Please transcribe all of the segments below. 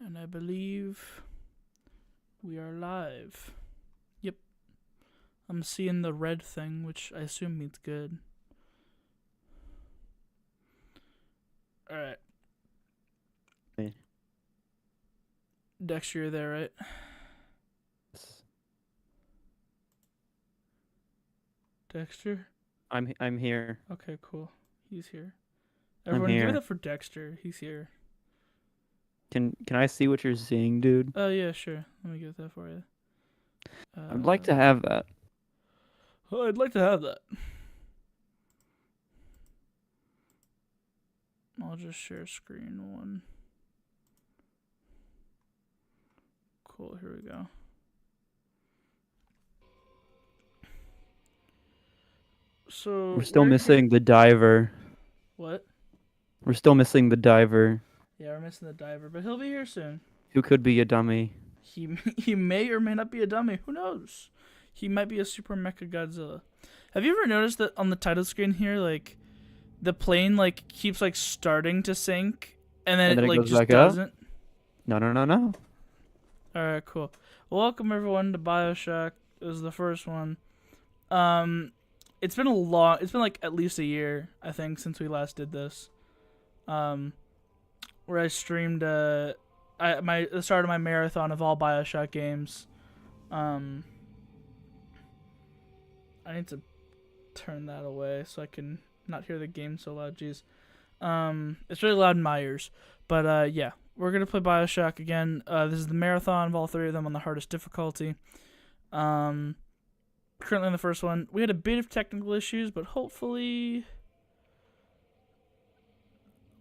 And I believe we are live. Yep. I'm seeing the red thing, which I assume means good. Alright. Me. Dexter, you're there, right? Dexter? I'm here. Okay, cool. He's here. I'm Everyone, give it here. up for Dexter. He's here. Can I see what you're seeing, dude? Oh, yeah, sure. Let me get that for you. I'd like to have that. Oh, I'd like to have that. I'll just share screen one. Cool, here we go. So We're still here- missing the diver. What? We're still missing the diver, Yeah, we're missing the diver, but he'll be here soon. who could be a dummy. He may or may not be a dummy. Who knows? He might be a super mecha Godzilla. Have you ever noticed that on the title screen here, like the plane like keeps like starting to sink and then, And then it it like goes just back up? doesn't? No. All right, cool. Welcome everyone to Bioshock. This is the first one. It's been like at least a year, I think, since we last did this. Where I streamed the start of my marathon of all Bioshock games. I need to turn that away so I can not hear the game so loud. Jeez. It's really loud in my ears. But yeah, we're gonna play Bioshock again. This is the marathon of all three of them on the hardest difficulty. Currently on the first one, we had a bit of technical issues, but hopefully,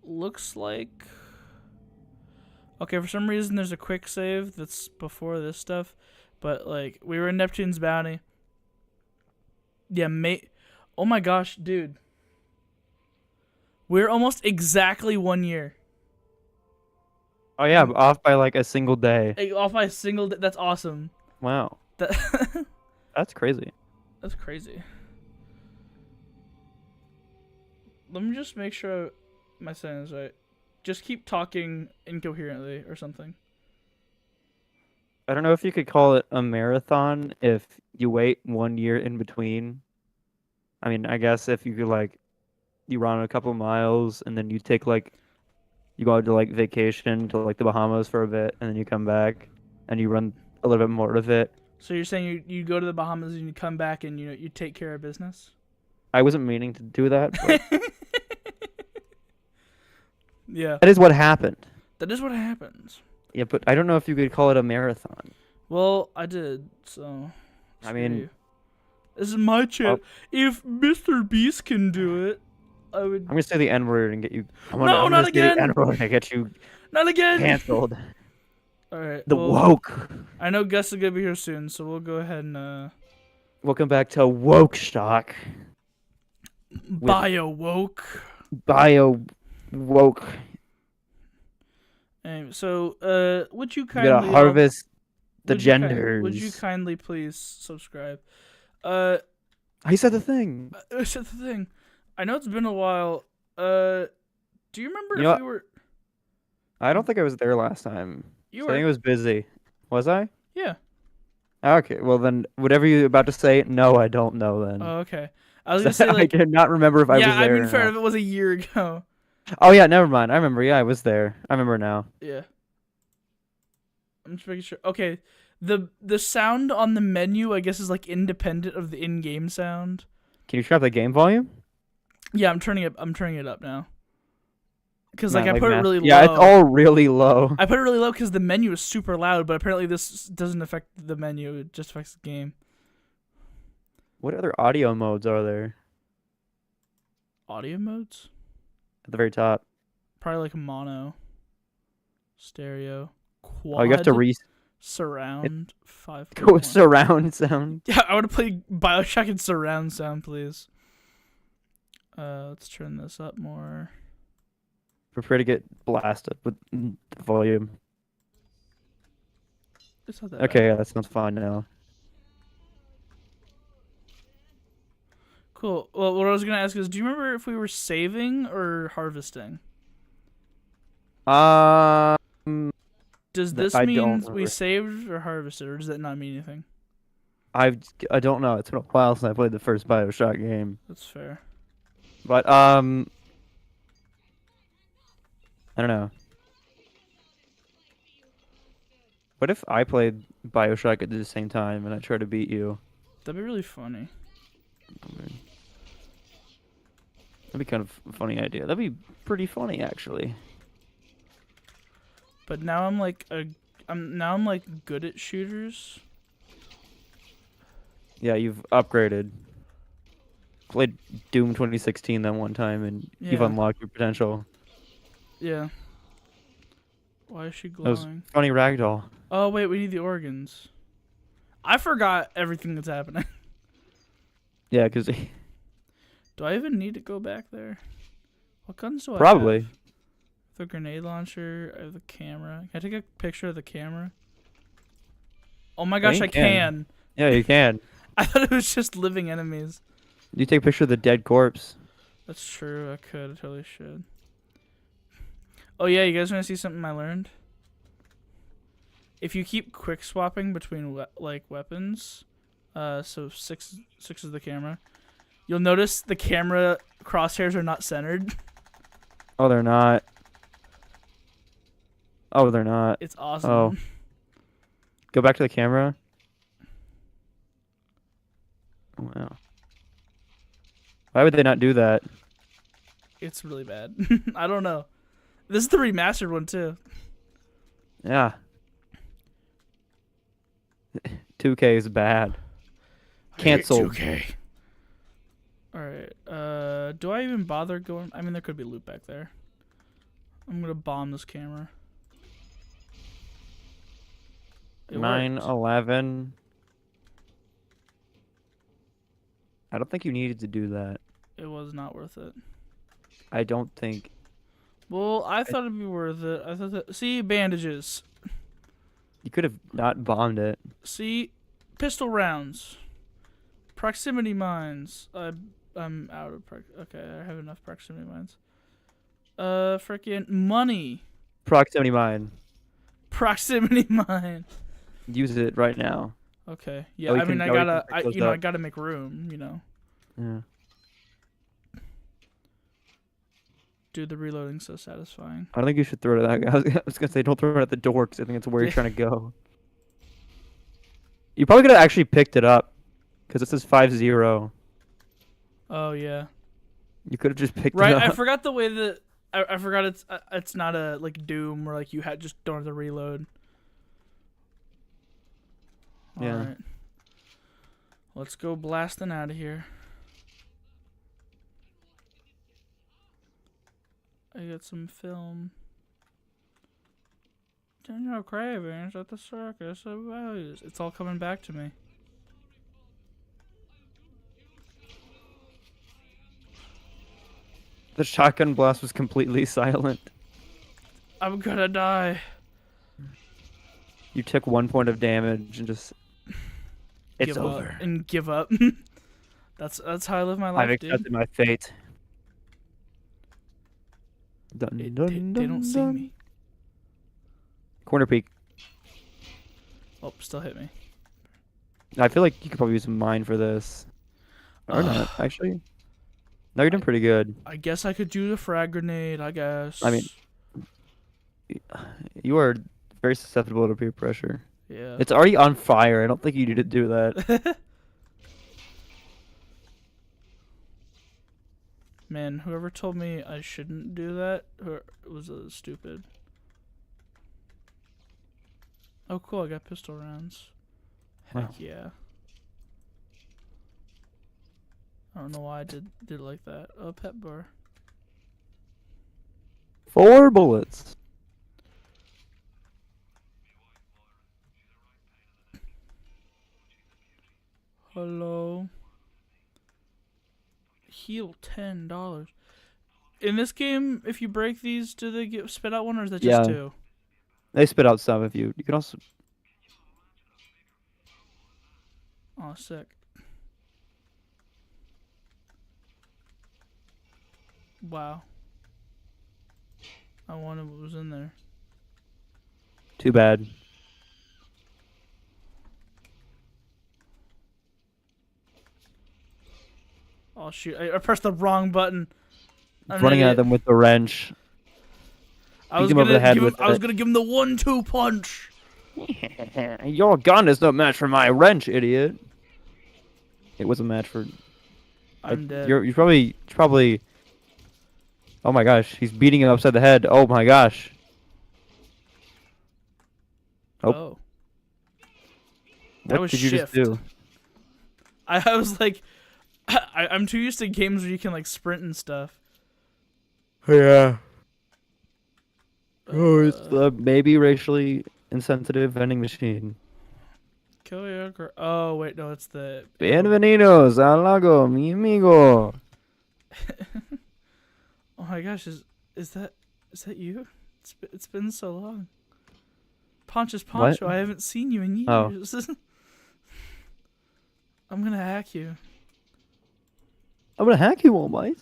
looks like. Okay, for some reason there's a quick save that's before this stuff, but like we were in Neptune's Bounty. Yeah, mate. Oh my gosh, dude. We're almost exactly 1 year. Oh yeah, off by like a single day. Off by a single day. That's awesome. Wow. That That's crazy. That's crazy. Let me just make sure my setting is right. Just keep talking incoherently or something. I don't know if you could call it a marathon if you wait 1 year in between. I mean, I guess if you could like, you run a couple miles and then you take like, you go out to like vacation to like the Bahamas for a bit and then you come back and you run a little bit more of it. So you're saying you go to the Bahamas and you come back and you take care of business? I wasn't meaning to do that, but Yeah. that is what happened. That is what happens. Yeah, but I don't know if you could call it a marathon. Well, I did, so. I mean, you. This is my chance. If Mr. Beast can do it, I would. I'm gonna say the N word and get you. I'm No, gonna not say again! the N word and get you Not again! canceled. Alright. The well, woke. I know Gus is gonna be here soon, so we'll go ahead and. Welcome back to Woke Shock. Bio woke. Bio woke. Anyway, so, would you You kindly. gotta harvest the would you ki- genders. would you kindly please subscribe? He said the thing. That's the thing. I know it's been a while. Do you remember You know if we were? I don't think I was there last time. You I think I were. was busy. Was I? Yeah. Okay, well then, whatever you're about to say, no, I don't know then. Oh, okay. I was gonna say I like. cannot remember if I was Yeah, there I mean, or fair not. enough. It was a year ago. Oh yeah, never mind. I remember. Yeah, I was there. I remember now. Yeah. I'm just making sure. Okay, the sound on the menu, I guess, is like independent of the in-game sound. Can you turn up the game volume? Yeah, I'm turning it up now. Because like Not I put it mass- really low. Yeah, it's all really low. I put it really low because the menu is super loud, but apparently this doesn't affect the menu. It just affects the game. What other audio modes are there Audio modes? at the very top? Probably like mono, stereo, quad. Oh, you have to surround 5. go with surround sound. Yeah, I want to play Bioshock in surround sound, please. Let's turn this up more. Prepare to get blasted with the volume. It's not that Okay, bad. yeah, that sounds fine now. Cool. Well, what I was gonna ask is, do you remember if we were saving or harvesting? Um, Does this I mean don't we remember. saved or harvested, or does that not mean anything? I don't know. It's been a while since I played the first Bioshock game. That's fair. But I don't know. What if I played Bioshock at the same time and I try to beat you? That'd be really funny. I mean, that'd be kind of a funny idea. That'd be pretty funny actually. But now I'm like I'm like good at shooters. Yeah, you've upgraded. Played Doom 2016 that one time and you've Yeah. unlocked your potential. Yeah. Why is she That was glowing? funny ragdoll. Oh wait, we need the organs. I forgot everything that's happening. Yeah, because Do I even need to go back there? What guns do I probably. have? The grenade launcher. I have the camera. Can I take a picture of the camera? Oh my gosh, you I can. can. Yeah, you can. I thought it was just living enemies. You take a picture of the dead corpse. That's true. I could. I totally should. Oh yeah, you guys want to see something I learned? If you keep quick swapping between weapons, so six is the camera, you'll notice the camera crosshairs are not centered. Oh, they're not. Oh, they're not. It's awesome. Oh. Go back to the camera. Oh, wow. Why would they not do that? It's really bad. I don't know. This is the remastered one too. Yeah. 2K is bad. Canceled. 2K. All right. Do I even bother going? I mean, there could be loot back there. I'm gonna bomb this camera. It 9/11. I don't think you needed to do that. It was not worth it. I don't think. Well, I thought it'd be worth it. I thought that. See, bandages. You could have not bombed it. See, pistol rounds. Proximity mines. I'm out of okay, I have enough proximity mines. Freaking money. Proximity mine. Proximity mine. Use it right now. Okay. Yeah, Oh, I mean, you I can pick those I up. gotta make room, Yeah. Dude, the reloading's so satisfying. I don't think you should throw it at that guy. I was gonna say don't throw it at the door because I think it's where you're trying to go. You probably could have actually picked it up because it says 5-0. Oh yeah. You could have just picked Right, it up. I forgot the way that I forgot it's not a like Doom where like you had just don't have to reload. Yeah. Alright. Let's go blasting out of here. I got some film. Daniel cravings at the circus of values. It's all coming back to me. The shotgun blast was completely silent. I'm gonna die. You took 1 point of damage and just. It's Give over. up and give up. That's how I live my life, I've dude. accepted my fate. Dun, They dun, don't dun, see dun. me. Corner peek. Oh, still hit me. I feel like you could probably use a mine for this. Or not, actually. No, you're doing pretty good. I guess I could do the frag grenade, I guess. I mean, you are very susceptible to peer pressure. yeah. It's already on fire. I don't think you need to do that. Man, whoever told me I shouldn't do that was stupid. Oh, cool, I got pistol rounds. Heck Wow. yeah. I don't know why I did it like that. Oh, pet bar. 4 bullets. Hello. Heal $10. In this game, if you break these, do they get spit out one or is that just Yeah. 2? They spit out some if you. You can also. Oh, sick. Wow. I wonder what was in there. Too bad. Oh shoot! I pressed the wrong button. I'm an Running at idiot. them with the wrench. I Beat was him over gonna the head give him. with I was it. gonna give him the 1-2 punch. Your gun is no match for my wrench, idiot. It was a match for. I'm dead. You're probably. Oh my gosh, he's beating him upside the head. Oh my gosh. Oh. That What was did you just shift. do? I was like, I'm too used to games where you can like sprint and stuff. Yeah. Oh, it's the maybe racially insensitive vending machine. Kill your girl. Oh wait, no, it's the. Bienvenidos al lago, mi amigo. Oh my gosh, is that you? It's been so long. Ponchos Poncho, What? I haven't seen you in Oh. years. I'm gonna hack you. I'm gonna hack you all, mate.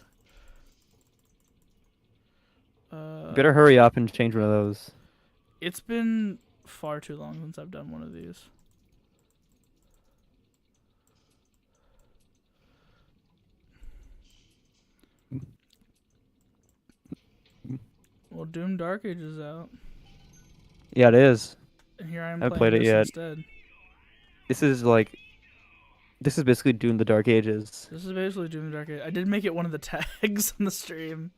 Better hurry up and change one of those. It's been far too long since I've done one of these. Well, Doom Dark Age is out, Yeah, it is. and here I am I haven't playing played it this yet. instead. This is basically Doom the Dark Ages. This is basically Doom Dark Age. I did make it one of the tags on the stream.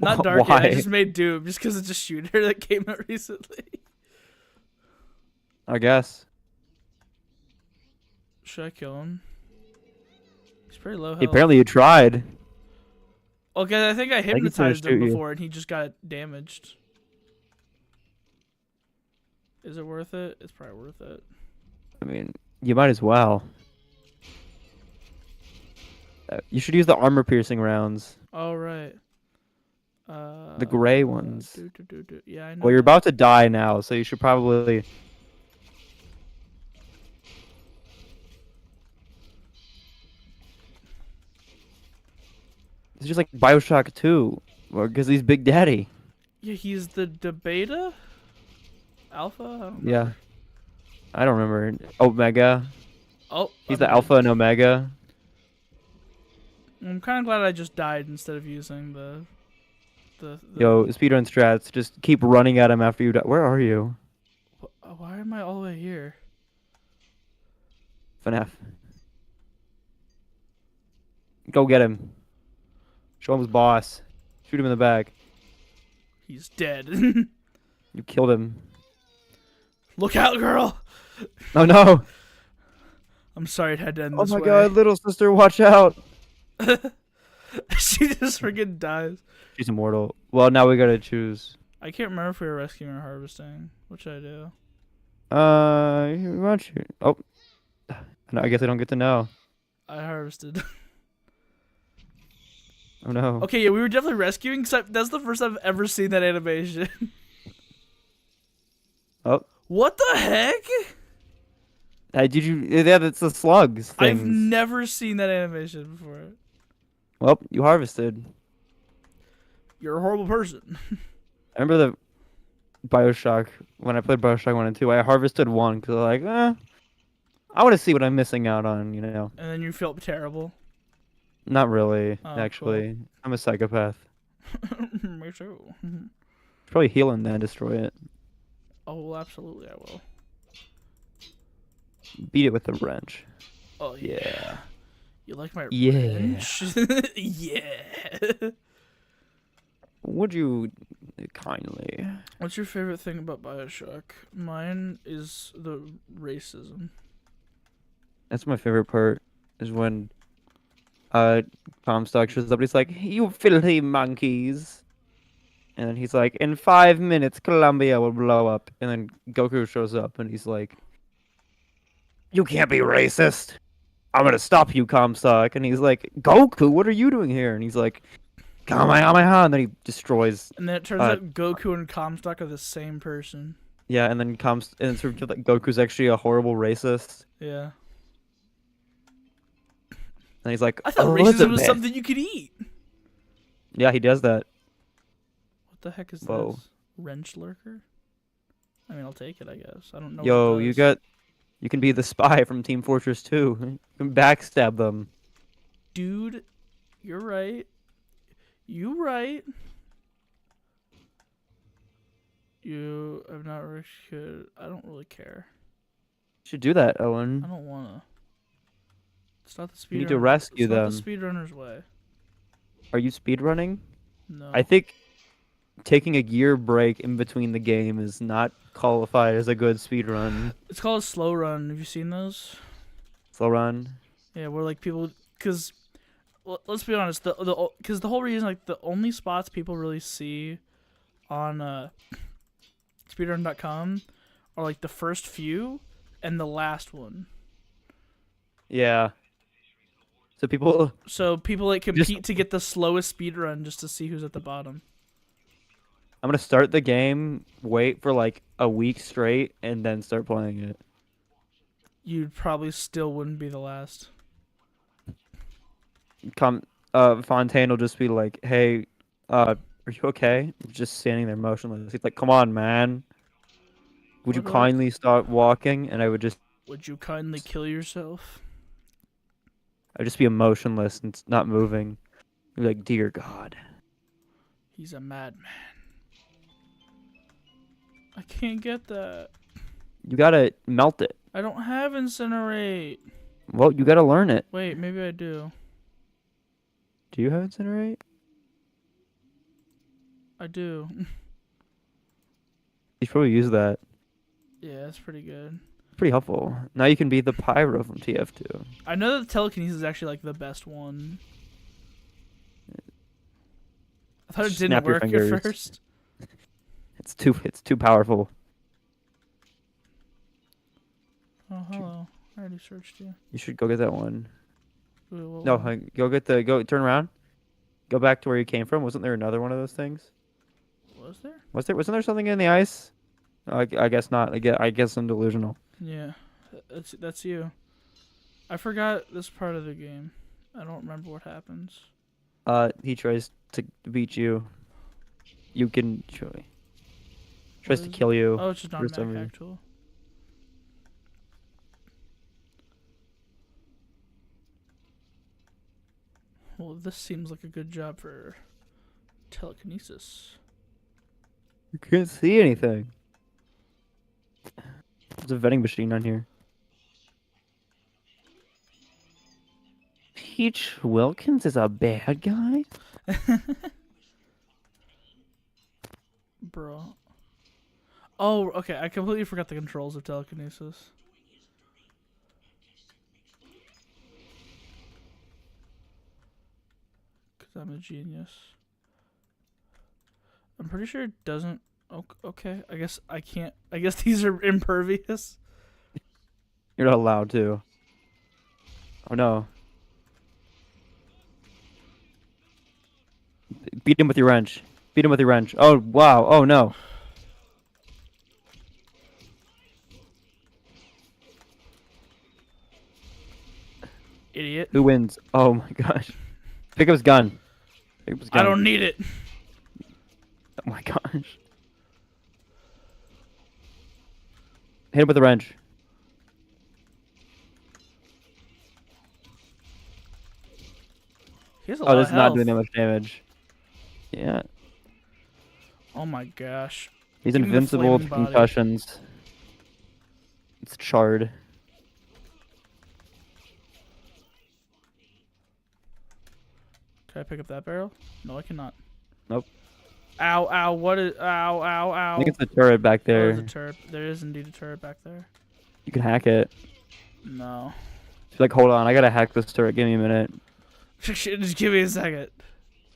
Not Dark Age, Why? I just made Doom just because it's a shooter that came out recently. I guess. Should I kill him? He's pretty low health. Apparently you tried. Okay, I think I think he's gonna hypnotized him shoot you. before and he just got damaged. Is it worth it? It's probably worth it. I mean, you might as well. You should use the armor-piercing rounds. Oh, right. The gray ones. Yeah, I know. Well, you're that. about to die now, so you should probably... It's just like Bioshock 2, because he's Big Daddy. Yeah, he's the beta? Alpha? I don't know. Yeah. I don't remember. Omega. Oh, He's I'm the dead. Alpha and Omega. I'm kind of glad I just died instead of using the Yo, speedrun strats, just keep running at him after you die. Where are you? Why am I all the way here? FNAF. Go get him. Show him his boss. Shoot him in the back. He's dead. You killed him. Look out, girl! Oh no! I'm sorry it had to end Oh this my way. god, little sister, watch out! She just freaking dies. She's immortal. Well, now we gotta choose. I can't remember if we were rescuing or harvesting. What should I do? Why don't you? Oh. No, I guess I don't get to know. I harvested. Oh no. Okay, yeah, we were definitely rescuing, because that's the first time I've ever seen that animation. Oh. What the heck? Did you? Yeah, that's the slugs things. I've never seen that animation before. Well, you harvested. You're a horrible person. I remember the Bioshock, when I played Bioshock 1 and 2, I harvested one because I'm like, I want to see what I'm missing out on, you know. And then you felt terrible. Not really, Oh, actually. I'm a psychopath. Me too. Probably heal and then destroy it. Oh, well, absolutely I will. Beat it with a wrench. Oh, yeah. You like my Yeah. wrench? Yeah. Would you kindly? What's your favorite thing about Bioshock? Mine is the racism. That's my favorite part, is when Comstock shows up and he's like, "You filthy monkeys." And then he's like, "In 5 minutes, Columbia will blow up." And then Goku shows up and he's like, "You can't be racist. I'm gonna stop you, Comstock." And he's like, "Goku, what are you doing here?" And he's like, Kamehameha, and then he destroys. And then it turns out Goku and Comstock are the same person. Yeah, and then and it's revealed that Goku's actually a horrible racist. Yeah. And he's like, I thought racism was "Elizabeth." something you could eat. Yeah, he does that. What the heck is Whoa. this? Wrench lurker? I mean, I'll take it, I guess. I don't know Yo, what it does. you can be the spy from Team Fortress 2. You can backstab them. Dude, you're right. You right. You have not reached good. I don't really care. You should do that, I Owen. don't wanna. It's not the You need speedrunner. to rescue It's not the them. speedrunner's way. Are you speedrunning? No. I think taking a year break in between the game is not qualified as a good speedrun. It's called a slow run. Have you seen those? Slow run. Yeah, where like people, cause let's be honest, because the whole reason, like the only spots people really see on speedrun.com are like the first few and the last one. Yeah. So people So people like just compete to get the slowest speedrun just to see who's at the bottom. I'm gonna start the game, wait for like a week straight, and then start playing it. You'd probably still wouldn't be the last. Fontaine will just be like, "Hey, are you okay?" Just standing there motionless. He's like, "Come on, man. Would you What do I- kindly start walking?" And Would you kindly kill yourself? I'd just be emotionless and not moving. Be like, "Dear God." He's a madman. I can't get that. You gotta melt it. I don't have incinerate. Well, you gotta learn it. Wait, maybe I do. Do you have incinerate? I do. You should probably use that. Yeah, that's pretty good. It's pretty helpful. Now you can be the pyro from TF2. I know that telekinesis is actually like the best one. I thought it didn't Snap your work at fingers. first. It's too powerful. Oh, hello. I already searched you. You should go get that one. Wait, what No, one? go turn around. Go back to where you came from. Wasn't there another one of those things? Was there? Wasn't there something in the ice? I guess not. I guess I'm delusional. Yeah, that's you. I forgot this part of the game. I don't remember what happens. He tries to beat you. You can tries to is kill you. Oh, it's just for not some a reason. Mac tool. Well, this seems like a good job for telekinesis. You can't see anything. There's a vending machine on here. Peach Wilkins is a bad guy? Bro. Oh, okay. I completely forgot the controls of telekinesis. Because I'm a genius. I'm pretty sure it doesn't. Okay. I guess I can't. I guess these are impervious. You're not allowed to. Oh no. Beat him with your wrench. Beat him with your wrench. Oh wow. Oh no. Idiot. Who wins? Oh my gosh. Pick up his gun. Pick up his gun. I don't need it. Oh my gosh. Hit him with the wrench. He has a Oh, lot this of is not health. doing that much damage. Yeah. Oh my gosh. He's Give me the invincible to flaming body. concussions. It's charred. Can I pick up that barrel? No, I cannot. Nope. Ow, ow, what is... Ow, ow, ow. I think it's the turret back Oh, there. there's a turret. There is indeed a turret back there. You can hack it. No. She's like, hold on, I gotta hack this turret. Give me a minute. Just give me a second.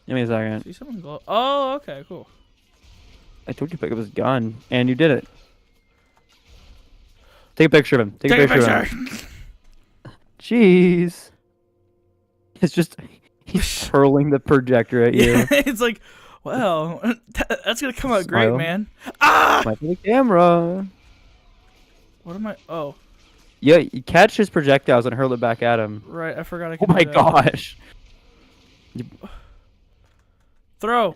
Give me a second. See someone glow. Oh, okay, cool. I told you to pick up his gun, and you did it. Take a picture of him. Take a Take picture a of him. picture. Jeez. It's just he's hurling the projector at you. Yeah, it's like, well, that's gonna come out great, Smile. man. Ah! Smile for the camera. What am I? Oh, Yeah, you catch his projectiles and hurl it back at him. right. I forgot I Oh could. my do that. gosh. Throw.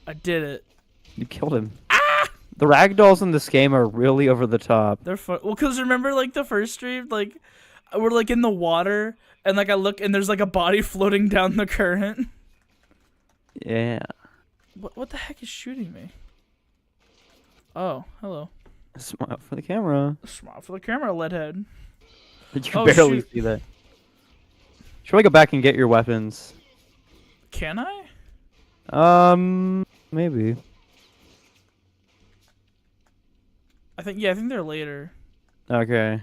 I did it. You killed him. The ragdolls in this game are really over the top. They're fun. Well, cause remember like the first stream, like we're like in the water, and like I look and there's like a body floating down the current. Yeah. What the heck is shooting me? Oh, hello. Smile for the camera. Smile for the camera, leadhead. You can Oh, barely shoot. see that. Should we go back and get your weapons? Can I? Maybe. I think they're later. Okay.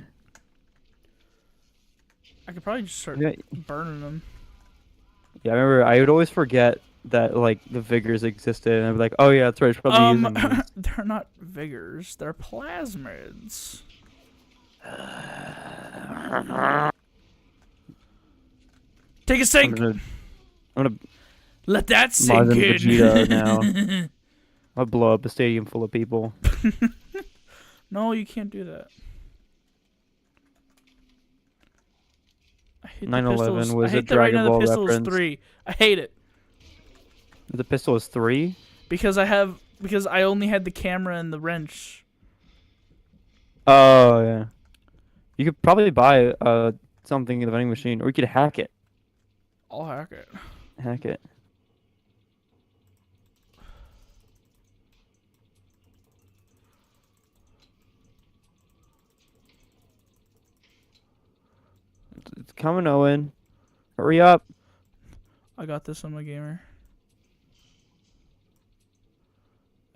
I could probably just start Yeah, burning them. I remember I would always forget that like the vigors existed, and I'd be like, oh yeah, that's right, I should probably using these. They're not vigors. They're plasmids. Take a I'm sink. gonna Let that sink Mars and in. Vegeta now. I'll blow up a stadium full of people. No, you can't do that. I hate 9/11 was I hate a that right now Dragon the Ball pistol reference. is 3. I hate it. The pistol is 3? Because I only had the camera and the wrench. Oh yeah. You could probably buy something in the vending machine, or you could hack it. I'll hack it. Hack it. It's coming, Owen. Hurry up. I got this on my gamer.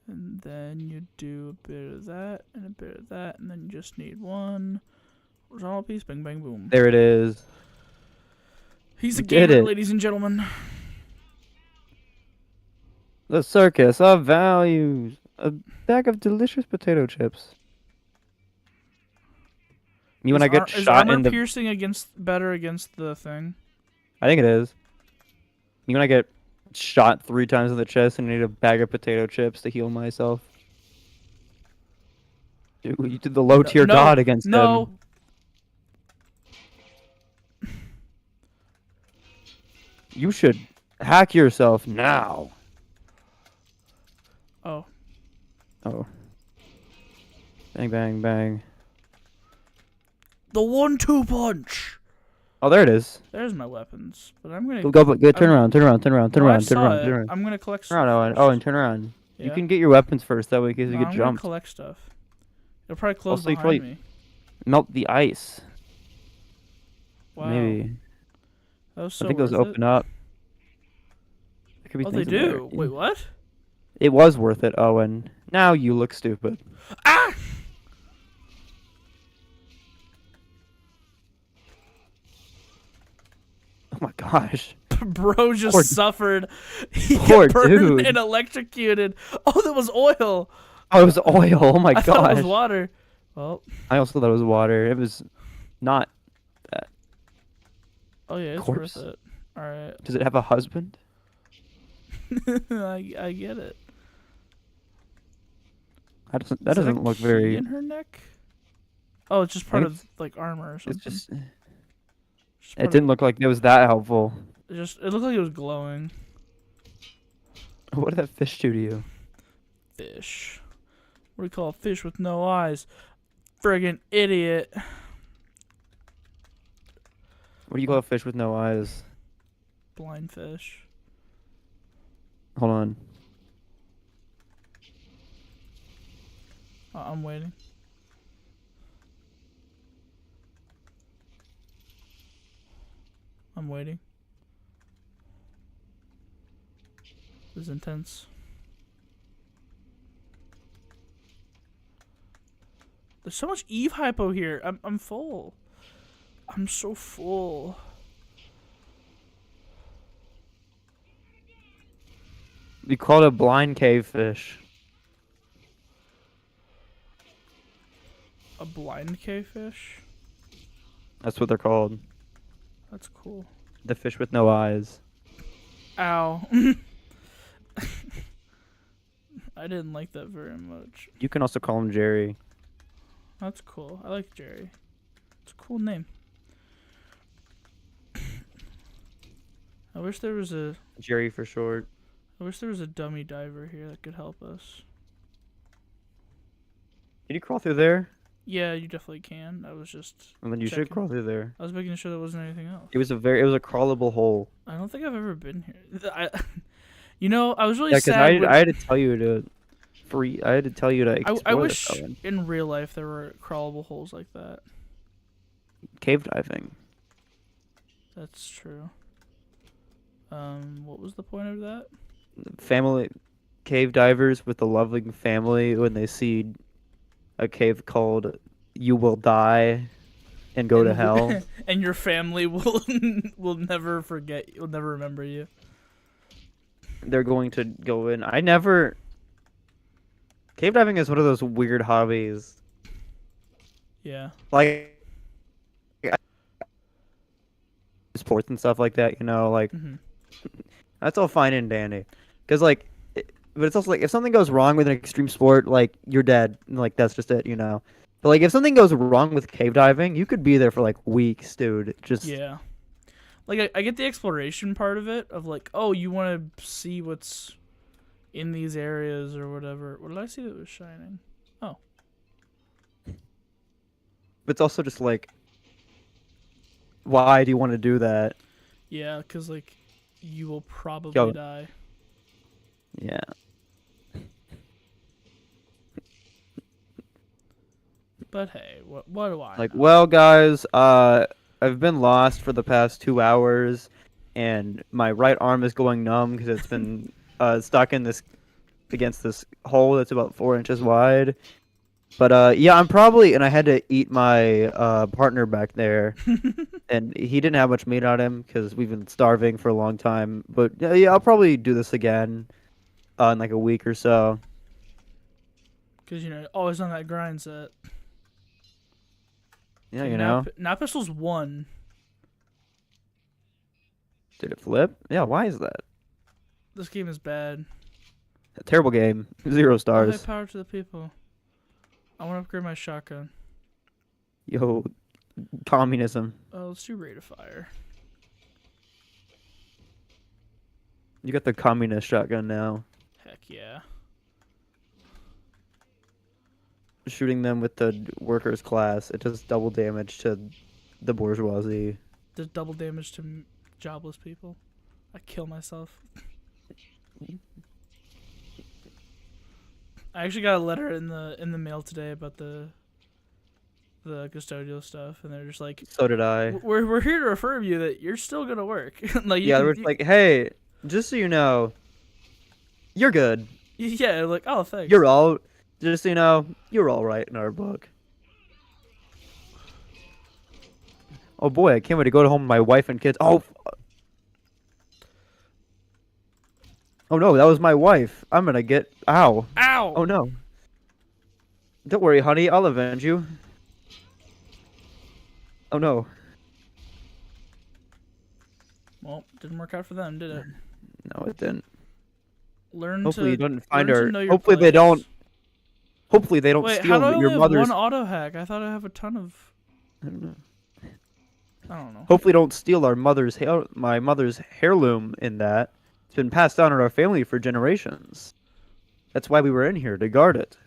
And then you do a bit of that and a bit of that, and then you just need one horizontal piece. Bang, bang, boom. There it is. He's a You did gamer, it. ladies and gentlemen. The circus of values. A bag of delicious potato chips. You when I get is shot armor in the piercing better against the thing? I think it is. You when I get shot 3 times in the chest and I need a bag of potato chips to heal myself. Dude, you did the low tier god against him. You should hack yourself now. Oh. Oh. Bang, bang, bang. The 1-2 punch. Oh, there it is. There's my weapons, but I'm gonna Go, turn around, turn around, turn around, turn No, I around, turn saw around, it. turn around. I'm gonna collect Turn around, stuff. Owen. first. Owen, turn around. You Yeah. can get your weapons first, that way in case No, you get I'm jumped. gonna collect stuff. It'll probably close Also, you behind probably- me. Melt the ice. Wow. Maybe. That was so I think those worth it. open up. There could be Oh, they things in there. do. Wait, what? It was worth it, Owen. Now you look stupid. Ah! Oh my gosh. Bro just Poor- suffered. He Poor got burned dude. and electrocuted. Oh, that was oil. Oh, it was oil. Oh my I thought it was gosh. water. Well, I also thought it was water. It was not. oh yeah, it's Corpse. worth it. All right. Does it have a husband? I get it. That Is that doesn't a look key very. in her neck. Oh, it's just part think of like armor or something. It's just. Just part It didn't look like it was that helpful. it looked like it was glowing. What did that fish do to you? Fish. What do you call a fish with no eyes? Friggin' idiot. What do you call a fish with no eyes? Blind fish. Hold on. I'm waiting. I'm waiting. This is intense. There's so much Eve hypo here. I'm full. I'm so full. We called it a blind cave fish. A blind cavefish? That's what they're called. That's cool. The fish with no eyes. Ow. I didn't like that very much. You can also call him Jerry. That's cool. I like Jerry. It's a cool name. I wish there was a Jerry for short. dummy diver here that could help us. Can you crawl through there? Yeah, you definitely can. I was just And then you should checking. crawl through there. I was making sure there wasn't anything else. It was a crawlable hole. I don't think I've ever been here. I was really Yeah, because sad when I had to tell you to I had to tell you to explore I this wish one. in real life there were crawlable holes like that. Cave diving. That's true. What was the point of that? Family cave divers with a loving family when they see a cave called You Will Die and go to hell. And your family will will never forget. Will never remember you. They're going to go in. I never. Cave diving is one of those weird hobbies. Yeah. Like sports and stuff like that, like that's all fine and dandy. Because but it's also like if something goes wrong with an extreme sport, like you're dead. Like that's just it. But like if something goes wrong with cave diving, you could be there for like weeks, dude. Just Yeah. Like I get the exploration part of it, of like, oh, you want to see what's in these areas or whatever. What did I see that was shining? Oh. But it's also just like, why do you want to do that? Yeah, because like you will probably Yo. die. Yeah. But hey, what do I Like, know? well, guys, I've been lost for the past 2 hours, and my right arm is going numb because it's been stuck in this against this hole that's about 4 inches wide. But yeah, and I had to eat my partner back there, and he didn't have much meat on him because we've been starving for a long time. But yeah, I'll probably do this again in like a week or so. Because always on that grind set. Yeah, Okay, now pistol's 1. Did it flip? Yeah, why is that? This game is bad. A terrible game. 0 Oh, stars. hey, power to the people. I want to upgrade my shotgun. Yo, communism. Let's do rate of fire. You got the communist shotgun now. Heck yeah. Shooting them with the workers class, it does double damage to the bourgeoisie. Does double damage to jobless people. I kill myself. I actually got a letter in the mail today about the custodial stuff, and they're just like, So did I. we're here to affirm you that you're still gonna work. Like Yeah, they were like, hey, just so you know, you're good. yeah, like, oh, thanks. You're all, just so you know, you're all right in our book. Oh boy, I can't wait to go home with my wife and kids. Oh no, that was my wife. I'm gonna get, ow. Ow. Oh no. Don't worry, honey, I'll avenge you. Oh no. Well, didn't work out for them, did it? No, it didn't. Hopefully you don't find learn her. to know your Hopefully they place. don't. Hopefully they don't Wait, how steal do I your only mother's. have one auto hack? I thought I have a ton of. I don't know. I don't know. Hopefully don't steal my mother's heirloom in that. It's been passed down in our family for generations. That's why we were in here, to guard it.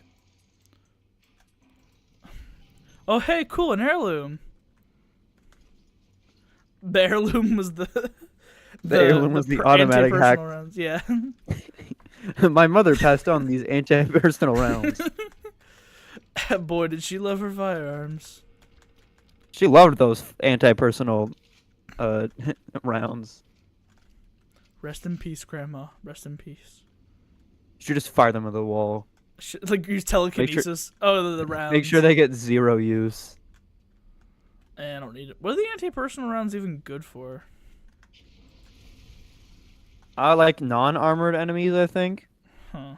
Oh, hey, cool, an heirloom. The heirloom was the heirloom was the automatic hack. anti-personal rounds. Yeah. My mother passed on these anti-personal rounds. Boy, did she love her firearms. She loved those anti-personal rounds. Rest in peace, Grandma. Rest in peace. She just fire them at the wall. Like use telekinesis. The rounds. Make sure they get 0 use. I don't need it. What are the anti-personal rounds even good for? I like non-armored enemies, I think. Huh.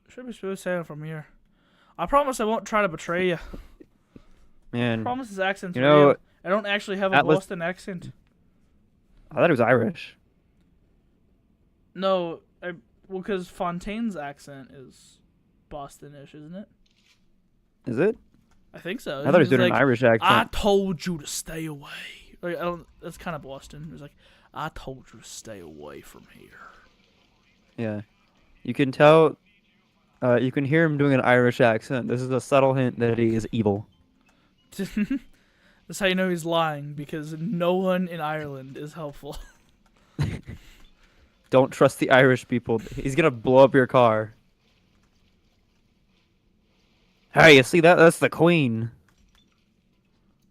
Should be smooth sailing from here. I promise I won't try to betray you. Man, I promise his accent's you know, real. I don't actually have a Atlas- Boston accent. I thought it was Irish. No, because Fontaine's accent is Boston-ish, isn't it? Is it? I think so. I thought he was He's doing like, an Irish accent. I told you to stay away. Like, that's kind of Boston. It's like, I told you to stay away from here. Yeah. You can tell. You can hear him doing an Irish accent. This is a subtle hint that he is evil. That's how you know he's lying, because no one in Ireland is helpful. Don't trust the Irish people. He's gonna blow up your car. Hey, you see that? That's the Queen.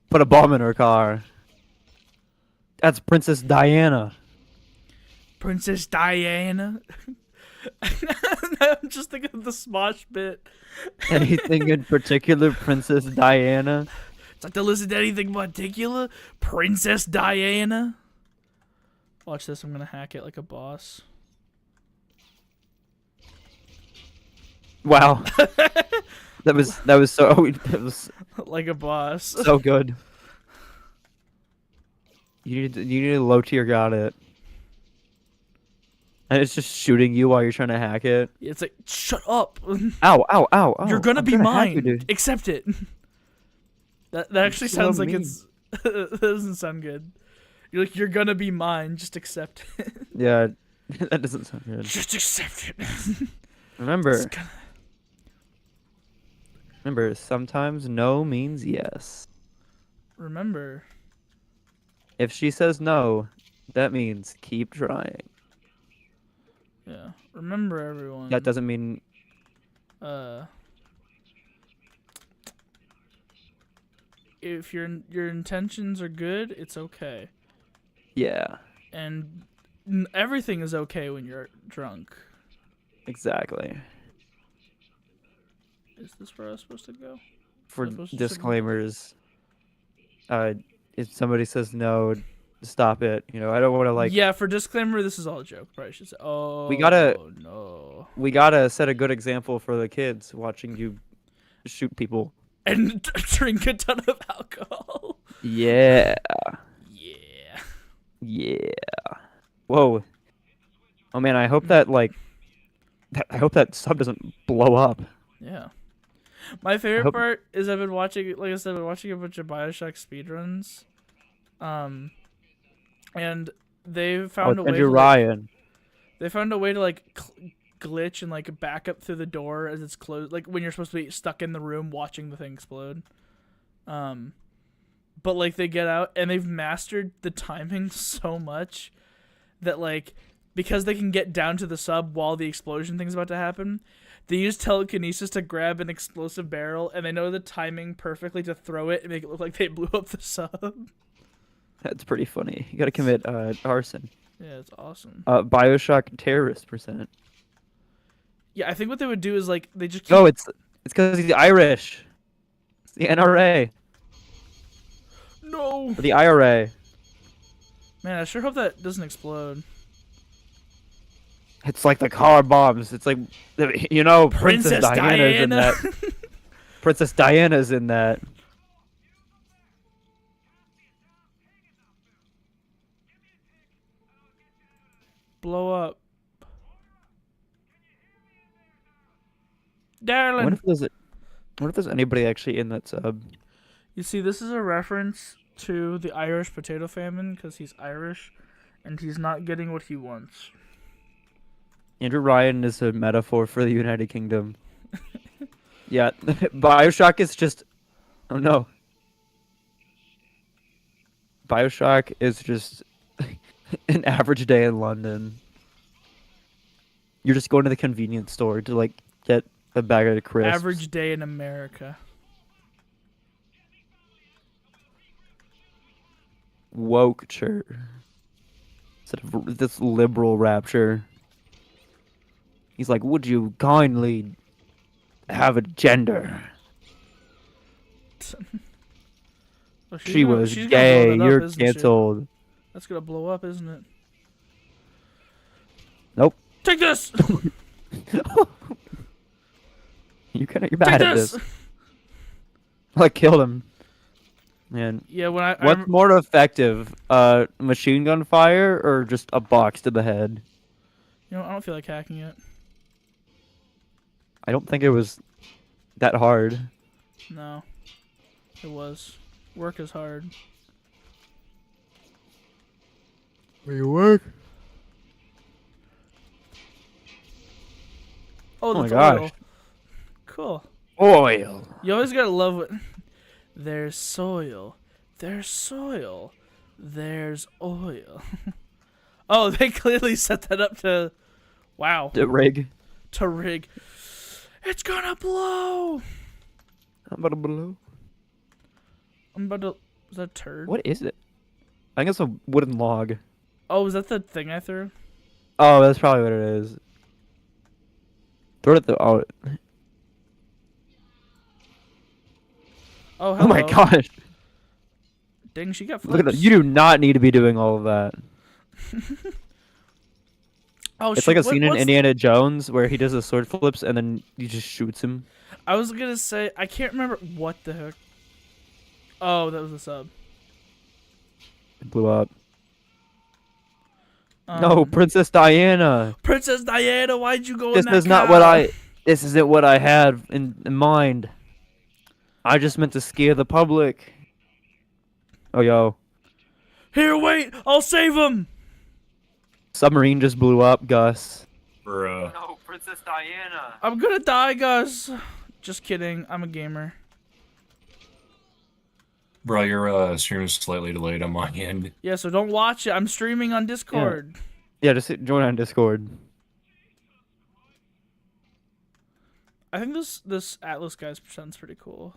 Put a bomb in her car. That's Princess Diana. Princess Diana. I'm just thinking of the Smosh bit. Anything in particular, Princess Diana? It's like to listen to anything particular, Princess Diana. Watch this. I'm gonna hack it like a boss. Wow. that was so that was Like a boss. so good. You need to low tier got it. And it's just shooting you while you're trying to hack it. It's like, shut up. Ow, ow, ow, ow. You're gonna I'm be trying to hack you, mine. dude. Accept it. That actually so sounds like mean. it's. That doesn't sound good. You're like, you're gonna be mine. Just accept it. Yeah, that doesn't sound good. Just accept it. Remember, sometimes no means yes. Remember. If she says no, that means keep trying. Yeah. Remember, everyone. That doesn't mean if your intentions are good, it's okay. yeah, And everything is okay when you're drunk. exactly. Is this where I was supposed to go? For Am I supposed to disclaimers, if somebody says no, stop it. You know, I don't want to like. Yeah, for disclaimer, this is all a joke. Probably should say. Oh, no. We gotta set a good example for the kids watching you shoot people. And drink a ton of alcohol. Yeah. Yeah. Yeah. Whoa. Oh man, I hope that I hope that sub doesn't blow up. Yeah. My favorite part is I've been watching, like I said, I've been watching a bunch of Bioshock speedruns. And they've found a way to Ryan. they found a way to like glitch and like back up through the door as it's closed, like when you're supposed to be stuck in the room watching the thing explode. But like they get out and they've mastered the timing so much that like because they can get down to the sub while the explosion thing's about to happen, they use telekinesis to grab an explosive barrel and they know the timing perfectly to throw it and make it look like they blew up the sub. That's pretty funny. You gotta commit arson. Yeah, it's awesome. Bioshock terrorist %. Yeah, I think what they would do is like they just keep... No, it's because he's Irish. It's the NRA. No. Or the IRA. Man, I sure hope that doesn't explode. It's like the car bombs. It's like, you know, Princess Diana's in Diana. that. Princess Diana's in that. Blow up. Darling. What if there's anybody actually in that sub? You see, this is a reference to the Irish potato famine because he's Irish and he's not getting what he wants. Andrew Ryan is a metaphor for the United Kingdom. Yeah, Bioshock is just... Oh no. Bioshock is just an average day in London. You're just going to the convenience store to like get a bag of crisps. Average day in America. Woke church. Instead of this liberal rapture. He's like, would you kindly have a gender? Oh, She was she's gay. gonna blow that up, You're isn't she? canceled. That's gonna blow up, isn't it? Nope. Take this! You're Take bad at this. I killed him. Man. Yeah, when What's more effective? Machine gun fire or just a box to the head? You know, I don't feel like hacking it. I don't think it was that hard. No. It was. Work is hard. Where you work? Oh, Oh my that's gosh. oil. Cool. Oil. You always gotta love it. There's soil. There's soil. There's oil. Oh, they clearly set that up to. Wow. The rig. To rig. It's gonna blow. I'm about to blow. I'm about to. Is that a turd? What is it? I think it's a wooden log. Oh, is that the thing I threw? Oh, that's probably what it is. Throw it at the. Oh, Oh, hello. oh my gosh. Dang, she got flips. Look at that. You do not need to be doing all of that. Oh, It's shoot, like a scene in what's- Indiana Jones where he does the sword flips and then he just shoots him. I was gonna say, I can't remember what the heck. Oh, that was a sub. It blew up. No, Princess Diana. Princess Diana, why'd you go This in that is not what I. This isn't what I had in mind. I just meant to scare the public. Oh, yo. Here, wait, I'll save him. Submarine just blew up, Gus. Bruh. No, Princess Diana. I'm gonna die, Gus. Just kidding. I'm a gamer. Bro, your stream is slightly delayed on my end. Yeah, so don't watch it. I'm streaming on Discord. Yeah, just join on Discord. I think this Atlas guy's sounds pretty cool.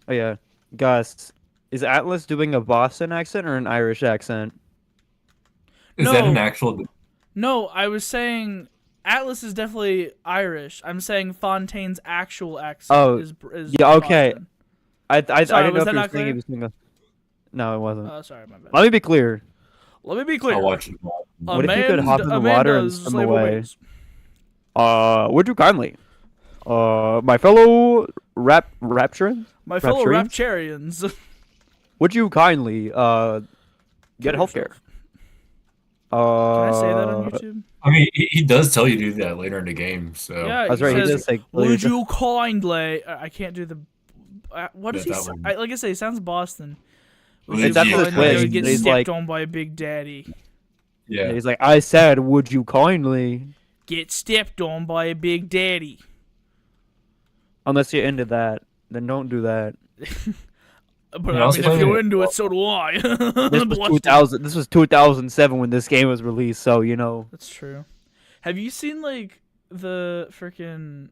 Oh, yeah. Gus, is Atlas doing a Boston accent or an Irish accent? Is that an No. actual... No, I was saying Atlas is definitely Irish. I'm saying Fontaine's actual accent Oh, is yeah, okay. Boston. I Sorry, didn't know was if that you were not saying he clear? was doing a... No, it wasn't. Oh, sorry, my bad. Let me be clear. Let me be clear. I'll watch it. What if you could hop in the water and swim away? Would you kindly? My fellow rapturans? My fellow Rapturians? Rapturians. Would you kindly get Kill healthcare? yourself. Can I say that on YouTube? I mean, he does tell you to do that later in the game, so... Yeah, That's right. He says, does say, would you kindly? I can't do the. What does Yeah, he that say? one. Like I say, he sounds Boston. Well, Would It's after you the kindly twist. get He's stepped like, on by a big daddy? Yeah. he's like, I said, would you kindly? Get stepped on by a big daddy. Unless you're into that, then don't do that. But Yeah, I I was mean, if playing you're it- into it, so do I. This was Bless 2000. This was 2007 when this game was released. So you know. That's true. Have you seen like the freaking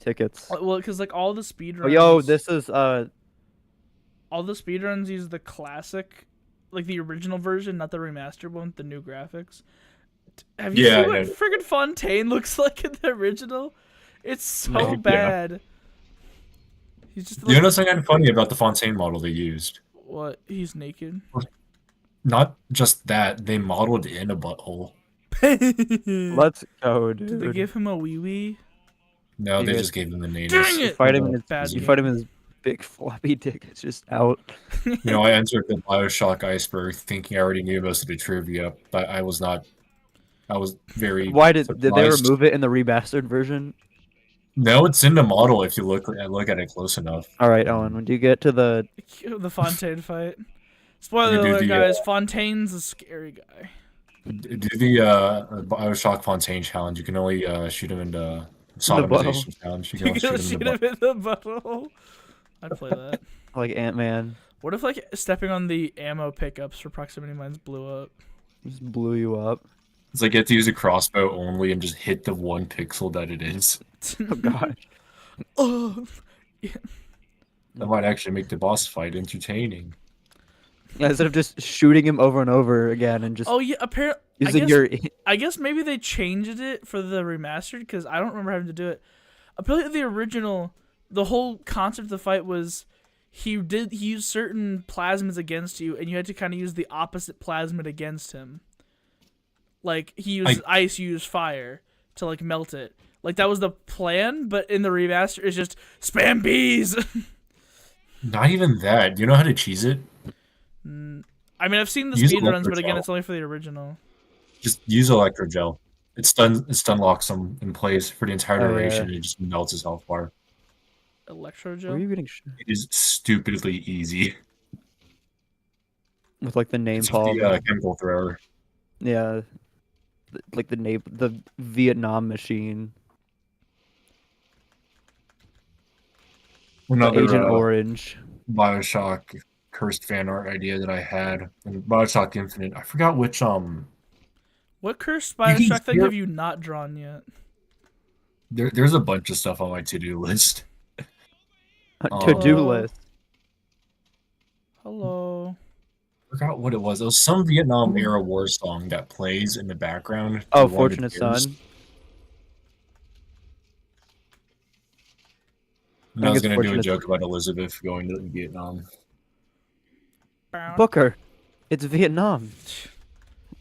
Tickets. well, because like all the speedruns. Oh, yo, this is all the speedruns use the classic, like the original version, not the remastered one with the new graphics. Have you Yeah, seen I what know. friggin' Fontaine looks like in the original? It's so No, yeah. bad. He's just You know something kind of funny about the Fontaine model they used? what? He's naked. Not just that, they modeled in a butthole. Did Let's go, they dude. give him a wee wee? No, they Dude. just gave him the name. Dang You it! fight him in his, Bad you game. fight him in his big floppy dick. It's just out. You know, I entered the Bioshock iceberg thinking I already knew most of the trivia, but I was not. I was very. Why did they surprised. remove it in the remastered version? No, it's in the model if you look at it close enough. All right, Owen. When you get to the The Fontaine fight. Spoiler You do alert, the, guys. Fontaine's a scary guy. Do the Bioshock Fontaine challenge. You can only shoot him in the sodomization challenge. You can You only gotta shoot shoot him in him the in the butthole. I'd play that. like Ant-Man, What if like stepping on the ammo pickups for proximity mines blew up? just blew you up. It's like you have to use a crossbow only and just hit the one pixel that it is. Oh gosh. Oh, That might actually make the boss fight entertaining. Yeah, instead of just shooting him over and over again and just oh yeah. Apparently, using your I guess maybe they changed it for the remastered because I don't remember having to do it. Apparently, the original, the whole concept of the fight was he used certain plasmids against you, and you had to kind of use the opposite plasmid against him. Like he used ice, you used fire to like melt it. Like that was the plan, but in the remaster, it's just spam bees. Not even that. Do you know how to cheese it? I mean, I've seen the Use speedruns, but again, electrogel. it's only for the original. Just use electrogel. It stun locks him in place for the entire Oh, yeah. duration. And it just melts his health bar. Where are Electrogel. you getting It is stupidly easy. with like the It's with napalm. the chemical thrower. Yeah, like the Vietnam machine, the Another Agent Orange. Bioshock cursed fan art idea that I had in Bioshock Infinite. I forgot which What cursed you can Bioshock thing hear have you not drawn yet? there's a bunch of stuff on my to-do list. To-do Hello. list. Hello. I forgot what it was. It was some Vietnam era war song that plays in the background Oh, through one of the Fortunate tiers. Son. And I I think was it's gonna do a Fortunate. joke about Elizabeth going to Vietnam. Booker, it's Vietnam.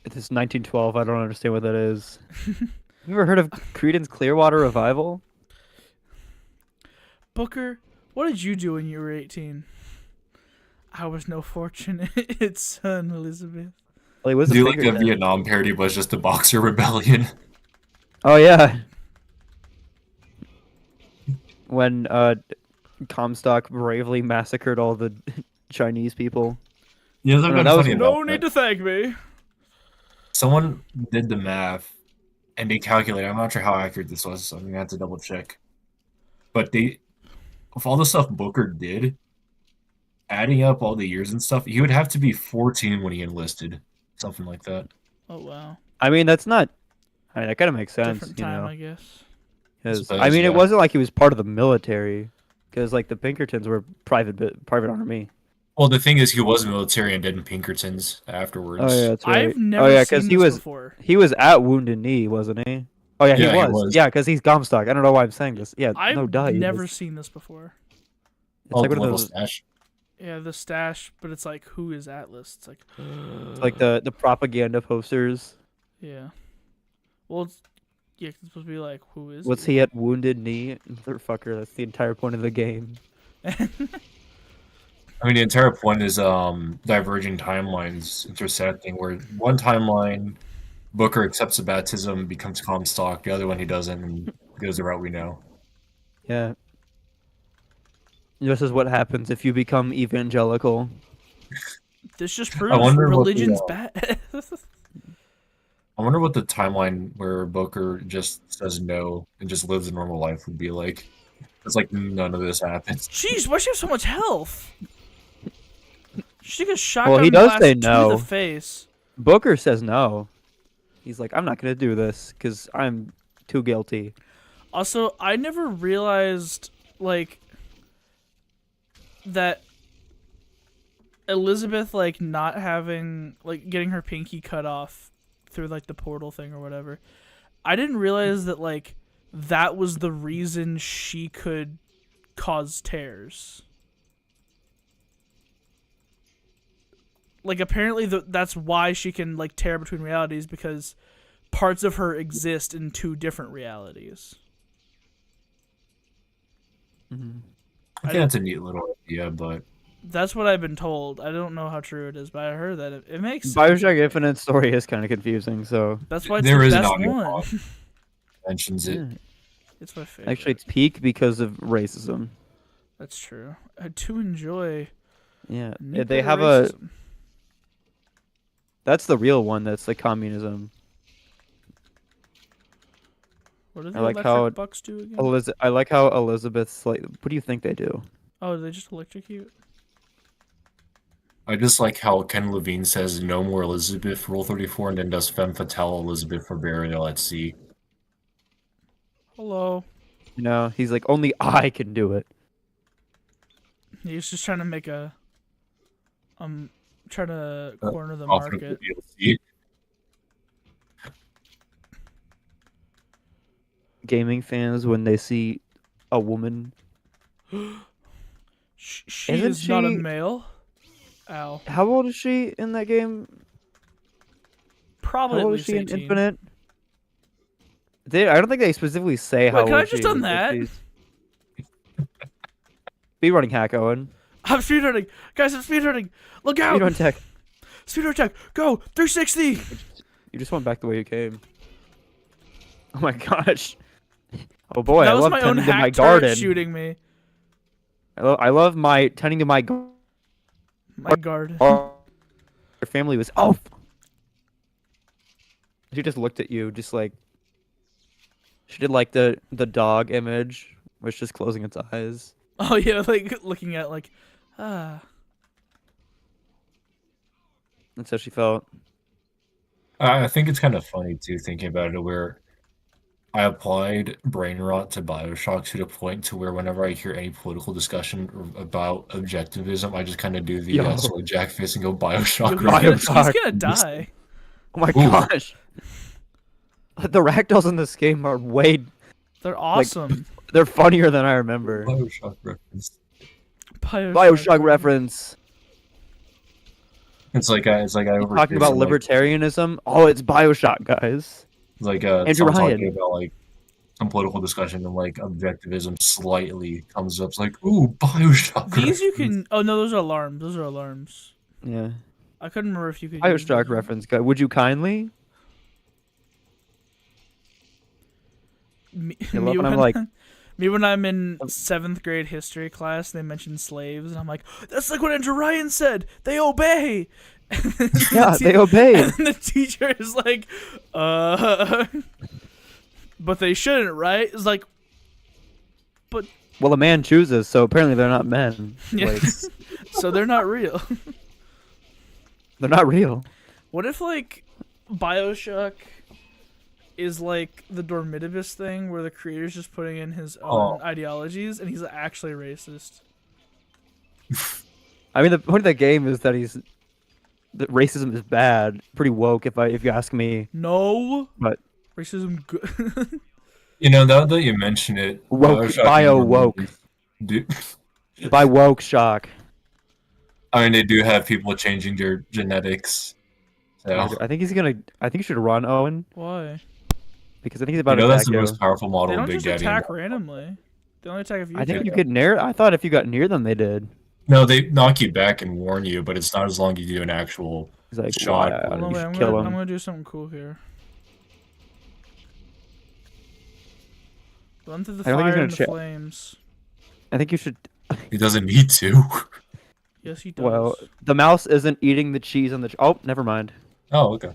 It's 1912. I don't understand what that is. You ever heard of Creedence Clearwater Revival? Booker, what did you do when you were 18? I was no fortunate son, Elizabeth. Well, he was a Do you like the Pinkerton. Vietnam parody was just the Boxer Rebellion? Oh yeah. When Comstock bravely massacred all the Chinese people. Yeah, No, something that was- funny No about need that. to thank me. Someone did the math and they calculated. I'm not sure how accurate this was, so I'm gonna have to double check. But they, with all the stuff Booker did, adding up all the years and stuff, he would have to be 14 when he enlisted, something like that. Oh wow. I mean, that's not. I mean, that kind of makes sense, Different you time, know. I guess. 'Cause, Suppose, I mean, yeah. it wasn't like he was part of the military, because like the Pinkertons were private army. Well, the thing is, he was military and did in Pinkertons afterwards. Oh yeah, that's right. I've never oh yeah, seen he this was before. he was at Wounded Knee, wasn't he? Oh yeah, Yeah, he he was. was. Yeah, because he's Comstock. I don't know why I'm saying this. Yeah, I've no duh. he never was. seen this before. It's Oh, like the one of little those, stash. Yeah, the stash, but it's like, who is Atlas? It's like, it's like the propaganda posters. yeah. Well, it's supposed to be like, who is What's he at Wounded Knee? Motherfucker, that's the entire point of the game. I mean, the entire point is diverging timelines intersecting, where one timeline, Booker accepts the baptism, becomes Comstock, the other one he doesn't, and goes the route we know. Yeah. This is what happens if you become evangelical. This just I proves wonder what the, religion's bad. I wonder what the timeline where Booker just says no and just lives a normal life would be like. It's like none of this happens. Jeez, why does she have so much health? She took a shotgun Well, he does blast say to no. the face. Booker says no. He's like, I'm not gonna do this because I'm too guilty. Also, I never realized, like, that Elizabeth, like, not having, like, getting her pinky cut off through, like, the portal thing or whatever. I didn't realize that, like, that was the reason she could cause tears. Like, apparently that's why she can, like, tear between realities, because parts of her exist in two different realities. Mm-hmm. I think that's a neat little idea, but That's what I've been told. I don't know how true it is, but I heard that it makes sense. Bioshock Infinite story is kind of confusing, so That's why it's there the is an best audio one. log that mentions it. yeah. It's my favorite. Actually, it's peak because of racism. That's true. I do enjoy. Yeah, nuclear they have racism. That's the real one. That's the communism. What do the I like electric how bucks do again? I like how Elizabeth's like. What do you think they do? Oh, they just electrocute? I just like how Ken Levine says no more Elizabeth Rule 34 and then does femme fatale Elizabeth for burial at sea. Hello. You know, he's like, only I can do it. He's just trying to make a. Trying to corner the Often market. DLC. Gaming fans, when they see a woman, She Isn't is not a she- male. Ow. how old is she in that game? Probably How at old is least she in 18. Infinite? I don't think they specifically say how Wait, can old I just she done is, that? Speedrunning hack, Owen. I'm speedrunning. Guys, I'm speedrunning. Look out. Speedrun tech. Speedrun tech. Go. 360. You just went back the way you came. Oh my gosh. Oh boy, that I was love my own tending to hack my turret garden. shooting me. I love my tending to my My garden. garden. Her family was. Oh. She just looked at you, just like. She did like the dog image, which just closing its eyes. Oh yeah, like looking at like, ah. That's how she felt. I think it's kind of funny too, thinking about it, where I applied brain rot to Bioshock to the point to where whenever I hear any political discussion about objectivism, I just kind of do the Yo. sword jack face and go Bioshock. Yo, Bioshock. he's gonna die. Oh my Ooh. gosh. The ragdolls in this game are way. They're awesome. They're funnier than I remember. Bioshock reference. Bioshock reference. It's like I Talking about libertarianism. Oh, it's Bioshock, guys. Like Andrew someone Ryan. talking about like some political discussion and like objectivism slightly comes up. It's like, ooh, Bioshock. These you reference. can. Oh no, those are alarms. Those are alarms. Yeah. I couldn't remember if you could. use Bioshock those. reference, guy. Would you kindly? Me, I love me when I'm when- like- me when I'm in 7th grade history class, they mention slaves, and I'm like, that's like what Andrew Ryan said. They obey. Yeah, they obey. And the teacher is like, but they shouldn't, right? It's like, Well, a man chooses, so apparently they're not men. yeah. Like, So they're not real. they're not real. What if like Bioshock is like the Dormitibus thing, where the creator's just putting in his own ideologies, and he's actually racist? I mean, the point of the game is that that racism is bad, pretty woke, if you ask me. No. But Racism good. You know, now that you mention it, woke, Bioshock bio woke, do- by woke shock. I mean, they do have people changing their genetics. So I think he's gonna. I think you should run Owen Why? because I think he's you about know to that's attack the you. most powerful model They of don't Big just Daddy. attack randomly. They only attack if you I think attack. you get near. I thought if you got near them, they did. No, they knock you back and warn you, but it's not as long as you do an actual. He's like, Shot. "Why? Hold on, You wait, should I'm kill gonna, I'm him." gonna do something cool here. Run through the I don't think he's fire gonna and the cha- flames. I think you should. He doesn't need to. Yes, he does. Well, the mouse isn't eating the cheese on the. Oh, never mind. Oh, okay.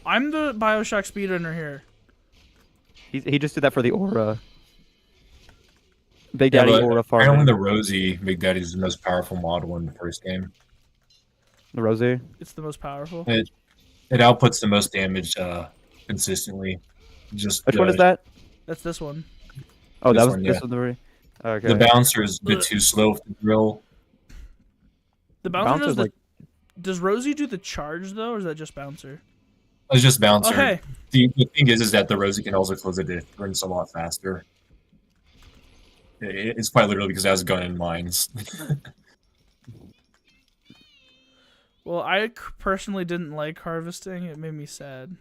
I'm the Bioshock speedrunner here. He just did that for the aura. Big Yeah, Daddy but aura apparently farming. the Rosie Big Daddy is the most powerful model in the first game. The Rosie. It's the most powerful. It outputs the most damage consistently. Just Which one is that? That's this one. Oh, This that was one, this yeah. was the. Okay. The bouncer is a bit too slow to drill. The bouncer Bouncer's does the. like- Does Rosie do the charge though, or is that just bouncer? It's just bouncer. Okay. The thing is that the Rosie can also close the difference a lot faster. It's quite literally because it has a gun in mines. Well, I personally didn't like harvesting. It made me sad.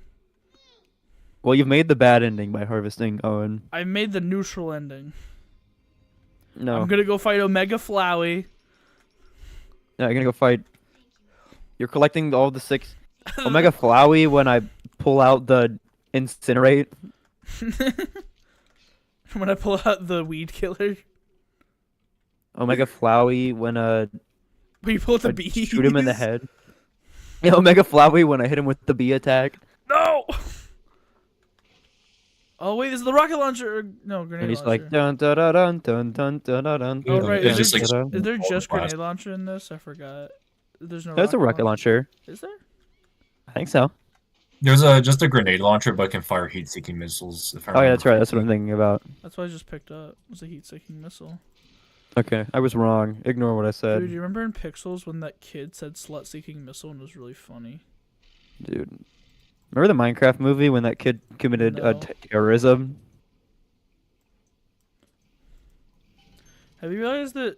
Well, you've made the bad ending by harvesting Owen. I made the neutral ending. No. I'm gonna go fight Omega Flowey. Yeah, you're gonna go fight. You're collecting all the 6 Omega Flowey when I pull out the incinerate. When I pull out the weed killer. Omega Flowey when When you pull out the I bees. shoot him in the head. Yeah, Omega Flowey when I hit him with the bee attack. No! Oh wait, this is the rocket launcher. No, grenade And he's launcher. like dun dun dun dun dun dun dun dun. Oh Yeah, right, it's is just there, like- is there all just the grenade launcher in this? I forgot. There's no. That's a rocket launcher. Is there? I think so. There's just a grenade launcher, but can fire heat-seeking missiles. If I Oh yeah, remember that's right. That's what I'm thinking about. That's what I just picked up. Was a heat-seeking missile. Okay, I was wrong. Ignore what I said. Dude, you remember in Pixels when that kid said "slut-seeking missile" and it was really funny? Dude, remember the Minecraft movie when that kid committed No. terrorism? Have you realized that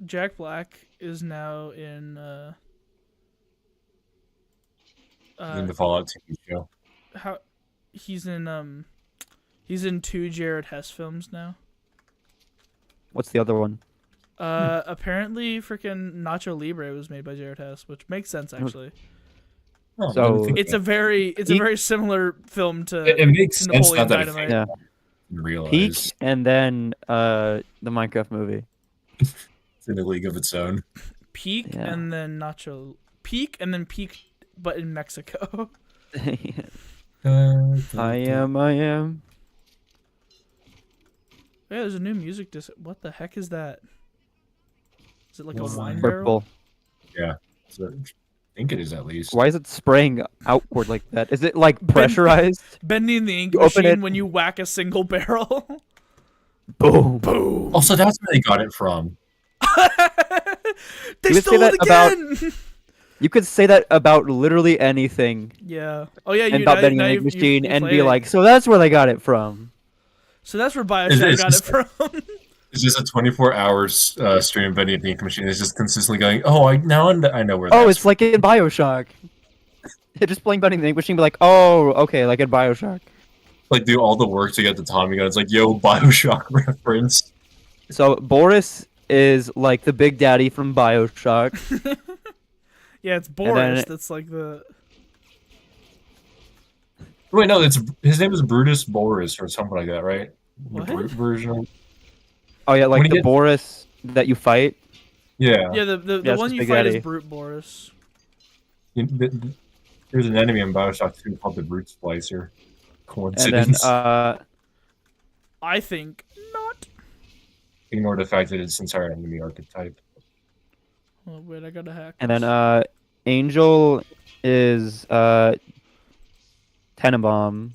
Jack Black is now in in the Fallout TV show. how he's in 2 Jared Hess films now. What's the other one? Apparently freaking Nacho Libre was made by Jared Hess, which makes sense actually. Oh, So- I didn't think It's that. a very similar film to It makes sense Napoleon now that Dynamite. Yeah, realize Peak and then the Minecraft movie. it's in a league of its own. Peak Yeah. and then Nacho. Peak and then Peak, but in Mexico. I am. Yeah, there's a new music disc. What the heck is that? Is it like a Wine. wine barrel? Purple. Yeah, so I think it is at least. Why is it spraying outward like that? Is it like pressurized? Bending the ink You open machine it- when you whack a single barrel. Boom. Boom. Also, that's where they got it from. They You would say stole it that about- again. You could say that about literally anything, Yeah. Oh yeah. and You about now, bending now an ink you've machine, and played be it. like, so that's where they got it from. So that's where Bioshock It's got it just- from. It's just a 24-hour stream of Bendy and the Ink Machine. It's just consistently going, oh, I know where Oh, that's it's like in Bioshock. Just playing bending the ink machine, be like, oh, okay, like in Bioshock. like do all the work to get the Tommy gun. It's like, yo, Bioshock reference. So Boris is like the big daddy from Bioshock. Yeah, it's then Boris. it- That's like the. Wait, no, his name is Brutus Boris or something like that, right? What? The brute version. Of, Oh yeah, like When the you get- Boris that you fight. yeah. Yeah, the Yeah, it's one just you Big fight Daddy. is Brute Boris. There's an enemy in Bioshock 2 called the Brute Splicer. And then Coincidence. I think not. Ignore the fact that it's entire enemy archetype. Oh wait, I gotta hack. and then this. Angel is Tenenbaum.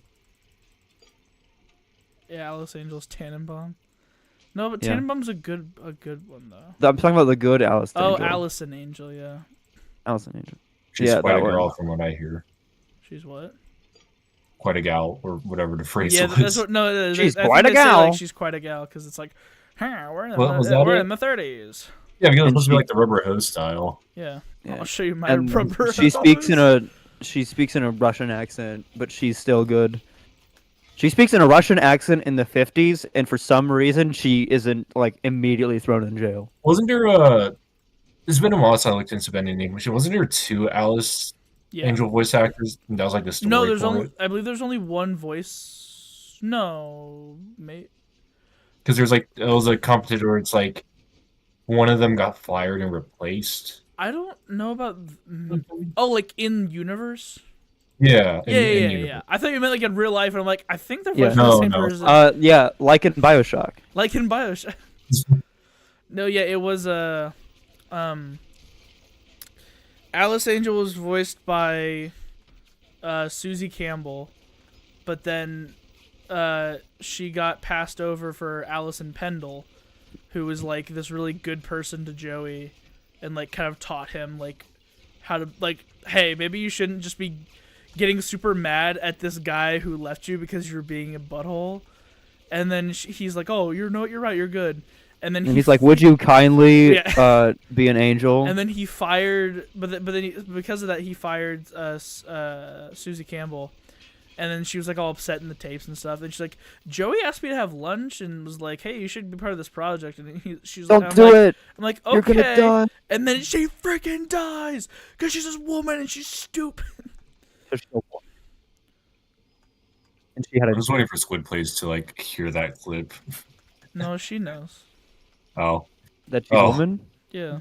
Yeah, Alice Angel's Tannenbaum. No, but Yeah. Tannenbaum's a good one though. I'm talking about the good Alice. Oh, Angel. Allison Angel, yeah. Allison Angel. She's Yeah, quite that a girl one. from what I hear. She's what? Quite a gal, or whatever the phrase Yeah, was. that's what. No, She's I think quite a they say, gal. like, she's quite a gal because it's like, huh, we're in Well, was that we're it? in the 30s. Yeah, because it's And supposed to be she- like the rubber hose style. Yeah. Yeah. I'll show you my And rubber. she speaks in hose. she speaks in a Russian accent, but she's still good. She speaks in a Russian accent in the 50s, and for some reason, she isn't like immediately thrown in jail. Wasn't there it's been a while since I looked into Bendy and the Ink Machine. Wasn't there 2 Alice Yeah. Angel voice actors? And that was like the story. No, there's for only. it? I believe there's only one voice. No, mate. Because there's like it was a competition where it's like one of them got fired and replaced. I don't know about. Oh, like in universe. Yeah. Yeah. I thought you meant like in real life, and I'm like, I think they're Yeah. voicing the No, same no. person. Yeah, like in Bioshock. Like in Bioshock. No, yeah, it was Alice Angel was voiced by Susie Campbell, but then she got passed over for Allison Pendle, who was like this really good person to Joey, and like kind of taught him like how to like, hey, maybe you shouldn't just be getting super mad at this guy who left you because you're being a butthole. And then he's like, oh, you're right, you're good. And then And he's like, "Would you kindly Yeah. be an angel?" And then he fired, but then because of that, he fired Susie Campbell. And then she was like all upset in the tapes and stuff. And she's like, Joey asked me to have lunch and was like, hey, you should be part of this project. And she's Don't like, do it. I'm like, okay. You're gonna die. And then she freaking dies because she's this woman and she's stupid. And she had I a was waiting for Squid Plays to like hear that clip. No, she knows. Oh. that she's Oh. a woman. Yeah.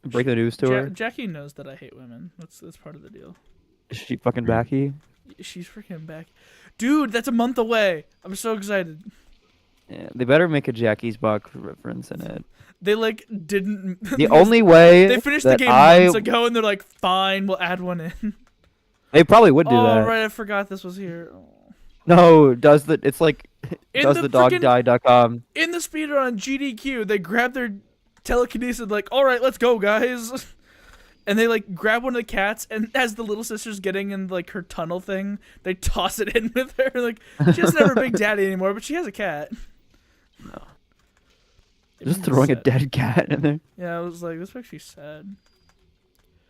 Break the news to her. Jackie knows that I hate women. That's part of the deal. Is she fucking backy? She's freaking back. Dude, that's a month away. I'm so excited. Yeah, they better make a Jackie's Buck reference in it. They like didn't. The only way They finished the that game I months ago, and they're like, "Fine, we'll add one in." they probably would do Oh that. right, I forgot this was here. Oh. No, it's like In does the the dog frickin- die.com. In the speedrun on GDQ, they grab their telekinesis, like, "All right, let's go, guys." And they like grab one of the cats, and as the little sister's getting in like her tunnel thing, they toss it in with her. Like she doesn't have her big daddy anymore, but she has a cat. No. It Just makes me throwing a sad. dead cat in there. Yeah, I was like, this makes me sad.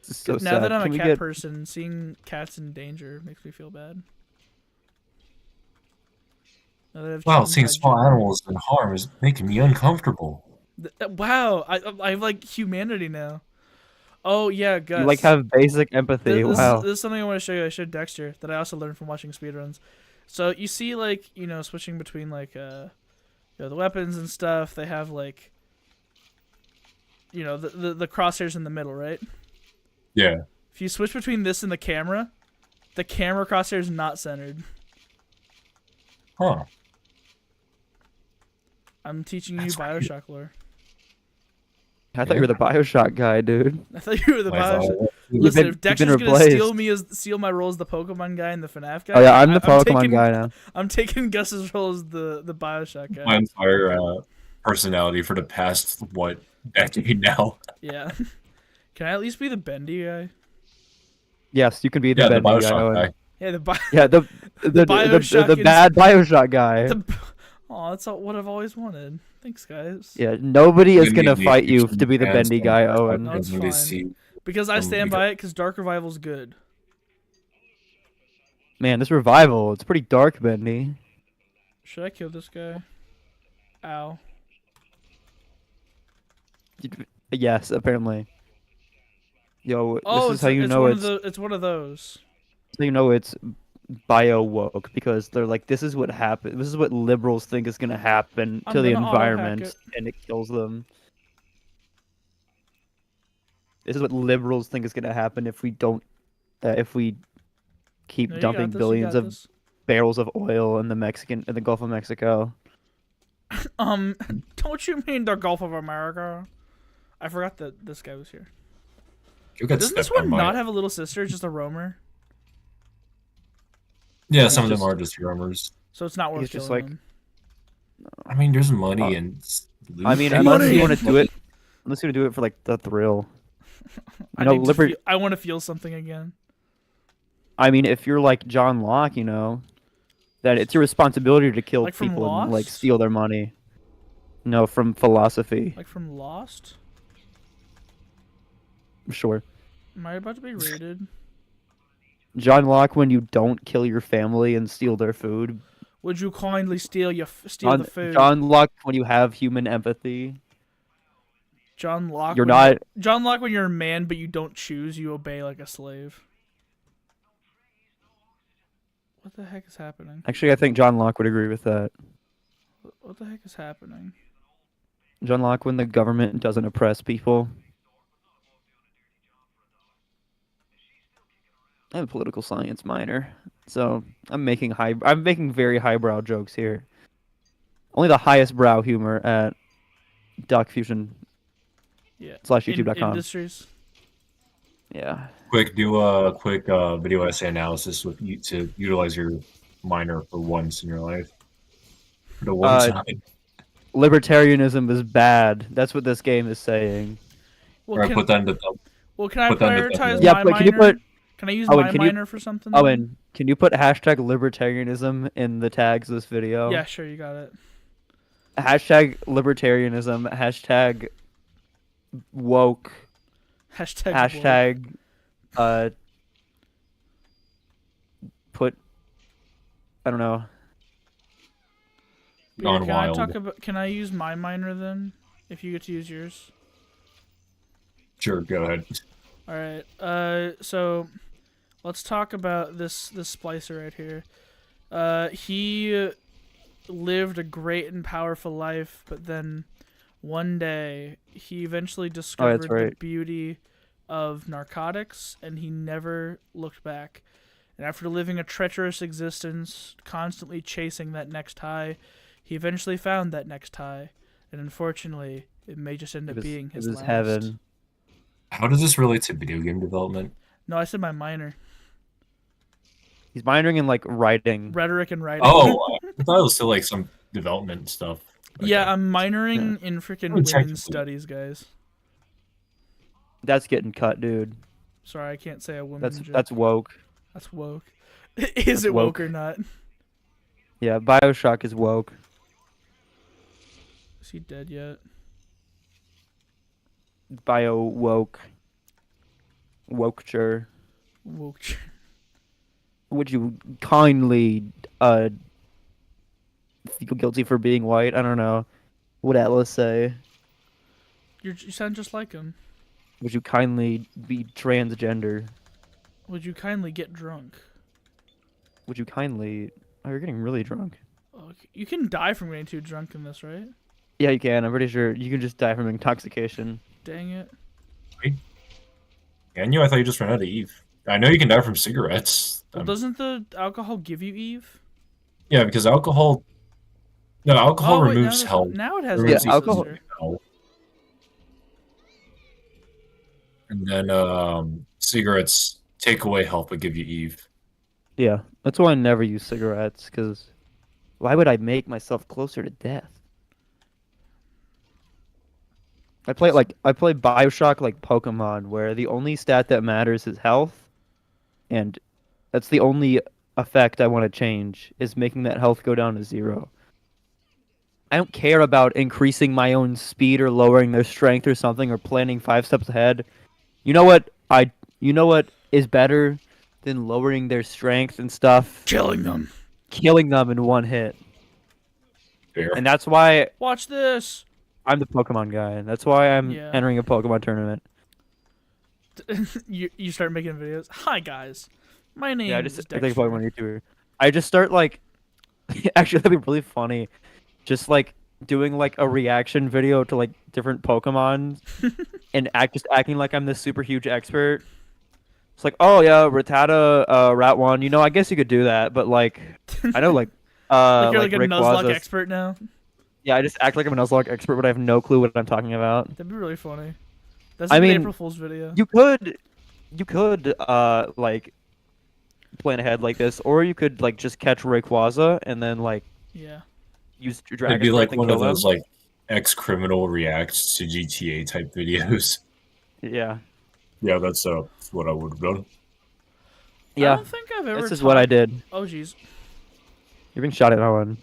This is so now sad. that I'm Can a we cat get- person, seeing cats in danger makes me feel bad. Now that I've Wow, changed seeing my small gender. animals in harm is making me uncomfortable. Wow, I have like humanity now. Oh yeah, Gus. You like have basic empathy. This, Wow. this is something I want to show you. I showed Dexter that I also learned from watching speedruns. So you see, like, you know, switching between like the weapons and stuff. They have like you know, the crosshairs in the middle, right? Yeah. If you switch between this and the camera crosshair is not centered. Huh. I'm teaching you That's weird. Bioshock lore. I thought you were the Bioshock guy, dude. I thought you were the I thought- Bioshock. You've Listen, been- if you've Dexter's been gonna replaced. steal my role as the Pokemon guy and the FNAF guy. Oh yeah, I'm the I'm Pokemon taking, guy now. I'm taking Gus's role as the Bioshock guy. my entire personality for the past decade now. Yeah. Can I at least be the Bendy guy? Yes, you can be the Yeah, the Bendy guy. Bioshock Owen. guy. Yeah, the Yeah, the Bioshock bad Bioshock guy. Oh, that's what I've always wanted. Thanks, guys. Yeah, nobody is Give me gonna the fight you Asian to be the fans Bendy on guy, Bioshock Owen. No, it's when they fine. see- Because I stand because- by it, because Dark Revival's good. Man, this revival, it's pretty dark, Bendy. Should I kill this guy? Ow. Yes, apparently. Yo, Oh, this is how you know it's one of those. so you know it's bio woke because they're like, this is what happened. This is what liberals think is gonna happen I'm to the gonna auto-hack environment, it. and it kills them. This is what liberals think is gonna happen if we don't, if we keep No, you dumping got this, you billions got of this. barrels of oil in the Gulf of Mexico. Don't you mean the Gulf of America? I forgot that this guy was here. You got Doesn't this stepped on one by- not have a little sister? Just a roamer? Yeah, some of them just- are just roamers. So it's not worth He's just killing like- him. I mean, there's money and. I mean, loot. unless Money! you want to do it, unless you want to do it for like the thrill. I, know, need to liber- feel, I want to feel something again. I mean, if you're like John Locke, you know, that it's your responsibility to kill Like from people and like Lost? steal their money. No, from philosophy, Like from Lost? sure. Am I about to be raided? John Locke, when you don't kill your family and steal their food. Would you kindly steal the food? John Locke, when you have human empathy. John Locke. You're when not- John Locke, when you're a man but you don't choose, you obey like a slave. What the heck is happening? Actually, I think John Locke would agree with that. What the heck is happening? John Locke, when the government doesn't oppress people. I'm a political science minor, so I'm making very highbrow jokes here. Only the highest brow humor at DocFusion Yeah. /YouTube.com. Industries. Yeah. Do a quick video essay analysis with you to utilize your minor for once in your life. For the one time. Libertarianism is bad. That's what this game is saying. Well, Or can, put that into can I put that into prioritize thumbnail. Yeah, my but minor? can you put Can I use Owen, my can you- minor for something? then? Owen, can you put hashtag libertarianism in the tags of this video? Yeah, sure, you got it. Hashtag libertarianism, hashtag woke, Hashtag. hashtag put I don't know. Yeah, Gone can wild. I talk about? Can I use my minor then? If you get to use yours. Sure, go ahead. All right. So let's talk about this splicer right here. He lived a great and powerful life, but then one day he eventually discovered the right. beauty of narcotics, and he never looked back. And after living a treacherous existence, constantly chasing that next high, he eventually found that next high. And unfortunately, it may just end up being his it was last. heaven. How does this relate to video game development? No, I said my minor. He's minoring in like writing. Rhetoric and writing. Oh, I thought it was still like some development stuff. Yeah, Okay. I'm minoring in freaking Oh, technically. women's studies, guys. That's getting cut, dude. Sorry, I can't say a woman. That's woke. That's woke. Is it woke woke. or not? Yeah, Bioshock is woke. Is he dead yet? Bio woke. Woketure. Woke. Would you kindly feel guilty for being white? I don't know. What would Atlas say? You sound just like him. Would you kindly be transgender? Would you kindly get drunk? Would you kindly? Oh, you're getting really drunk. Okay. You can die from getting too drunk in this, right? Yeah, you can. I'm pretty sure you can just die from intoxication. Dang it. And I thought you just ran out of Eve. I know you can die from cigarettes. Well, doesn't the alcohol give you Eve? Yeah, because alcohol. No, alcohol Oh wait, removes health. now it has Removes older alcohol- sister. health. And then cigarettes take away health but give you Eve. Yeah, that's why I never use cigarettes, because why would I make myself closer to death? I play Bioshock like Pokemon, where the only stat that matters is health, and that's the only effect I want to change, is making that health go down to 0. I don't care about increasing my own speed or lowering their strength or something, or planning 5 steps ahead. You know what is better than lowering their strength and stuff? Killing them. Killing them in one hit. Fair. And that's why Watch this. I'm the Pokemon guy. That's why I'm Yeah. entering a Pokemon tournament. you start making videos. Hi guys, my name Yeah, I is just Dexter. I think Pokemon YouTuber. I just start like actually that'd be really funny. Just like doing like a reaction video to like different Pokemon and acting like I'm this super huge expert. It's like, oh yeah, Rattata, Rat1, I guess you could do that, but like I know like Like you're like a Rick Nuzlocke Waza's- expert now. Yeah, I just act like I'm a Nuzlocke expert, but I have no clue what I'm talking about. That'd be really funny. That's I like an mean, April Fool's video. You could like plan ahead like this, or you could like just catch Rayquaza and then like Yeah. use your Dragon It'd be like Breath and one of kill those him. like ex-criminal reacts to GTA type videos. Yeah, Yeah, that's what I would have done. I yeah. don't think I've ever. This is what I did. Oh jeez. You're being shot at, Owen.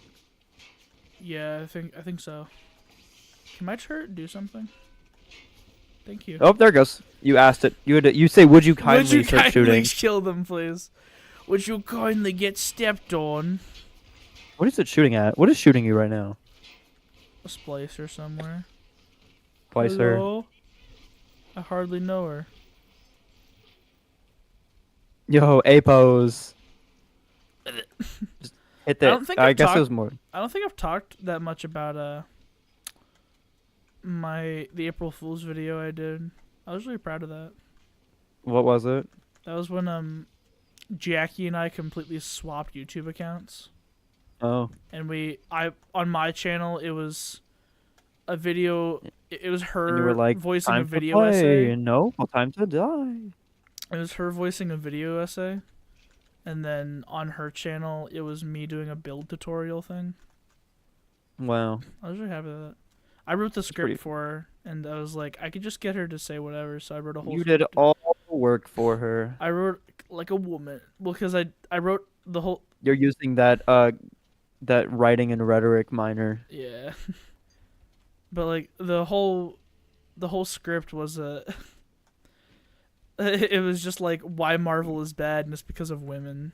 Yeah, I think so. Can my turret do something? Thank you. Oh, there it goes. You asked it. You say, would you kindly Would you start kindly shooting? kill them, please? Would you kindly get stepped on? What is it shooting at? What is shooting you right now? A splicer somewhere. Splicer. Hello? I hardly know her. Yo, A pose. Just hit that. I don't think I I've guess talked- it was more. I don't think I've talked that much about the April Fool's video I did. I was really proud of that. What was it? That was when Jackie and I completely swapped YouTube accounts. Oh, And on my channel it was a video. It was and her you were like, voicing a time to video play. essay. No, well, time to die. It was her voicing a video essay, and then on her channel it was me doing a build tutorial thing. Wow. I was really happy with that. I wrote the script pretty- for her, and I was like, I could just get her to say whatever, so I wrote a whole. You did script. all the work for her. I wrote like a woman. Well, because I wrote the whole. You're using that writing and rhetoric minor. Yeah. But like the whole script was it was just like why Marvel is bad, and it's because of women.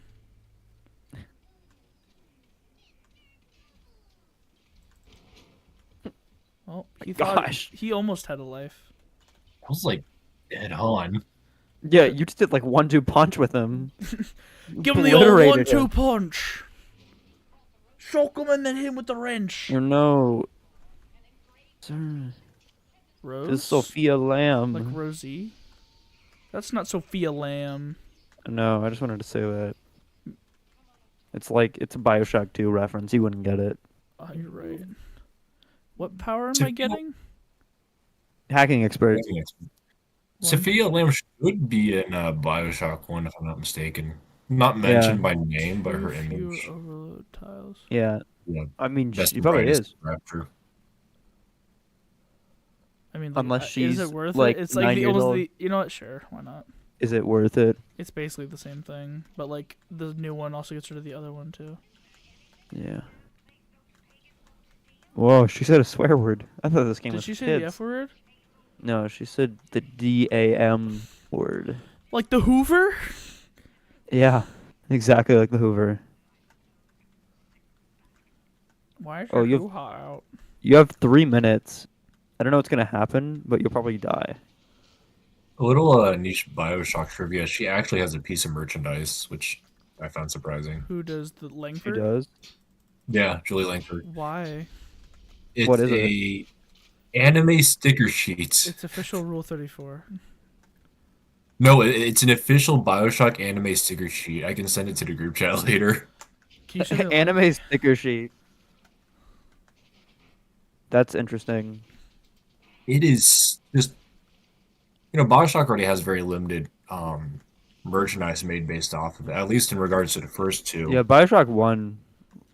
Oh, Gosh. he almost had a life. I was like dead on. Yeah, you just did like 1-2 punch with him. Give him the old Obliterated 1-2 him. punch. Shock him and then hit him with the wrench. Or no. Sir, Rose? this is Sophia Lamb. Like Rosie? That's not Sophia Lamb. No, I just wanted to say that. It's a Bioshock 2 reference. You wouldn't get it. Oh, you're right. What power am I Sophia- getting? Hacking expert. Sophia Lamb should be in Bioshock 1, if I'm not mistaken. Not mentioned by name, but her Very few image. overload tiles. Yeah. Yeah, I mean, best she and probably brightest is. Rapture. I mean, Unless is she's, it worth like, it? It's like 9 the years almost old. the. You know what? Sure, why not? Is it worth it? It's basically the same thing, but like the new one also gets rid of the other one too. Yeah. Whoa, she said a swear word. I thought this game Did was she say kids. the F word? No, she said the DAM word. Like the Hoover? Yeah, exactly like the Hoover. Why is Oh, your you- hoo-ha out? You have 3 minutes. I don't know what's gonna happen, but you'll probably die. A little niche Bioshock trivia. She actually has a piece of merchandise, which I found surprising. Who does the She Langford? does. Yeah, Julie Langford. Why? It's What is a Anime sticker sheets. It's official Rule 34. No, it's an official Bioshock anime sticker sheet. I can send it to the group chat later. Can you send me the link? Anime sticker sheet. That's interesting. It is just, Bioshock already has very limited merchandise made based off of it, at least in regards to the first two. Yeah, Bioshock 1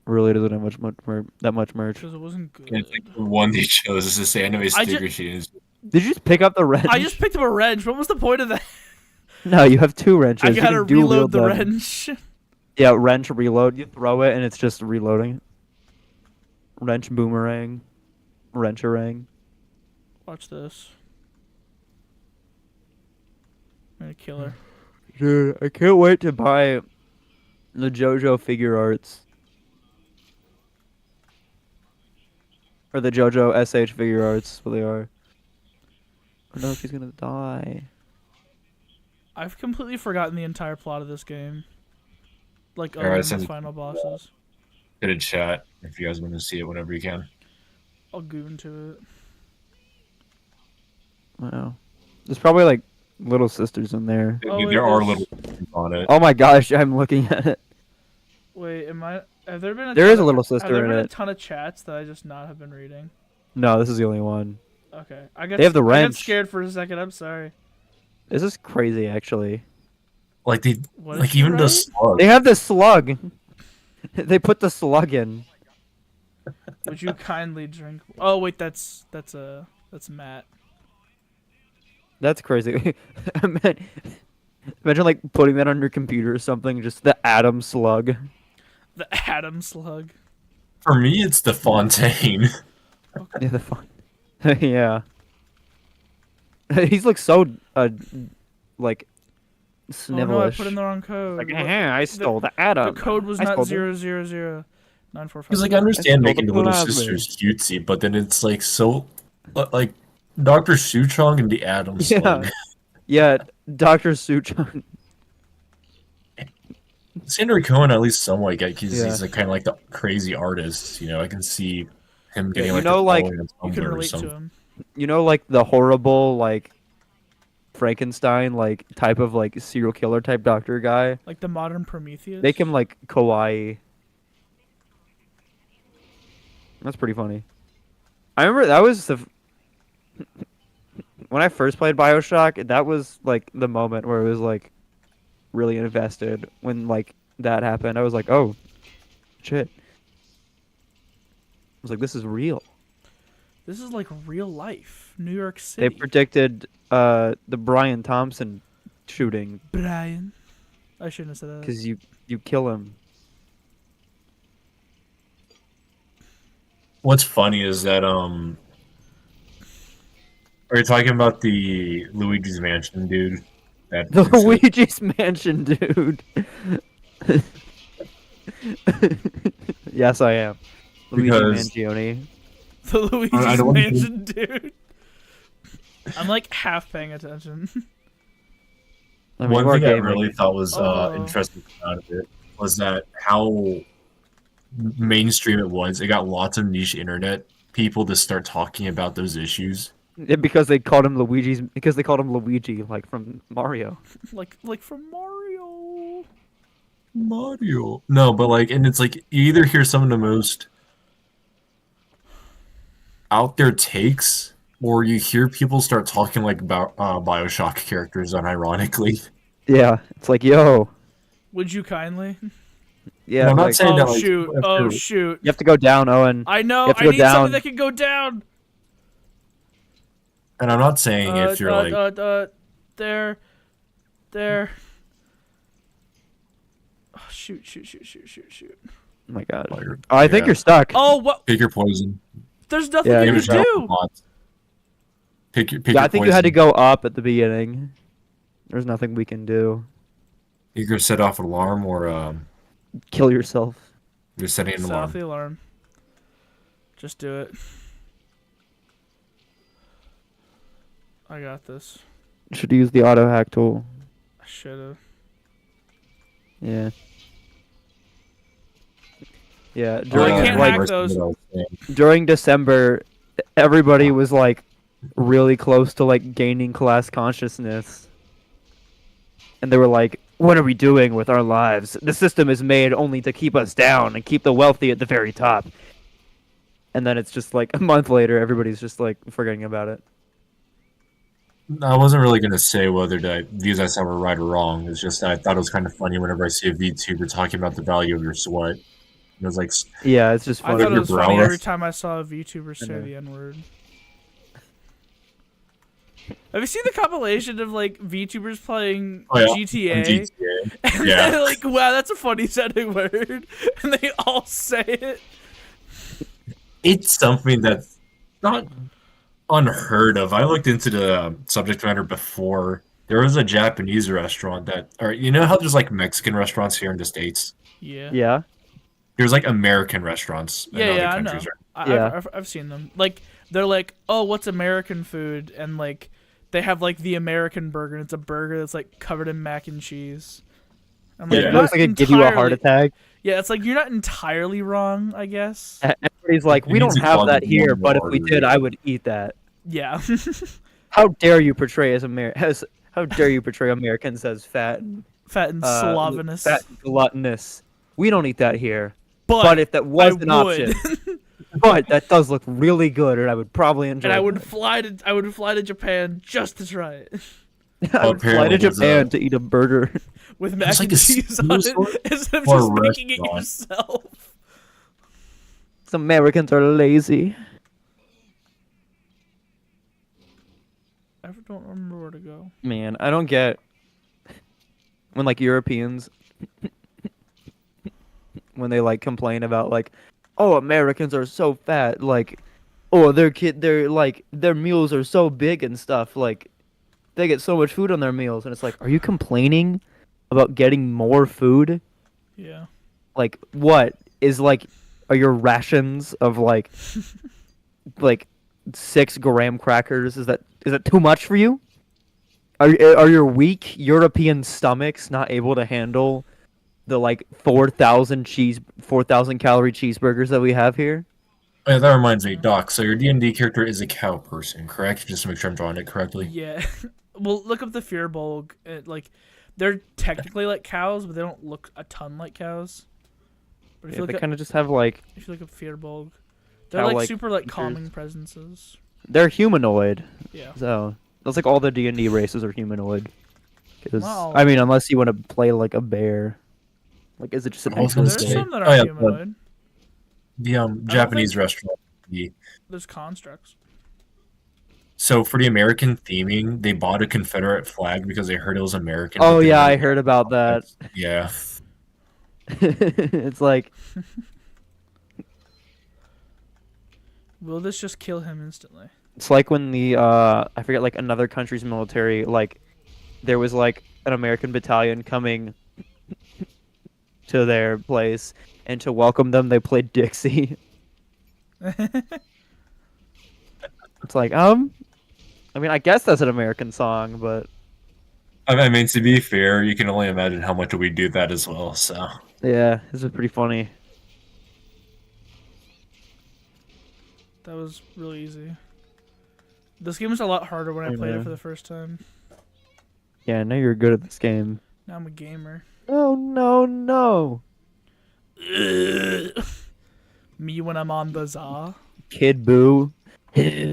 really doesn't have that much merch. Because it wasn't good. And it's like the one they chose is this anime I sticker ju- sheet. Did you just pick up the wrench? I just picked up a wrench. What was the point of that? No, you have 2 wrenches. I You gotta can dual reload wield the them. wrench. Yeah, wrench, reload. You throw it and it's just reloading. Wrench, boomerang. Wrencherang. Watch this. I'm gonna kill her. Dude, I can't wait to buy the JoJo figure arts. Or the JoJo SH figure arts, what they are. Oh no, she's gonna die. I've completely forgotten the entire plot of this game. Like, Alright, other than send the it final bosses. in a chat if you guys want to see it whenever you can. I'll goon to it. Wow. There's probably like little sisters in there. Oh, wait, There are there's- little things on it. Oh my gosh, I'm looking at it. Wait, have there been There ton is a of- little Have sister there in been a it. ton of chats that I just not have been reading? No, this is the only one. Okay. I got They have the I got wrench. scared for a second. I'm sorry. This is crazy, actually. Like they, What like did she even the write? slug. They have the slug. They put the slug in. Would you kindly drink? Oh wait, that's Matt. That's crazy. Imagine like putting that on your computer or something. Just the atom slug. The Atom Slug. For me, it's the Fontaine. Yeah, the fun. Yeah. He's like so like Oh snivelish. no, I put in the wrong code. Like, What- I stole the atom. the code was I not stole the- 0000945. Because like I understand That's making the all little the sisters cutesy, but then it's like so, like Dr. Suchong and the Atom Slug. Yeah, Dr. Suchong. Sandra Cohen at least somewhat get because Yeah. he's like kind of like the crazy artist. I can see him getting you like know, the like, following on You can Tumblr or relate to something. him. You know, like the horrible, like Frankenstein, like type of like serial killer type doctor guy. Like the modern Prometheus. Make him like kawaii. That's pretty funny. I remember that was the when I first played Bioshock. That was like the moment where it was like really invested. When like that happened, I was like, oh, shit. I was like, this is real. This is like real life. New York They City. predicted the Brian Thompson shooting Brian. I shouldn't have said that. because you kill him. What's funny is that are you talking about the Luigi's Mansion dude? That The exists? Luigi's Mansion dude. Yes, I am. Luigi Because- Mangione. The I Luigi's don't think- Mansion dude. I'm like half paying attention. I mean, One you are thing I gaming. really thought was Oh. interesting out of it was that how mainstream it was. It got lots of niche internet people to start talking about those issues. Yeah, because they called him Luigi, like from Mario. like from Mario. Mario. No, but like, and it's like you either hear some of the most out there takes, or you hear people start talking like about Bioshock characters unironically. Yeah, it's like, yo, Would you kindly? yeah, And I'm not like, saying Oh that, like, shoot! people have Oh to- shoot! you have to go down, Owen. I know. have to I go need down. something that can go down. And I'm not saying if you're like, there. Oh, shoot! Oh my god. oh, Oh, I think yeah. you're stuck. Oh, what? Pick your poison. There's nothing Yeah, you Give can it a shot do. for bots. Pick Yeah, your I think poison. you had to go up at the beginning. There's nothing we can do. You could set off an alarm, or Kill yourself. you're setting an Set alarm. off the alarm. Just do it. I got this. Should use the auto hack tool. I should have. Yeah. Yeah, Oh, I during can't like hack those. during December, everybody was like really close to like gaining class consciousness, and they were like, "What are we doing with our lives? The system is made only to keep us down and keep the wealthy at the very top." And then it's just like a month later, everybody's just like forgetting about it. I wasn't really gonna say whether the views I saw were right or wrong. It's just that I thought it was kind of funny whenever I see a VTuber talking about the value of your sweat. It was like, Yeah, it's just I funny. thought it your was funny brow. every time I saw a VTuber say know. the N-word. Have you seen the compilation of like VTubers playing oh yeah, on GTA? GTA. And Yeah. they're like, wow, that's a funny sounding word. And they all say it. It's something that's not unheard of. I looked into the subject matter before. There was a Japanese restaurant that, or you know how there's like Mexican restaurants here in the States? Yeah. Yeah, There's like American restaurants in other Yeah, I know. countries, right? Yeah. I've seen them. Like, they're like, oh, what's American food? And like, they have like the American burger. And it's a burger that's like covered in mac and cheese. I'm Yeah. it you're looks not like it give you a heart entirely- attack. Yeah, it's like you're not entirely wrong, I guess. Everybody's like, It "We needs don't to have clog that the here, but if we artery. did, I would eat that." Yeah. How dare you portray how dare you portray Americans as fat and Fat and uh, slovenous. fat and gluttonous? We don't eat that here. but But if that was I an would. option, but that does look really good, and I would probably enjoy. And I would that. fly to Japan just to try it. I would fly apparently to there's Japan to eat a burger. With mac like and a cheese food on store it instead of or a just making it restaurant. yourself. Some Americans are lazy. I don't remember where to go. Man, I don't get when like Europeans when they like complain about like, oh, Americans are so fat, like, oh, they're like their meals are so big and stuff, like they get so much food on their meals, and it's like, are you complaining about getting more food? Yeah. Like, what is like, are your rations of like 6 graham crackers, is that too much for you? Are your weak European stomachs not able to handle the like 4,000 calorie cheeseburgers that we have here? Oh, yeah, that reminds me, Doc. So your D&D character is a cow person, correct? Just to make sure I'm drawing it correctly. Yeah. Well, look up the Fearbolg. Like, they're technically like cows, but they don't look a ton like cows. But if Yeah, you they look up, kind of just have like if you look up Fearbolg, they're Cow, like like, super like features. calming presences. they're humanoid. Yeah. So that's like all the D&D races are humanoid. Because Wow. I mean, unless you want to play like a bear, like is it just an I was gonna There's say- some that oh, are yeah, humanoid. The Japanese think- restaurant. There's constructs. So for the American theming, they bought a Confederate flag because they heard it was American. Oh but they yeah, I didn't- heard about that. Yeah. It's like, Will this just kill him instantly? it's like when the I forget, like another country's military, like there was like an American battalion coming to their place, and to welcome them they played Dixie. It's like, I mean, I guess that's an American song, but I mean, to be fair, you can only imagine how much we do that as well. So yeah, this is pretty funny. That was really easy. This game was a lot harder when I played it Yeah. for the first time. Yeah, I know you're good at this game. Now I'm a gamer. No, no, no. Me when I'm on the za. Kid Boo. Yeah,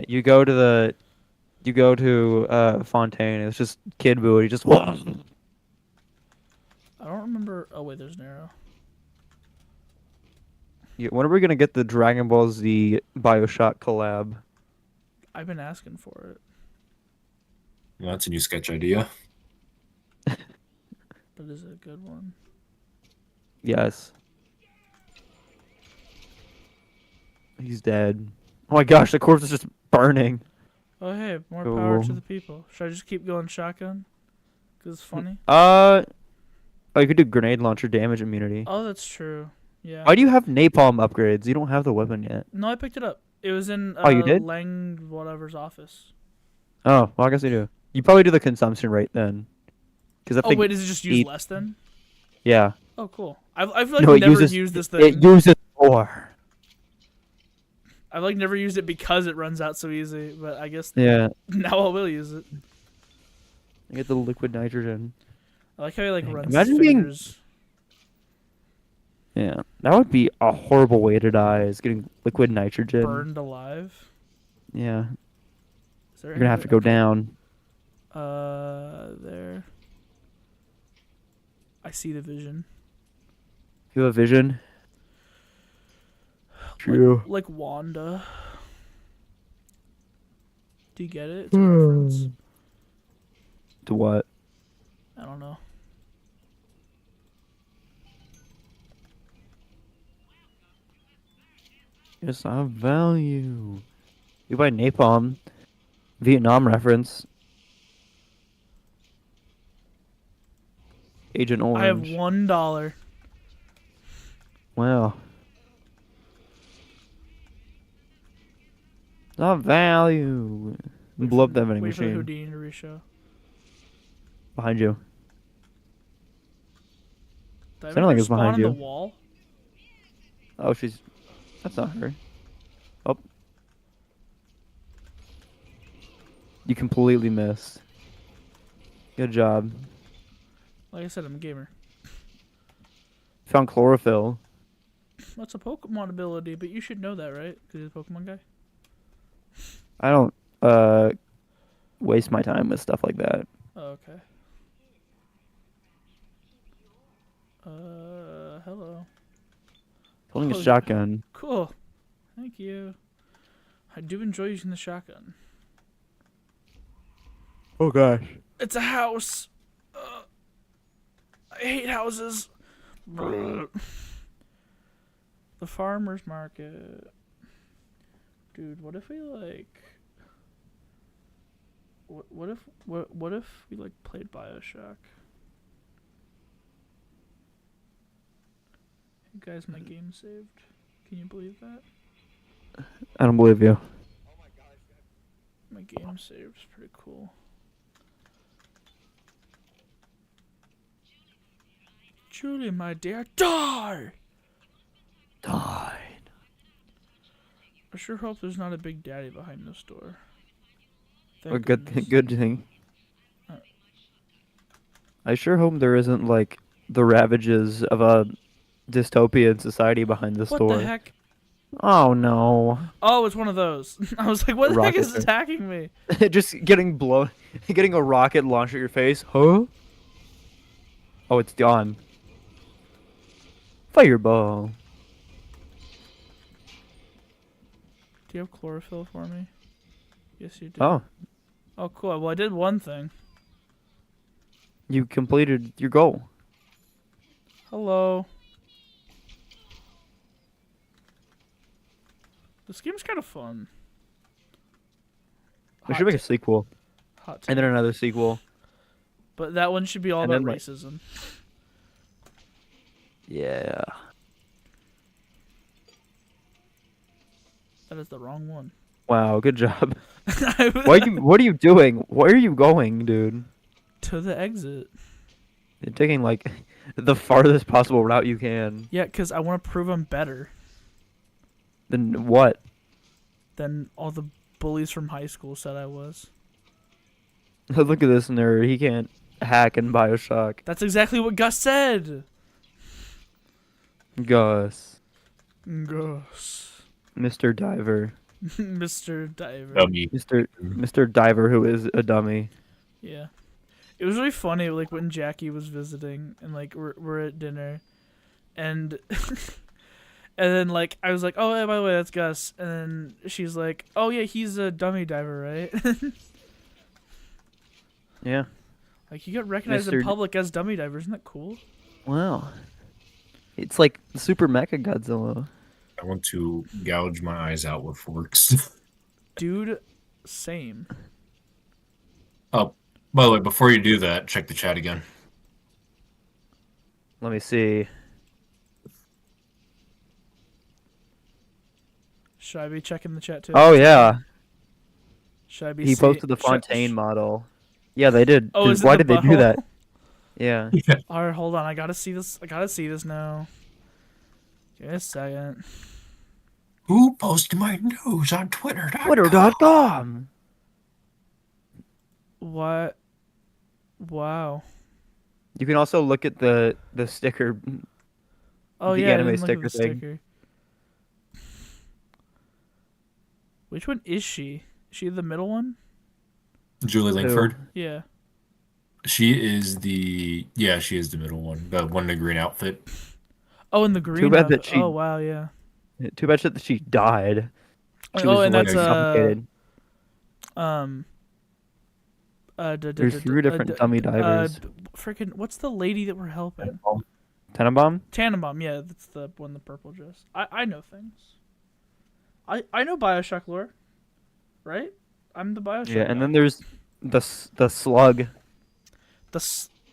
you go to Fontaine. It's just Kid Boo. He just I don't remember. Oh wait, there's an arrow. Yeah, when are we gonna get the Dragon Ball Z Bioshock collab? I've been asking for it, well, that's a new sketch idea. but is it a good one? Yes. He's dead. Oh my gosh, the corpse is just burning. Oh hey, more power to Cool. the people. Should I just keep going shotgun? Cause it's funny. Oh, you could do grenade launcher damage immunity. Oh, that's true. Yeah. Why do you have napalm upgrades? You don't have the weapon yet. No, I picked it up. It was in Oh, you did? Lang whatever's office. Oh, well, I guess you do. You probably do the consumption rate then. Because I Oh think, wait, does it just use eat- less then? yeah. Oh cool. I feel like No, I've it never uses used this it thing. uses more. I've like never used it because it runs out so easy, but I guess Yeah, now I will use it. I get the liquid nitrogen. I like how he like Dang, runs imagine his being- fingers. Yeah, that would be a horrible way to die. Is getting liquid nitrogen. Burned alive. Yeah, Is there you're gonna have to any go down. there. I see the vision. You have a vision. True. Like Wanda. Do you get it? It's a reference. To what? I don't know. Yes, I have value. You buy napalm. Vietnam reference. Agent Orange. I have $1. Wow. Not value. Blow up that vending Wait for the machine. Houdini to reshow. Behind you. Did I Sounded like ever it was behind spawn on you. the wall? Oh, she's... That's not her. Oh. You completely missed. Good job. Like I said, I'm a gamer. Found chlorophyll. That's a Pokemon ability, but you should know that, right? Because you're a Pokemon guy. I don't, waste my time with stuff like that. Oh, okay. Hello. Holding Oh, a shotgun. Cool. Thank you. I do enjoy using the shotgun. Oh gosh. It's a house. I hate houses. The farmer's market. Dude, what if we like... What if we like played Bioshock? Hey guys, my game saved. Can you believe that? I don't believe you. My game saved. It's pretty cool. Julie, my dear, die! Died. I sure hope there's not a big daddy behind this door. A Thank good, goodness. good thing. Uh. I sure hope there isn't like the ravages of a dystopian society behind this What door. the heck? Oh no! Oh, it's one of those. I was like, what the heck Rocket is ship. attacking me? Just getting blown, getting a rocket launched at your face. Huh? Oh, it's gone. Fireball. Do you have chlorophyll for me? Yes, you do. Oh, Oh, cool. Well, I did one thing. you completed your goal. Hello. This game's kind of fun. We should make a sequel, hot and then take. another sequel. But that one should be all and about then, like- racism. Yeah. That is the wrong one. Wow. Good job. Why you? What are you doing? Where are you going, dude? To the exit. You're taking like the farthest possible route you can. Yeah, because I want to prove I'm better Then what? than all the bullies from high school said I was. Look at this nerd. He can't hack in Bioshock. That's exactly what Gus said. Gus, Gus. Mr. Diver, Mr. Diver. Mr. Diver, who is a dummy. Yeah. It was really funny, like, when Jackie was visiting, and, like, we're at dinner, and, and then, like, I was like, oh, yeah, by the way, that's Gus, and then she's like, oh, yeah, he's a dummy diver, right? Yeah. Like, you get recognized in Mr. public as dummy diver, isn't that cool? Wow. It's like Super Mecha Godzilla. I want to gouge my eyes out with forks. Dude, same. Oh, by the way, before you do that, check the chat again. Let me see. Should I be checking the chat, too? Oh yeah, Should I be he posted the Fontaine model. Yeah, they did. Oh, is it Why the did they do butthole? that? Yeah. Alright, hold on. I gotta see this. I gotta see this now. Give me a second. Who posted my news on Twitter.com? Twitter.com. What? Wow. You can also look at the sticker, Oh the yeah, I anime didn't look at sticker the thing. sticker. Which one is she? Is she the middle one? Julie Who? Langford. Yeah. She is the middle one. The one in the green outfit. Oh, in the Too green bad that outfit. she. Oh wow, yeah. Too bad that she died. She Oh, was and like that's suffocated. um There's three different dummy divers. freaking what's the lady that we're helping? Tenenbaum? Tannenbaum, yeah, that's the one in the purple dress. I know things. I know Bioshock lore, right? I'm the Bioshock. Yeah, and guy. then there's the slug.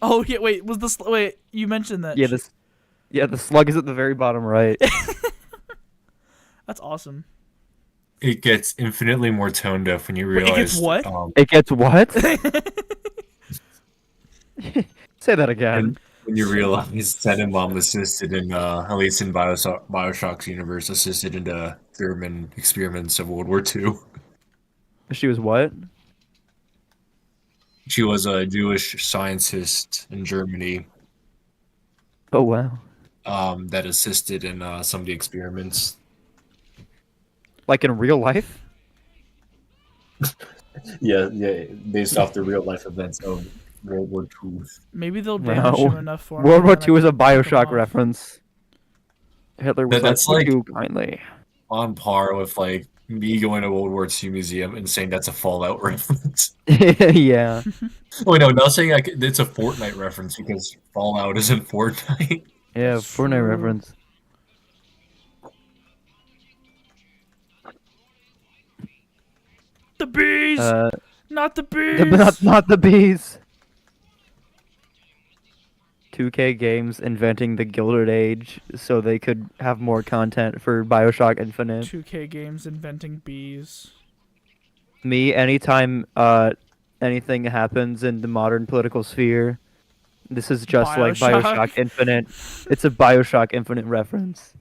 Oh yeah, wait, wait? You mentioned that. Yeah, the slug is at the very bottom right. That's awesome. It gets infinitely more tone deaf when you Wait, it gets realize what? It gets what? Say that again. and when you realize Tenenbaum assisted in at least in Bioshock's universe, assisted in the German experiments of World War II. She was what? She was a Jewish scientist in Germany Oh wow. that assisted in some of the experiments. Like in real life? Yeah, based off the real life events of World War II. Maybe they'll damage No. him enough for me. World War and II is a then I can pick him Bioshock off. reference. Hitler was That's like, like- "Would you kindly." On par with like me going to World War II museum and saying that's a Fallout reference. Yeah. Oh no, not saying it's a Fortnite reference because Fallout isn't Fortnite. Yeah, That's Fortnite true. reference. The bees, not the bees. Not the bees. 2K Games inventing the Gilded Age so they could have more content for Bioshock Infinite. 2K Games inventing bees. Me, anytime anything happens in the modern political sphere, this is just like Bioshock. Bioshock Infinite. It's a Bioshock Infinite reference.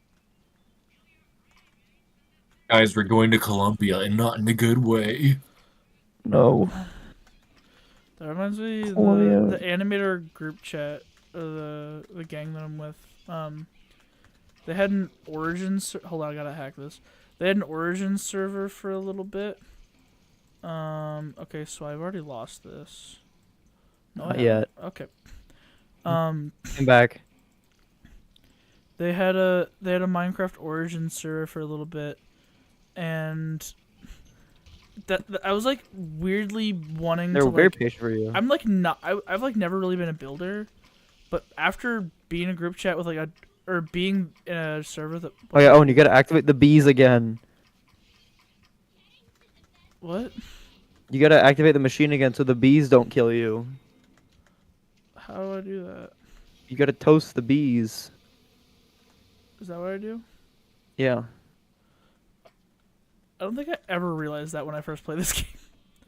Guys, we're going to Columbia and not in a good way. No. That reminds me of Oh, yeah. the animator group chat, the gang that I'm with. They had an Origins. Hold on, I gotta hack this. They had an Origins server for a little bit. Okay, so I've already lost this. No, I Not haven't. yet. Okay. Come back. They had a Minecraft Origins server for a little bit, and that I was like weirdly wanting They to were very like. patient for you. I'm like not. I've like never really been a builder, but after being in a group chat with like or being in a server that. Oh yeah, and you gotta activate the bees again. What? You gotta activate the machine again so the bees don't kill you. How do I do that? You gotta toast the bees. Is that what I do? Yeah. I don't think I ever realized that when I first played this game.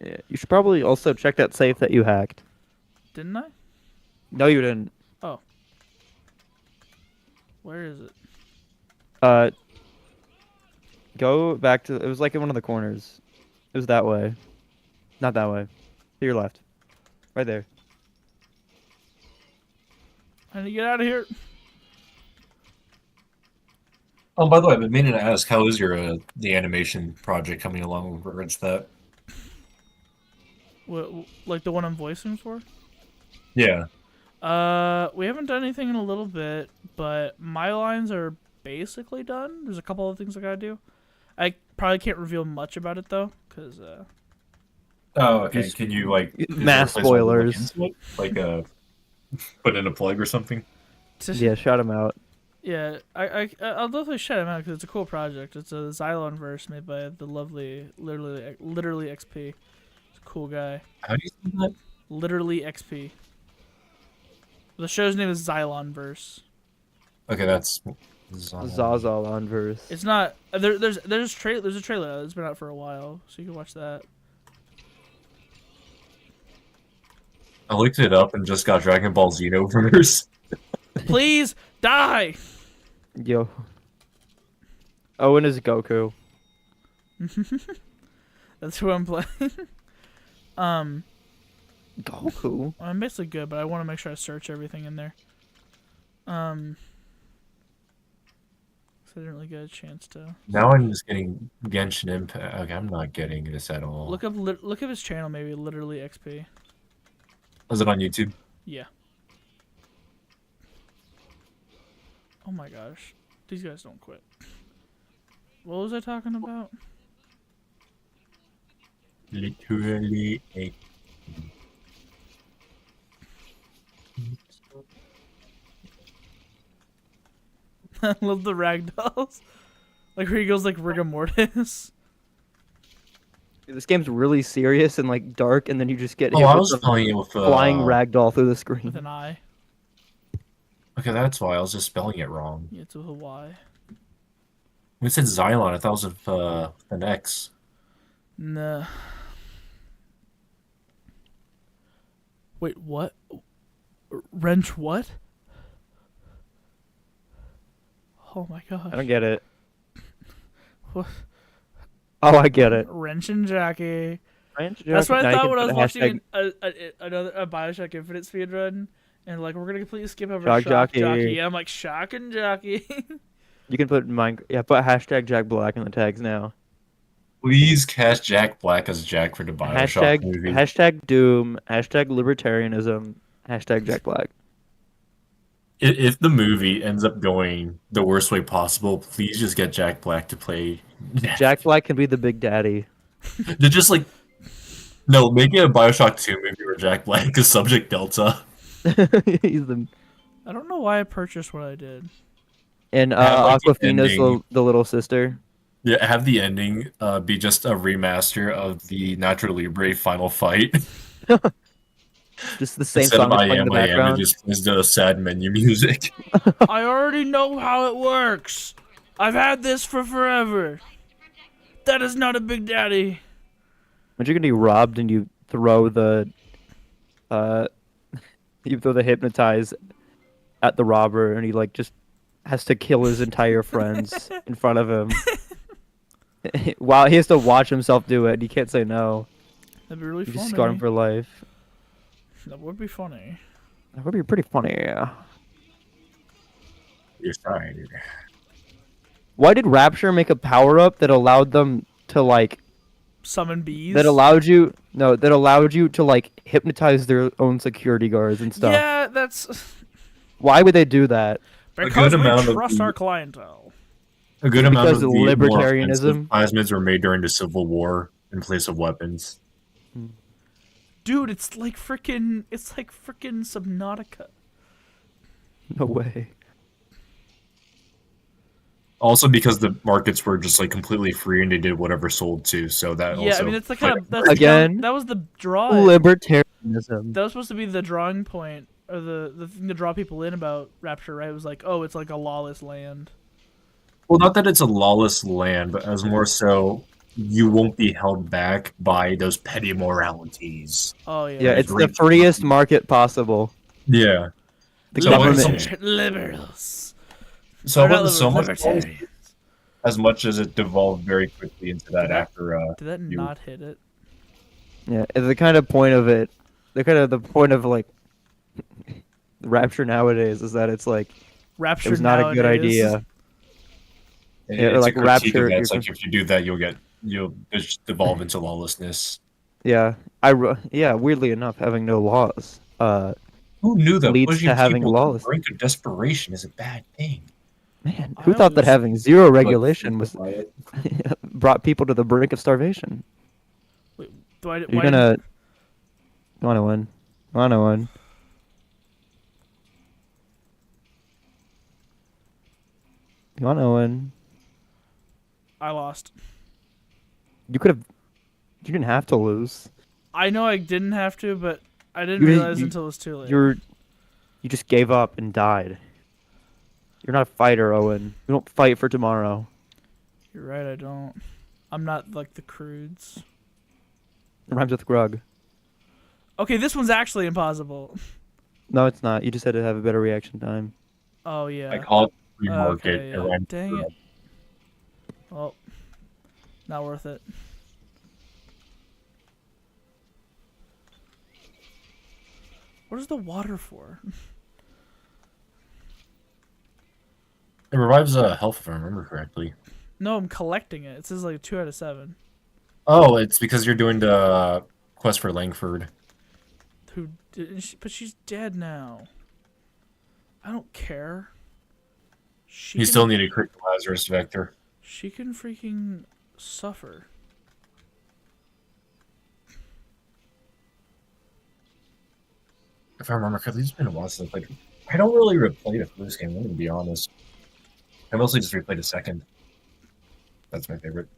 Yeah. You should probably also check that safe that you hacked. Didn't I? No, you didn't. Where is it? Go back to. It was like in one of the corners. It was that way. Not that way. To your left. Right there. I need to get out of here. Oh, by the way, I've been meaning to ask, how is your the animation project coming along with regards to that? What, like the one I'm voicing for? Yeah. We haven't done anything in a little bit, but my lines are basically done. There's a couple of things I gotta do. I probably can't reveal much about it though, cause Oh, okay. Just- Can you like is there a Mass place where I can look spoilers. into it? Like put in a plug or something? Yeah, shout him out. yeah, I'll definitely shout him out because it's a cool project. It's a Xylon verse made by the lovely, literally XP. It's a cool guy. How do you say that? Literally XP. The show's name is Xylon verse. Okay, that's Zazal on verse. It's not there's a trailer that's been out for a while, so you can watch that. I looked it up and just got Dragon Ball Xenoverse. Please die. Yo. Owen is Goku. That's who I'm playing. Goku? I'm basically good, but I want to make sure I search everything in there. So I didn't really get a chance to Now I'm just getting Genshin Impact. Okay, I'm not getting this at all. look up his channel, maybe literally XP. Is it on YouTube? Yeah. Oh my gosh, these guys don't quit. What was I talking about? Literally a. I love the ragdolls. Like where he goes like rigor mortis. Dude, this game's really serious and like dark, and then you just get Oh, hit I with was some spelling it with flying ragdoll through the With screen. an I. Okay, that's why I was just spelling it wrong. Yeah, it's with a Y. When it said Xylon, I thought it was with an X. Nah. Wait, what? Wrench what? Oh my gosh. I don't get it. What? Oh, I get it. Wrench and Jackie. Right? That's what Now I you thought can when I put was hashtag watching another Bioshock Infinite speedrun. And like, we're gonna completely skip over Shock Shock Jockey. Jockey. And I'm like, Shock and Jockey. You can put put hashtag Jack Black in the tags now. Please cast Jack Black as Jack for the Bioshock movie. Hashtag Doom, hashtag Libertarianism, hashtag Jack Black. If the movie ends up going the worst way possible, please just get Jack Black to play. Jack Black can be the big daddy. They're just like, no, make it a Bioshock 2 movie where Jack Black is Subject Delta. He's the I don't know why I purchased what I did. and Have, like, the Aquafina's ending. the little sister. Yeah, have the ending be just a remaster of the Nacho Libre final fight. Just the same Instead song of that's playing in the I am, it background. just plays the sad menu music. I already know how it works. I've had this for forever. That is not a big daddy. When you're gonna be robbed and you throw the hypnotize at the robber and he like just has to kill his entire friends in front of him. While he has to watch himself do it, he can't say no. That'd be really You funny. just scar him for life. That would be funny. That would be pretty funny. Yeah. You're sorry, dude. Why did Rapture make a power up that allowed them to like Summon bees. that allowed you to like hypnotize their own security guards and stuff? Yeah, that's Why would they do that? because we amount of trust the- our clientele. A good amount Because of of the more libertarianism? offensive plasmids were made during the Civil War in place of weapons. Dude, it's like freaking Subnautica. No way. Also because the markets were just like completely free and they did whatever sold to, so that Yeah, also I mean it's like played kind a of part. Again? that was the draw. Libertarianism. That was supposed to be the drawing point or the thing to draw people in about Rapture, right? It was like, oh, it's like a lawless land. Well, not that it's a lawless land, but as more so you won't be held back by those petty moralities. Oh yeah. Yeah, it's the Great. freest market possible. Yeah. The So when government. Liberals. So Or not what so much libertarians. as much as it devolved very quickly into that after Did that you- not hit it? Yeah, the kind of point of it, the point of like Rapture nowadays is that it's like Rapture it was not a good nowadays. idea. and Yeah, it's like a critique of Rapture, that. It's you're- like if you do that you'll just devolve into lawlessness. Yeah, weirdly enough, having no laws, Who knew that Leads pushing to having people to lawless- the brink of desperation is a bad thing? man, I who thought that always- having zero regulation was By it. brought people to the brink of starvation? Do I, You're why gonna, you wanna win, you wanna win. You wanna win. I lost. You could have. You didn't have to lose. I know I didn't have to, but I didn't You- realize you- until it was too late. You just gave up and died. You're not a fighter, Owen. You don't fight for tomorrow. You're right, I don't. I'm not like the crudes. It rhymes with grug. Okay, this one's actually impossible. No, it's not. You just had to have a better reaction time. Oh yeah. I call it free market. Okay, yeah. around- Dang it. Oh, not worth it. What is the water for? It revives health if I remember correctly. No, I'm collecting it. It says like 2 out of 7. Oh, it's because you're doing the quest for Langford. Who did she, but she's dead now. I don't care. She You can, still need a critical Lazarus Vector. She can freaking suffer. If I remember correctly, it's been a while since I played. I don't really replay the first game, I'm going to be honest. I mostly just replayed the second. That's my favorite.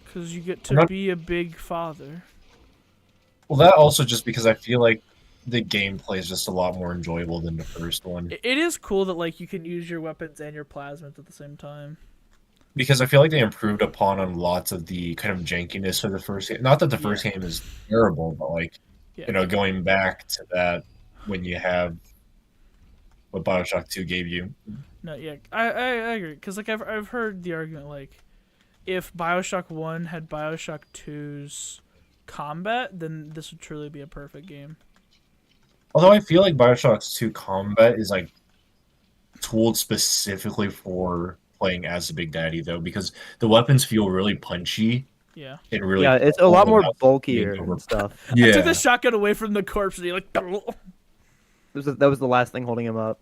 Because you get to be a big father. Well, that also just because I feel like the gameplay is just a lot more enjoyable than the first one. It is cool that like you can use your weapons and your plasmids at the same time. Because I feel like they improved upon on lots of the kind of jankiness of the first game. Not that the first game is terrible, but like, you know, going back to that when you have what Bioshock 2 gave you. No, yeah, I agree. Because like I've heard the argument like, if Bioshock 1 had Bioshock 2's combat, then this would truly be a perfect game. Although I feel like Bioshock 2 combat is like tooled specifically for playing as the Big Daddy, though, because the weapons feel really punchy. Yeah. It really Yeah, it's a lot more bulkier and stuff. I took the shotgun away from the corpse and he like. That was the last thing holding him up.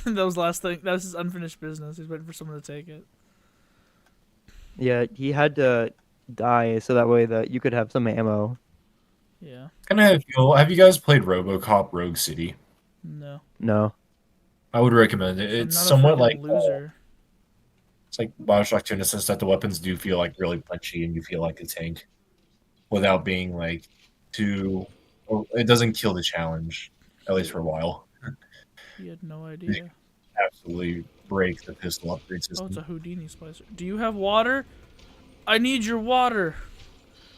That was the last thing. That was his unfinished business. He's waiting for someone to take it. Yeah, he had to die so that way that you could have some ammo. Yeah. Have you guys played RoboCop Rogue City? No. No. I would recommend it. It's somewhat like loser. It's like Bioshock 2 in the sense that the weapons do feel like really punchy and you feel like a tank without being like too. Well, it doesn't kill the challenge, at least for a while. He had no idea. Absolutely break the pistol upgrade system. Oh, it's a Houdini splicer. Do you have water? I need your water.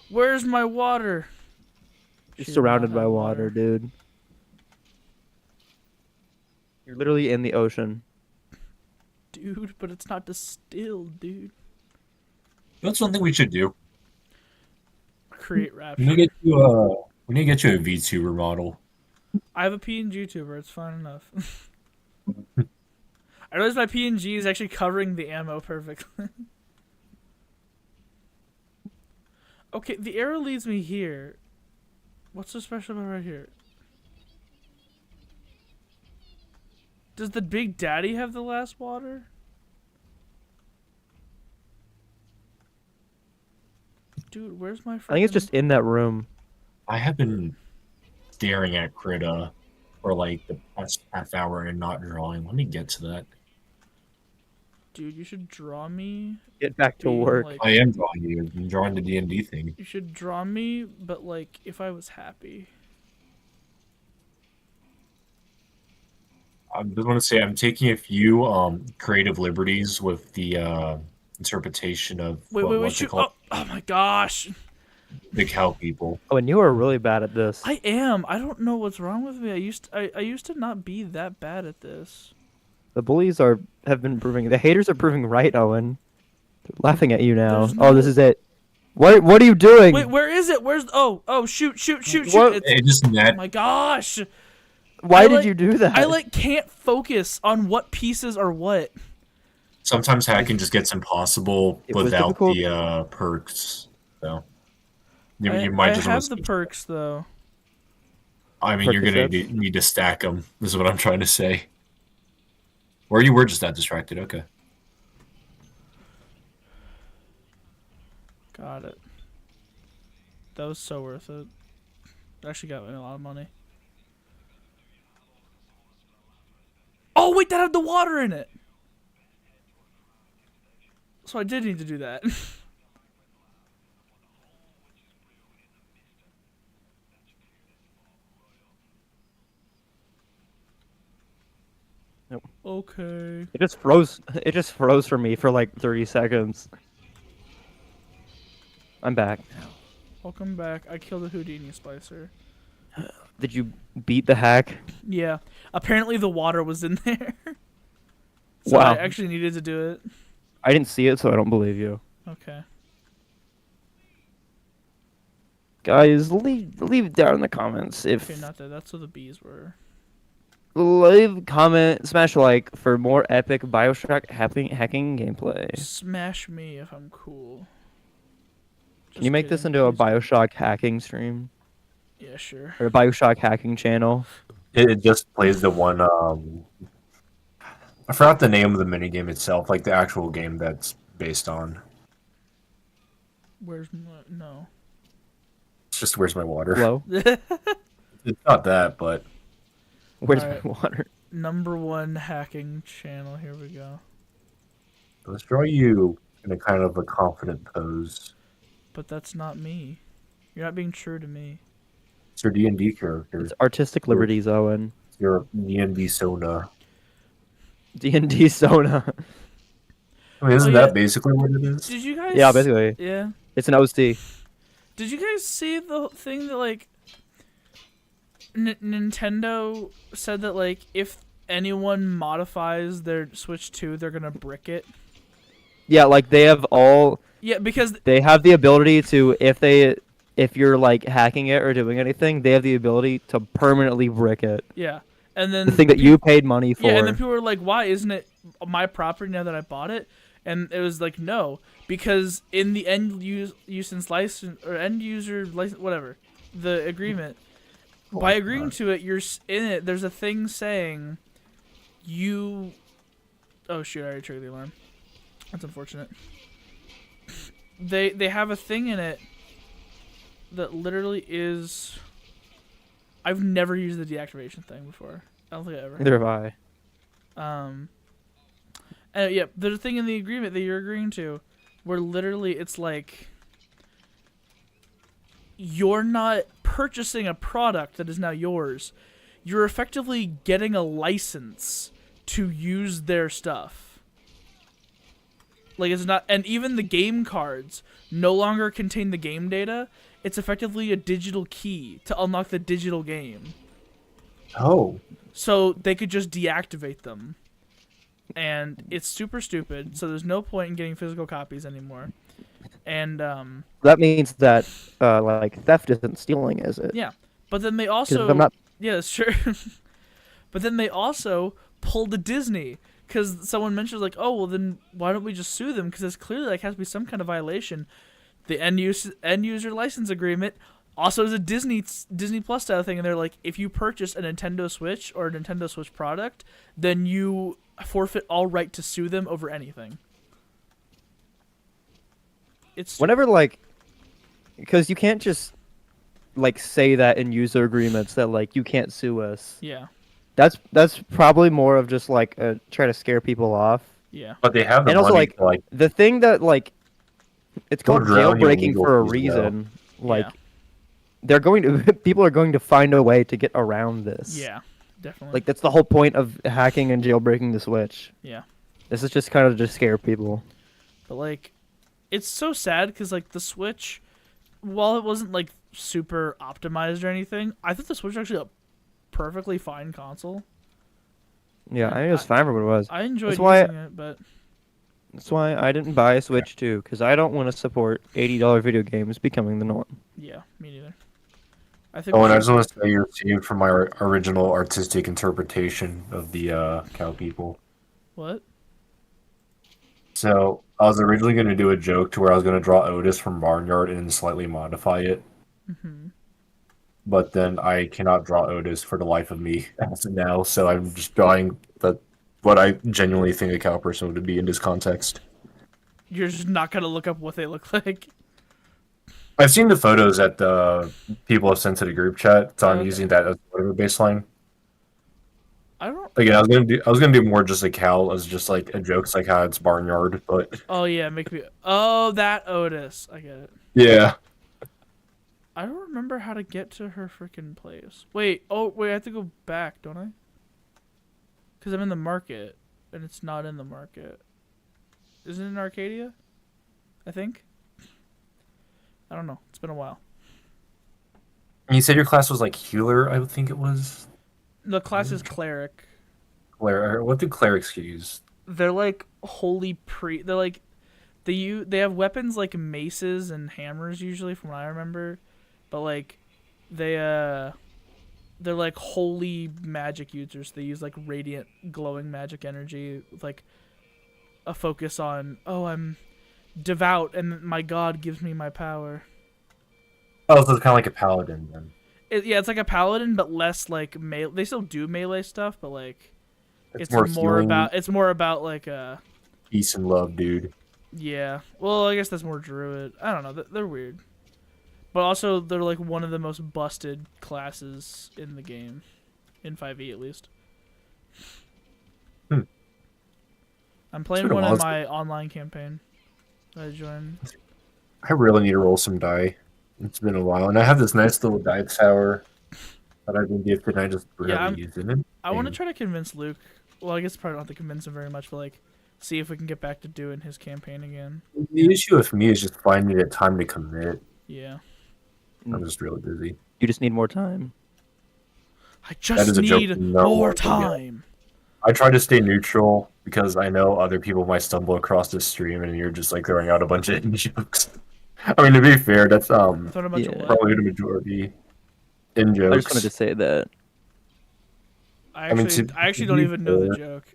Where's my water? You're surrounded by water, dude. You're literally in the ocean. Dude, but it's not distilled, dude. That's one thing we should do. Create rapture. We need to get you a VTuber model. I have a PNG tuber. It's fine enough. I realize my PNG is actually covering the ammo perfectly. Okay, the arrow leads me here. What's so special about right here? Does the Big Daddy have the last water? Dude, where's my friend? I think it's just in that room. I have been staring at Krita for like the past half hour and not drawing. Let me get to that. Dude, you should draw me. Get back to work. I am drawing you. I'm drawing the D&D thing. You should draw me, but like if I was happy. I just want to say I'm taking a few creative liberties with the interpretation of what's it called? Oh my gosh. The cow people. Oh, and you are really bad at this. I am. I don't know what's wrong with me. I used to not be that bad at this. The bullies have been proving. The haters are proving right, Owen. They're laughing at you now. No... this is it. What are you doing? Wait, where is it? Where's shoot. It just net. Oh my gosh. Why did you do that? I can't focus on what pieces are what. Sometimes hacking just gets impossible without the perks. So you might just have the perks though. I mean, you're gonna need to stack them. This is what I'm trying to say. Or you were just that distracted. Okay. Got it. That was so worth it. Actually got me a lot of money. Oh wait, that had the water in it. So I did need to do that. Nope. Okay. It just froze. It just froze for me for like 30 seconds. I'm back. Welcome back. I killed a Houdini splicer. Did you beat the hack? Yeah. Apparently the water was in there. So wow. I actually needed to do it. I didn't see it, so I don't believe you. Okay. Guys, leave it down in the comments if Okay, not that. That's what the bees were. leave comment, smash like for more epic Bioshock hacking gameplay. Smash me if I'm cool. Can you make this kidding, into a please don't. Bioshock hacking stream Yeah, sure. or a Bioshock hacking channel? It just plays the one. I forgot the name of the minigame itself, like the actual game that's based on. Where's my... No. It's just where's my water? Hello, It's not that, but where's Alright. my water? Number 1 hacking channel. Here we go. let's draw you in a kind of a confident pose. But that's not me. You're not being true to me. It's your D&D character. It's artistic liberties, Owen. It's your D&D Sona. D&D Sona. I mean, isn't Oh, yeah. that basically what it is? Did you guys... Yeah, basically, Yeah. it's an OC. Did you guys see the thing that, like... Nintendo said that, like, if anyone modifies their Switch 2, they're gonna brick it? Yeah, like they have Yeah, because... they have the ability to if you're like hacking it or doing anything, they have the ability to permanently brick it. Yeah. And then... The thing that you paid money for. Yeah, and then people were like, why isn't it my property now that I bought it? And it was like, no, because in the end user license or end user license, whatever, the agreement, by agreeing to it, you're in it. There's a thing saying you. Oh shoot! I already triggered the alarm. That's unfortunate. They have a thing in it that literally is. I've never used the deactivation thing before. I don't think I ever. Neither have I. Yeah, there's a thing in the agreement that you're agreeing to where literally it's like you're not purchasing a product that is now yours. You're effectively getting a license to use their stuff. Like it's not, and even the game cards no longer contain the game data. It's effectively a digital key to unlock the digital game. Oh. So they could just deactivate them. And it's super stupid, so there's no point in getting physical copies anymore. And That means that like theft isn't stealing, is it? yeah, but then they 'Cause also if I'm not... yeah, that's true. But then they also pulled a Disney because someone mentioned like, oh well, then why don't we just sue them? Because it's clearly like has to be some kind of violation. The end user license agreement also is a Disney Plus style thing, and they're like, if you purchase a Nintendo Switch or a Nintendo Switch product, then you forfeit all right to sue them over anything. It's Whenever like, because you can't just like say that in user agreements that like you can't sue us. yeah, That's probably more of just like try to scare people off. yeah, But they have the And also, money like, to, like, The thing that like it's They'll called drown you in jailbreaking legal for a fees, though. reason. Like Yeah. they're going to people are going to find a way to get around this. yeah, definitely. Like that's the whole point of hacking and jailbreaking the Switch. yeah, This is just kind of to scare people. but like, it's so sad because like the Switch, while it wasn't like super optimized or anything, I thought the Switch was actually a perfectly fine console. Yeah, I think it was fine for what it was. I enjoyed That's why- using it, but That's why I didn't buy a Switch too, because I don't want to support $80 video games becoming the norm. yeah, me neither. I think. Oh, we and I should- just want to say you're saved from my original artistic interpretation of the cow people. What? So I was originally going to do a joke to where I was going to draw Otis from Barnyard and slightly modify it, Mm-hmm. but then I cannot draw Otis for the life of me as of now. So I'm just drawing what I genuinely think a cow person would be in this context. You're just not gonna look up what they look like. I've seen the photos that the people have sent to the group chat, so I'm Okay. using that as whatever baseline. I don't. Again, I was gonna do more just a cow as just like a joke, 'cause like how it's Barnyard, but Oh yeah, make me. Oh, that Otis. I get it. yeah. I don't remember how to get to her freaking place. Wait. Oh wait, I have to go back, don't I? Because I'm in the market, and it's not in the market. Isn't it in Arcadia? I think. I don't know. It's been a while. And you said your class was like healer, I would think it was. The class is cleric. What do clerics use? they're like they're like they have weapons like maces and hammers usually from what I remember, but like they they're like holy magic users. They use like radiant glowing magic energy with like a focus on, oh, I'm devout and my god gives me my power. Oh, so it's kind of like a paladin then. Yeah, it's like a paladin but less like melee. They still do melee stuff, but like it's more more healing, about like peace and love, dude. yeah. Well, I guess that's more druid. I don't know. They're weird. But also, they're like one of the most busted classes in the game. In 5e, at least. Hmm. I'm playing one in my online campaign that I joined. I really need to roll some die. It's been a while. And I have this nice little die tower that I've been gifted, and I just barely use it. I want to try to convince Luke. Well, I guess probably don't have to convince him very much, but like, see if we can get back to doing his campaign again. The issue with me is just finding a time to commit. Yeah. I'm just really busy. You just need more time. I just need more time. I try to stay neutral because I know other people might stumble across this stream and you're just like throwing out a bunch of in-jokes. I mean, to be fair, that's probably the majority in-jokes. I just wanted to say that. I actually don't even know the joke.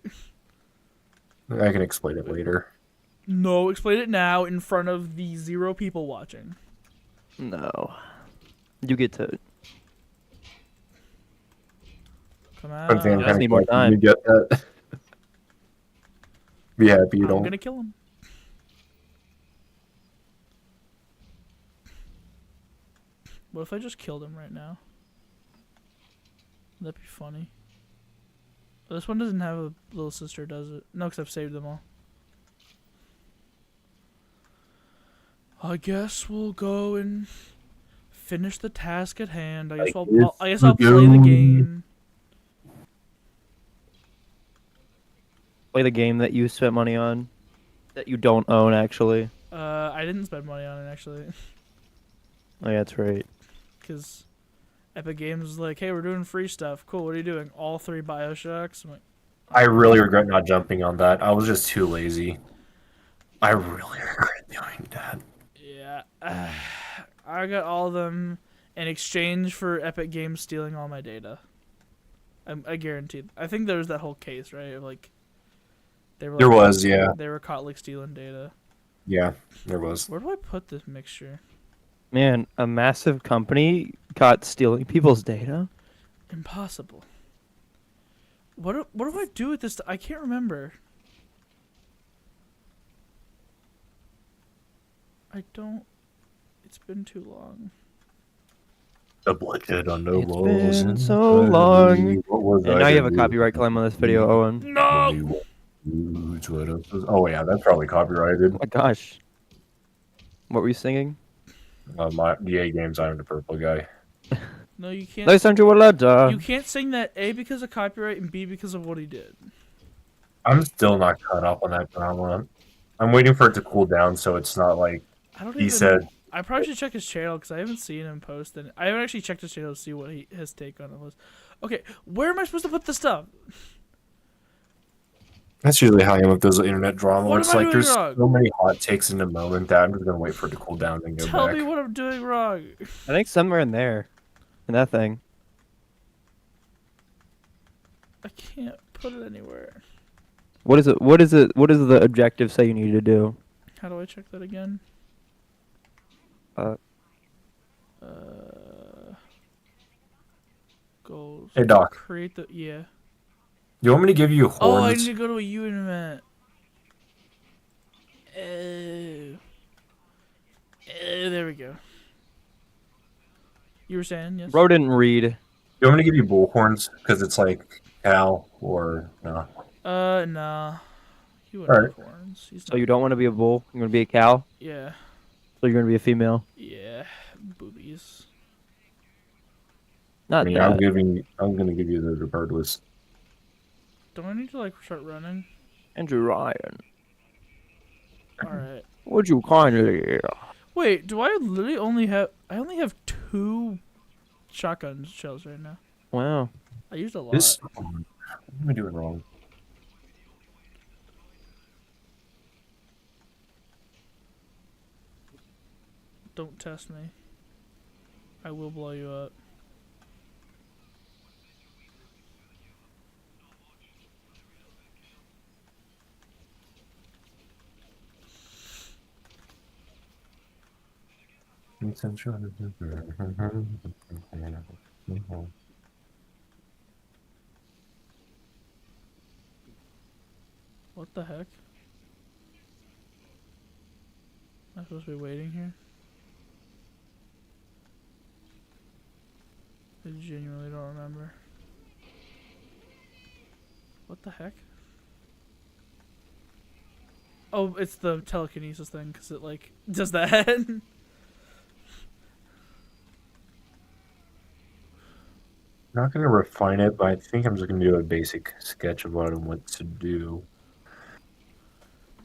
I can explain it later. No, explain it now in front of the 0 people watching. No. You get to. Come on. You just need more time. You get that. Be happy you don't. I'm gonna kill him. What if I just killed him right now? That'd be funny. This one doesn't have a little sister, does it? No, because I've saved them all. I guess we'll go and finish the task at hand. I guess I'll play the game. Play the game that you spent money on, that you don't own actually. I didn't spend money on it actually. Oh yeah, that's right. Because Epic Games was like, hey, we're doing free stuff. Cool, what are you doing? All 3 Bioshocks? I'm like, I really regret not jumping on that. I was just too lazy. I really regret doing that. Yeah. I got all of them in exchange for Epic Games stealing all my data. I guarantee. I think there was that whole case, right? Of like, they were they were caught like stealing data. Yeah, there was. Where do I put this mixture? Man, a massive company caught stealing people's data? Impossible. What do I do with this? I can't remember. I don't. It's been too long. The bloodshed on no It's walls. been so long. And now you have a copyright claim on this video, Owen. No! Oh yeah, that's probably copyrighted. Oh my gosh. What were you singing? My EA games, I'm the purple guy. No, you can't. Listen to a letter. You can't sing that A because of copyright and B because of what he did. I'm still not caught up on that drama. I'm waiting for it to cool down so it's not like said. I probably should check his channel because I haven't seen him post, and I haven't actually checked his channel to see what his take on it was. Okay, where am I supposed to put the stuff? That's usually how I am with those internet drama. What It's am I like doing there's wrong? so many hot takes in the moment that I'm just gonna wait for it to cool down and go back. Tell me what I'm doing wrong. I think somewhere in there. In that thing. I can't put it anywhere. What is it? What is it? What does the objective say you need to do? How do I check that again? Goals. Hey Doc, Create the you want me to give you horns? Oh, I need to go to a U event. There we go. You were saying yes? Bro didn't read. You want me to give you bull horns? Because it's like cow or no? Nah. You wouldn't have horns. So you don't want to be a bull? You want to be a cow? Yeah. So you're going to be a female? Yeah. Boobies. Not I mean, that. I'm gonna give you the regardless. Don't I need to like start running? Andrew Ryan. Alright. Would you kindly? Wait, do I literally only have... I only have 2 shotgun shells right now. Wow. I used a lot. What am I doing wrong? Don't test me. I will blow you up. What the heck? Am I supposed to be waiting here? I genuinely don't remember. What the heck? Oh, it's the telekinesis thing, because it, like, does that. Not going to refine it, but I think I'm just going to do a basic sketch of what I want to do.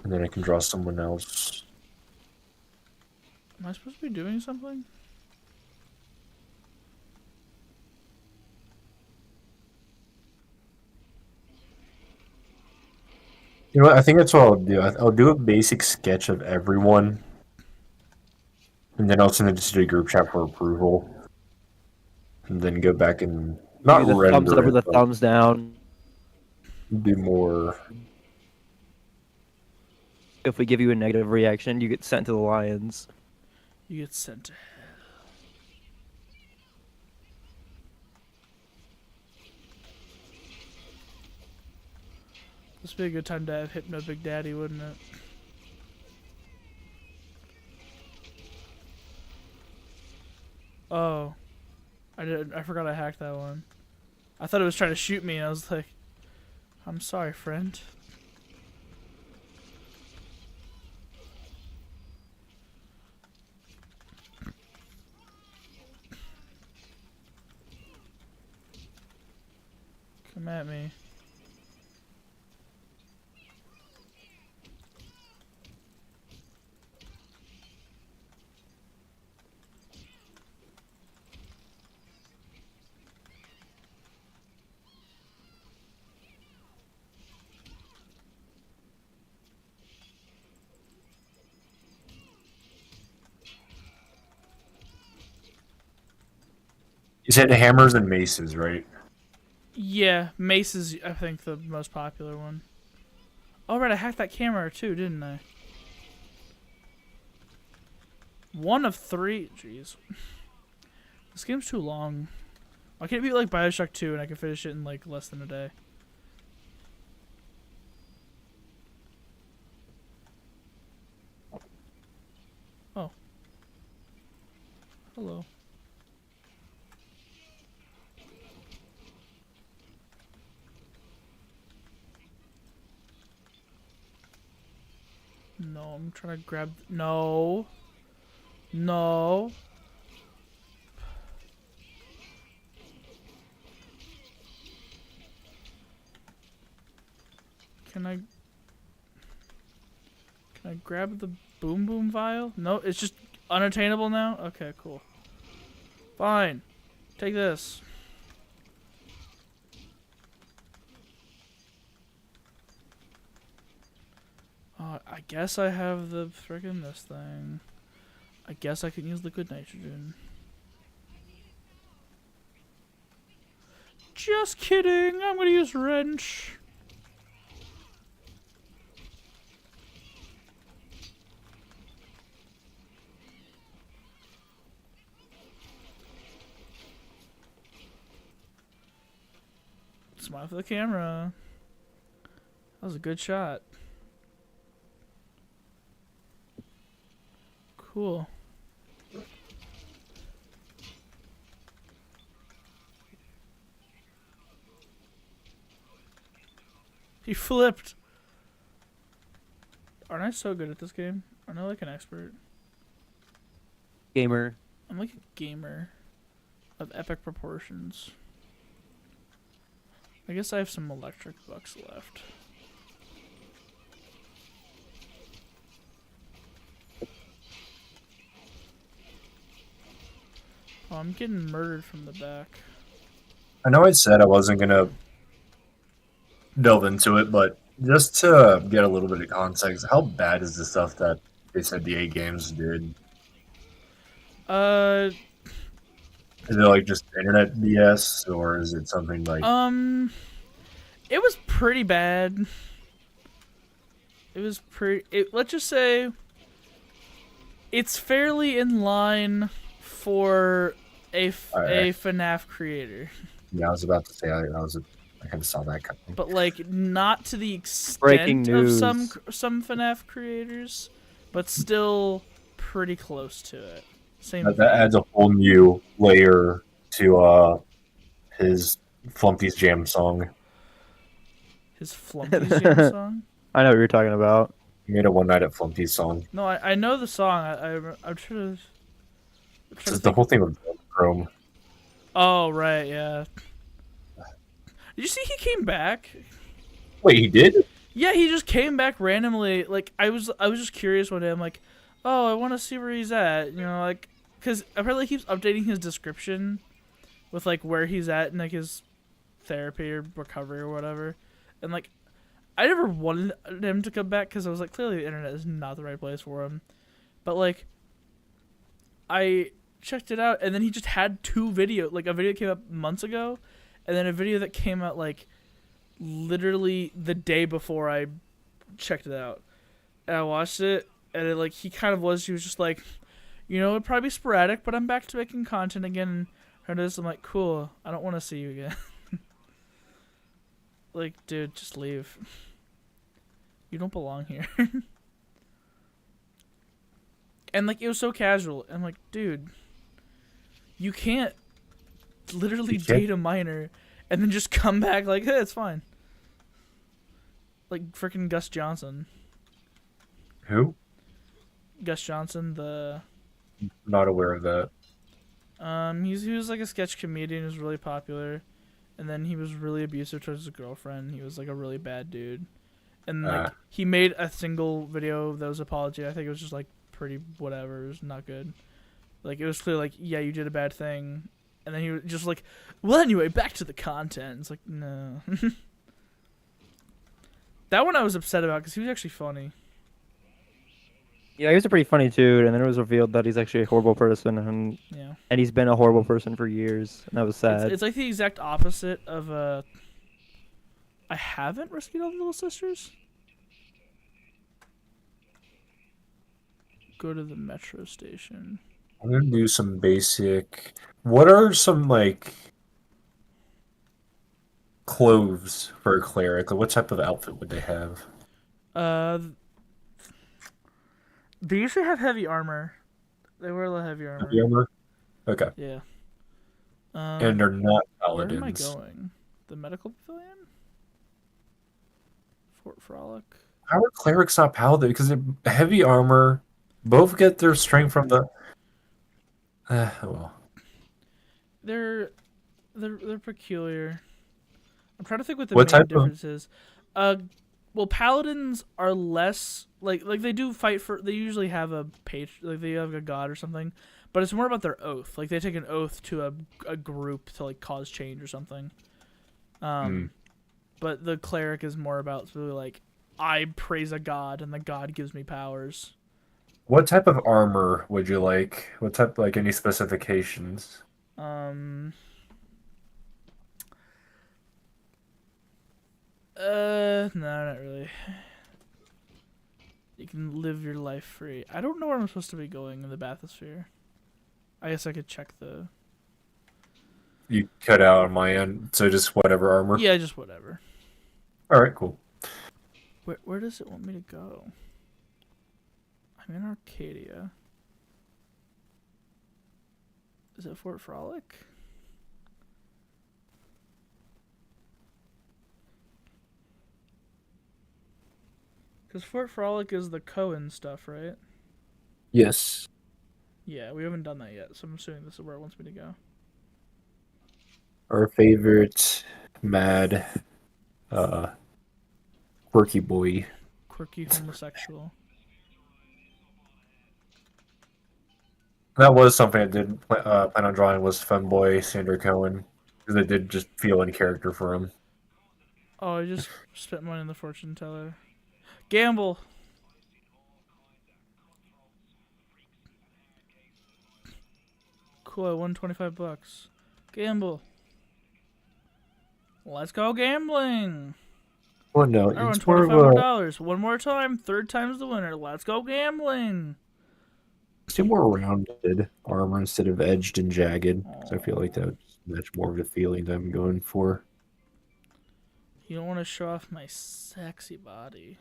And then I can draw someone else. Am I supposed to be doing something? You know what? I think that's what I'll do. I'll do a basic sketch of everyone. And then I'll send it to the group chat for approval. And then go back and not Maybe the thumbs render up or it, the but thumbs down. do more. If we give you a negative reaction, you get sent to the lions. You get sent to hell. This would be a good time to have Hypno Big Daddy, wouldn't it? Oh. I forgot I hacked that one. I thought it was trying to shoot me, and I was like, I'm sorry, friend. Come at me. You said hammers and maces, right? Yeah, Mace is, I think, the most popular one. Oh, right, I hacked that camera too, didn't I? 1 of 3. Jeez. This game's too long. Why can't it be like Bioshock 2 and I can finish it in like less than a day? Oh. Hello. No, I'm trying to grab... No. No. Can I grab the boom boom vial? No, it's just unattainable now? Okay, cool. Fine. Take this. I guess I have the friggin' this thing. I guess I can use liquid nitrogen. Just kidding. I'm gonna use wrench. Smile for the camera. That was a good shot. Cool. He flipped. Aren't I so good at this game? Aren't I like an expert? Gamer. I'm like a gamer of epic proportions. I guess I have some electric bucks left. Oh, I'm getting murdered from the back. I know I said I wasn't going to delve into it, but just to get a little bit of context, how bad is the stuff that they said the 8 games did? Uh, Is it like just internet BS, or is it something like it was pretty bad. It was pretty. Let's just say it's fairly in line for a FNAF creator, yeah, I was about to say I kind of saw that coming. but like not to the Breaking extent of news. some FNAF creators, but still pretty close to it. Same. That adds a whole new layer to his Flumpy's Jam song. His Flumpy's Jam song. I know what you're talking about. He made a One Night at Flumpy's song. No, I know the song. I'm trying to. This is the whole thing with Chrome. Oh right, yeah. Did you see he came back? Wait, he did? Yeah, he just came back randomly. Like I was just curious one day. I'm like, oh, I want to see where he's at. You know, like, because apparently he keeps updating his description with like where he's at in like his therapy or recovery or whatever. And like, I never wanted him to come back because I was like, clearly the internet is not the right place for him. But like, I checked it out, and then he just had two videos. Like a video that came up months ago, and then a video that came out like literally the day before I checked it out. And I watched it, and it, like he was just like, you know, it'd probably be sporadic, but I'm back to making content again. And I'm like, cool. I don't want to see you again. Like, dude, just leave. You don't belong here. And like it was so casual. I'm like, dude, you can't literally date a minor and then just come back like, hey, it's fine. Like freaking Gus Johnson. Who? Gus Johnson, the Not aware of that. he was like a sketch comedian who's really popular, and then he was really abusive towards his girlfriend. He was like a really bad dude. And like he made a single video that was apology. I think it was just like pretty whatever. It was not good. Like it was clear like, yeah, you did a bad thing. And then he was just like, well, anyway, back to the content. It's like, no. That one I was upset about because he was actually funny. Yeah, he was a pretty funny dude, and then it was revealed that he's actually a horrible person, and Yeah. he's been a horrible person for years, and that was sad. It's like the exact opposite of I haven't rescued all the little sisters. Go to the metro station. I'm gonna do some basic. What are some like clothes for a cleric? Like, what type of outfit would they have? They usually have heavy armor. They wear a lot of heavy armor. Heavy armor? Okay. Yeah. And they're not Where am I paladins. going? The medical pavilion? Fort Frolic? How are clerics not paladin? Because heavy armor, both get their strength from the. Well. They're peculiar. I'm trying to think what the What main type of- difference is. Well, paladins are less like they do fight for. They usually have a like they have a god or something, but it's more about their oath. Like they take an oath to a group to like cause change or something. But the cleric is more about really like, I praise a god and the god gives me powers. What type of armor would you like? What type, like any specifications? No, not really. You can live your life free. I don't know where I'm supposed to be going in the bathysphere. I guess I could check the... You cut out on my end, so just whatever armor? Yeah, just whatever. Alright, cool. Where does it want me to go? I'm in Arcadia. Is it Fort Frolic? Because Fort Frolic is the Cohen stuff, right? Yes. Yeah, we haven't done that yet, so I'm assuming this is where it wants me to go. Our favorite mad quirky boy. Quirky homosexual. That was something I did plan on drawing, was femboy Sandra Cohen, because it did just feel in character for him. Oh, I just spent money on the fortune teller. Gamble. Cool, I won $25. Gamble. Let's go gambling. Well, no, I won it's more of a $2,500. One more time, third time's the winner. Let's go gambling. it's a more rounded armor instead of edged and jagged. So I feel like that's more of the feeling that I'm going for. You don't want to show off my sexy body.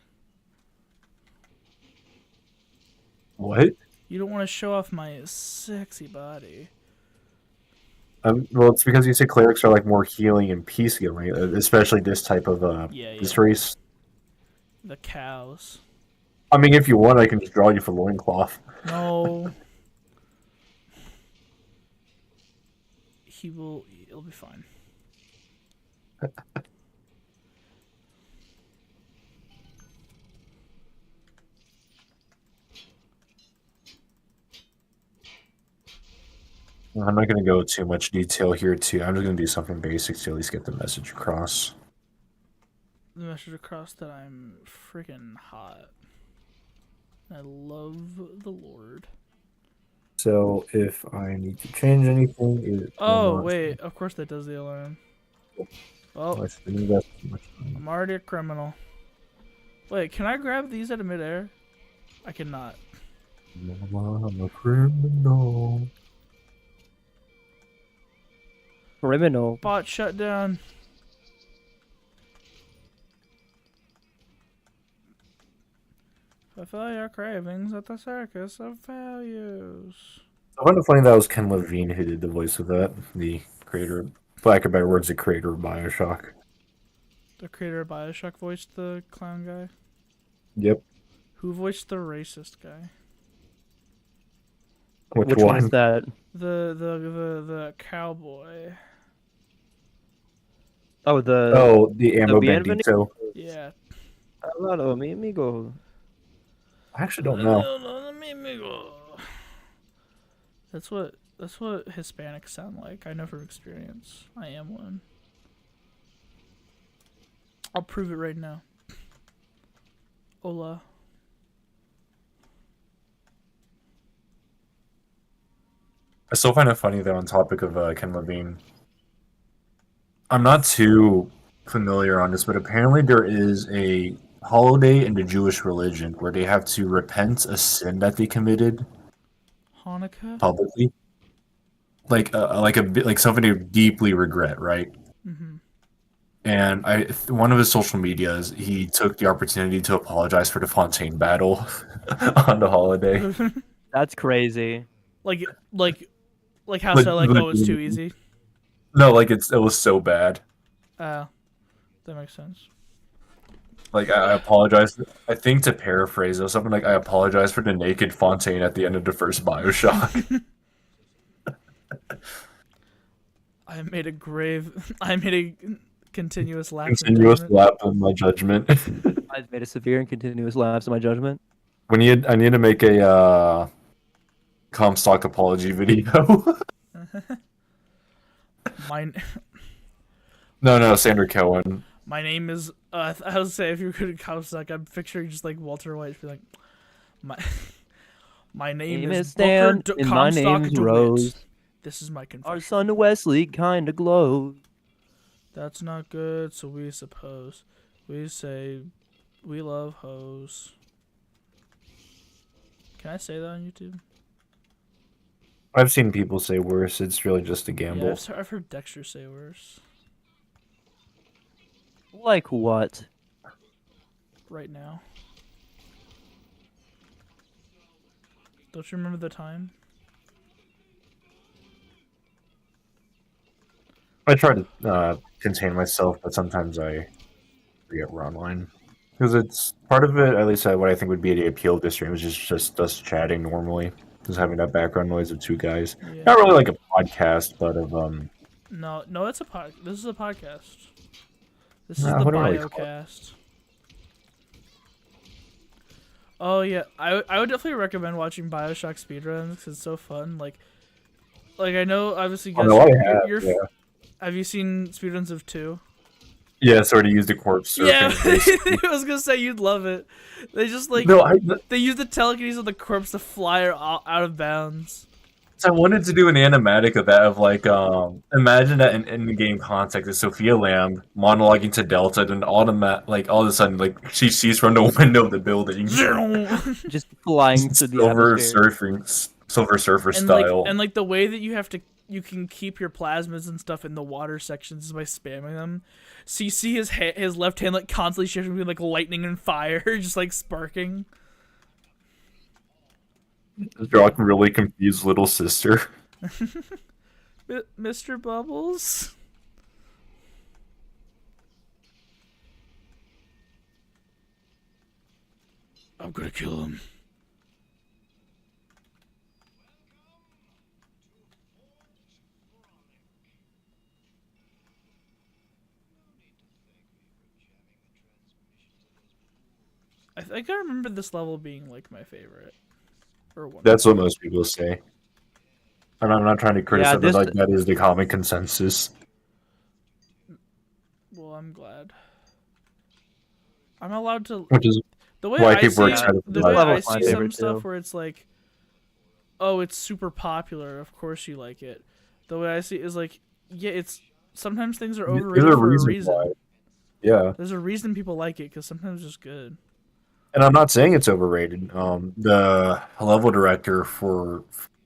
What? You don't want to show off my sexy body. Well, it's because you say clerics are like more healing and peace giving, especially this type of this race. The cows. I mean, if you want, I can just draw you for loincloth. No. It'll be fine. I'm not going to go too much detail here, too. I'm just going to do something basic to at least get the message across. The message across that I'm freaking hot. I love the Lord. So, if I need to change anything, it Oh, wait. Of course that does the alarm. Oh, I'm already a criminal. Wait, can I grab these out of midair? I cannot. I'm a criminal. Criminal. Bot shut down. Fulfill your cravings at the circus of values. I find it funny that was Ken Levine who did the voice of that, the creator, black and better words, the creator of Bioshock. The creator of Bioshock voiced the clown guy. Yep. Who voiced the racist guy? Which one is that? The cowboy. Oh, the Ambo Bienvenido? Bandito. Yeah. Hello, mi amigo. I actually don't know. That's what Hispanics sound like. I know from experience. I am one. I'll prove it right now. Hola. I still find it funny though, on topic of Ken Levine. I'm not too familiar on this, but apparently there is a holiday in the Jewish religion where they have to repent a sin that they committed Hanukkah? publicly, like a bit like something they deeply regret, right? Mm-hmm. And one of his social medias, he took the opportunity to apologize for the Fontaine battle on the holiday. That's crazy. like how Like, so like oh it's too easy. No, like it was so bad. That makes sense. Like I apologize. I think to paraphrase it, something like I apologize for the naked Fontaine at the end of the first Bioshock. I made a continuous lapse. Continuous lap of my judgment. I've made a severe and continuous lapse in my judgment. I need to make a Comstock apology video. Mine. No, Sandra Cohen. My name is. I would say if you're good at Comstock, I'm picturing just like Walter White be like, my name is Stan, Booker and my Comstock name's DeWitt. Rose. This is my confession. Our son Wesley kinda glows. That's not good, so we suppose. We say we love hoes. Can I say that on YouTube? I've seen people say worse. It's really just a gamble. Yeah, I've heard Dexter say worse. Like what? Right now. Don't you remember the time? I try to contain myself, but sometimes I forget we're online. Because it's part of it, at least what I think would be the appeal of this stream, is just us chatting normally. Just having that background noise of two guys. Yeah. Not really like a podcast, but of No, it's a This is a podcast. This is Nah, the what do I call it? Biocast. Oh yeah, I would definitely recommend watching Bioshock speedruns because it's so fun. Like I know obviously guys, yeah. Have you seen speedruns of 2? Yeah, sort of use the corpse surfing. Yeah, I was gonna say you'd love it. They just like No, they use the telekinesis of the corpse to fly out of bounds. I wanted to do an animatic of that, of like, imagine that in the game context is Sophia Lamb monologuing to Delta, then all of a sudden, like, she sees from the window of the building. Just flying through the atmosphere. Silver Surfer and style. like the way that you can keep your plasmas and stuff in the water sections is by spamming them. So you see his left hand like constantly shifting between like lightning and fire, just like sparking. You're like really confused little sister. Mr. Bubbles. I'm gonna kill him. I think I remember this level being like my favorite. Or one. That's what most people say. And I'm not trying to criticize, but like that is the common consensus. Well, I'm glad. I'm allowed to. Which is the way why I people are see, excited the for way that. I see some favorite, stuff too. where it's like, oh, it's super popular. Of course you like it. The way I see it is like, yeah, it's sometimes things are overrated There's a for reason a reason. why. Yeah. There's a reason people like it because sometimes it's just good. And I'm not saying it's overrated. The level director for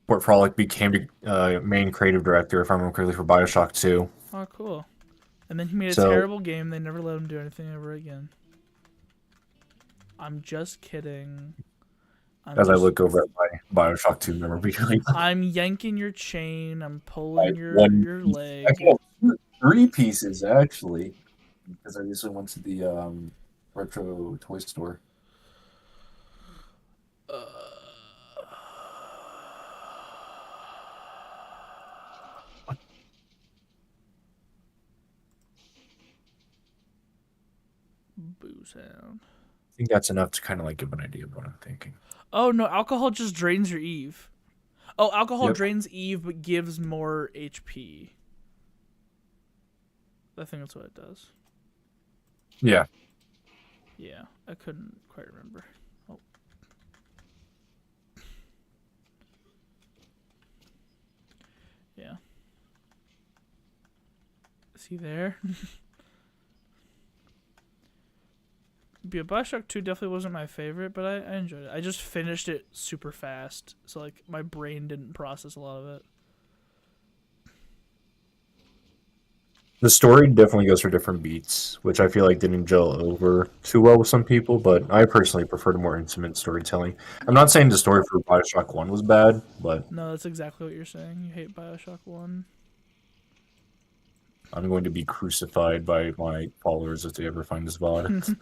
Fort Frolic became the main creative director, if I remember correctly, for Bioshock 2. Oh, cool. And then he made a So- terrible game. They never let him do anything ever again. I'm just kidding. As I look over at my Bioshock 2 memorabilia. I'm yanking your chain. I'm pulling Like, your one your piece. leg. Actually, I have 3 pieces, actually. Because I recently went to the retro toy store. Boo sound. I think that's enough to kind of like give an idea of what I'm thinking. Oh no, alcohol just drains your Eve. Oh, alcohol Yep. drains Eve but gives more HP. I think that's what it does. Yeah. Yeah, I couldn't quite remember. Oh. Yeah. Is he there? Yeah, Bioshock 2 definitely wasn't my favorite, but I enjoyed it. I just finished it super fast, so like my brain didn't process a lot of it. The story definitely goes for different beats, which I feel like didn't gel over too well with some people, but I personally prefer the more intimate storytelling. I'm not saying the story for Bioshock 1 was bad, but No, that's exactly what you're saying. You hate Bioshock 1. I'm going to be crucified by my followers if they ever find this VOD.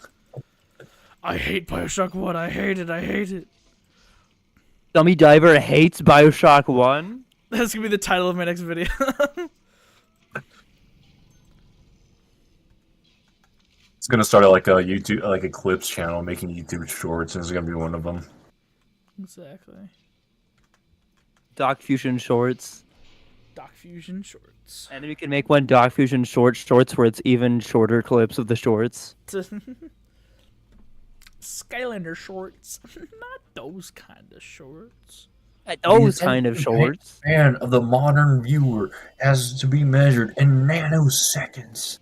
I hate Bioshock 1. I hate it. I hate it. Dummy Diver hates Bioshock 1? That's going to be the title of my next video. It's gonna start like a YouTube, like a clips channel making YouTube shorts, and it's gonna be one of them. Exactly. DocFusion shorts. DocFusion shorts. And then we can make one DocFusion shorts where it's even shorter clips of the shorts. Skylander shorts. Not those kind of shorts. Those kind of shorts. Span of the modern viewer has to be measured in nanoseconds.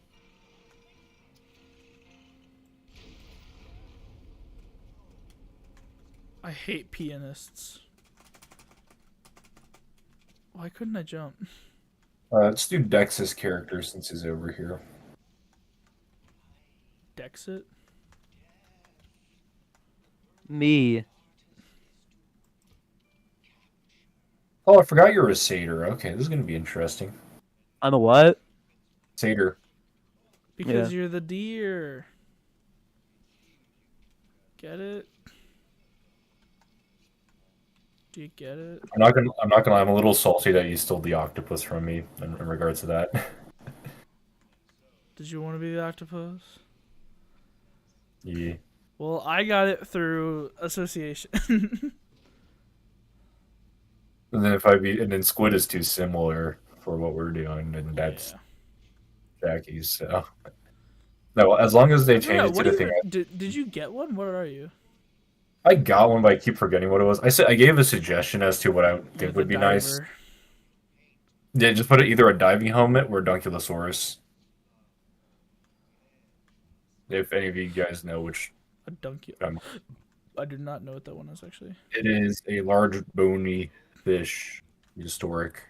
I hate pianists. Why couldn't I jump? Let's do Dex's character since he's over here. Dexit? Me. Oh, I forgot you're a satyr. Okay, this is gonna be interesting. I'm a what? Satyr. Because Yeah. you're the deer. Get it? Do you get it? I'm not gonna lie, I'm a little salty that you stole the octopus from me in regards to that. Did you want to be the octopus? Yeah. Well, I got it through association. And then Squid is too similar for what we're doing, and that's Jackie's. So no, as long as they change it to the thing. Did you get one? What are you? I got one, but I keep forgetting what it was. I gave a suggestion as to what I You're think the would be nice. diver. Yeah, just put either a diving helmet or a Dunkulosaurus. If any of you guys know which, A donkey. um, I do not know what that one is actually. it is a large bony fish, historic.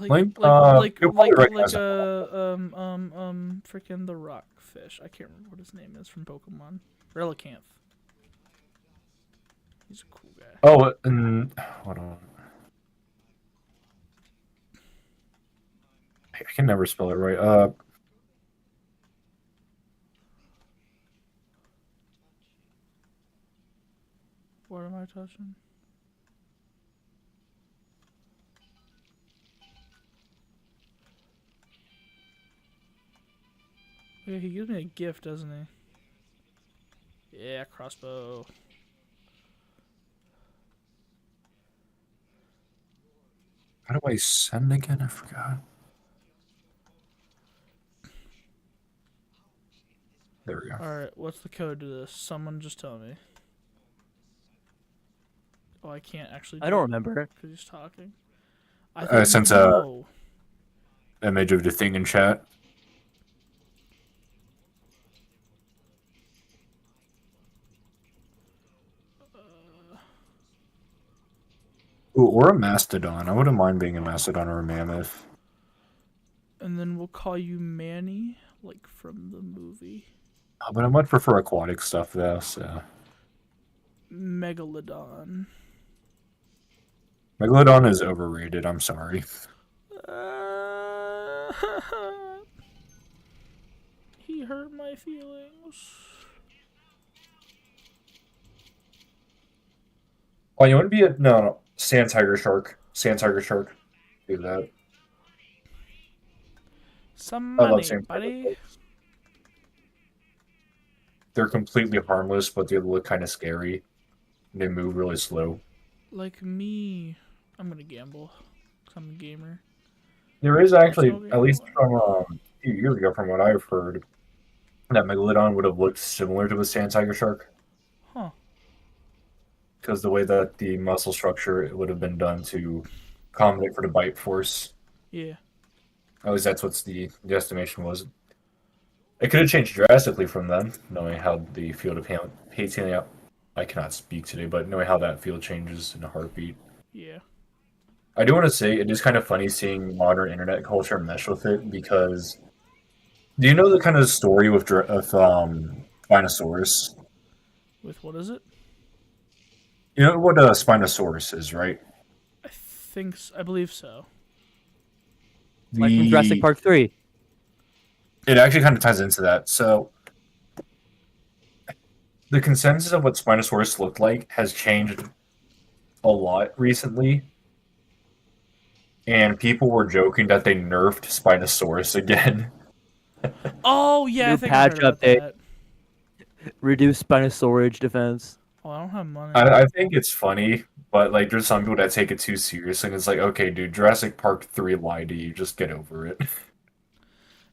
You'll probably recognize it. Freaking the rock fish. I can't remember what his name is from Pokemon. Relicanth. He's a cool guy. Oh, and hold on. I can never spell it right. What am I touching? Yeah, he gives me a gift, doesn't he? Yeah, crossbow. How do I send again? I forgot. There we go. Alright, what's the code to this? Someone just tell me. Oh, I can't actually do I don't remember. because he's talking. I think Since no. Image of the thing in chat. Ooh, or a mastodon. I wouldn't mind being a mastodon or a mammoth. And then we'll call you Manny, like from the movie. Oh, but I much prefer aquatic stuff though. So Megalodon. Megalodon is overrated. I'm sorry. He hurt my feelings. Oh, you want to be a no sand tiger shark? Sand tiger shark. Do that. Some I love money, sand tiger buddy. sharks. They're completely harmless, but they look kind of scary. They move really slow. Like me. I'm gonna gamble. 'Cause I'm a gamer. There is actually, Smoking at least anyway. from a few years ago, from what I've heard, that Megalodon would have looked similar to a sand tiger shark Huh. because the way that the muscle structure it would have been done to accommodate for the bite force. Yeah. At least that's what the estimation was. It could have changed drastically from then, knowing how the field of painting out. I cannot speak today, but knowing how that field changes in a heartbeat. Yeah. I do want to say it is kind of funny seeing modern internet culture mesh with it because do you know the kind of story with Spinosaurus? With what is it? You know what a Spinosaurus is, right? I believe so. Like from Jurassic Park 3. It actually kind of ties into that. So the consensus of what Spinosaurus looked like has changed a lot recently. And people were joking that they nerfed Spinosaurus again. Oh yeah, New I think I heard patch about update. that. Reduce Spinosaurus defense. Oh, I don't have money. I think it's funny, but like there's some people that take it too seriously, and it's like, okay, dude, Jurassic Park 3 lied to you. Just get over it.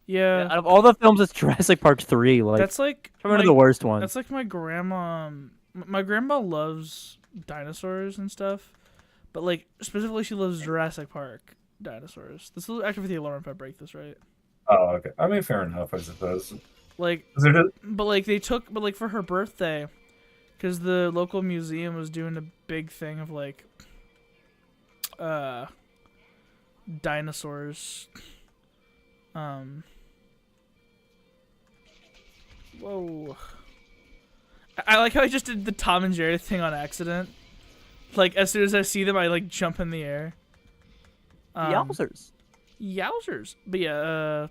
Yeah, Out of all the films, it's Jurassic Park 3. Like, that's like one of the worst ones. That's like my grandma. My grandma loves dinosaurs and stuff, but like specifically, she loves Jurassic Park dinosaurs. This is actually for the alarm if I break this, right? Oh, okay. I mean, fair enough, I suppose. Like, Is it just, but like for her birthday, because the local museum was doing a big thing of like, dinosaurs. Whoa. I like how I just did the Tom and Jerry thing on accident. Like, as soon as I see them, I, like, jump in the air. Yowzers. Yowzers. But yeah,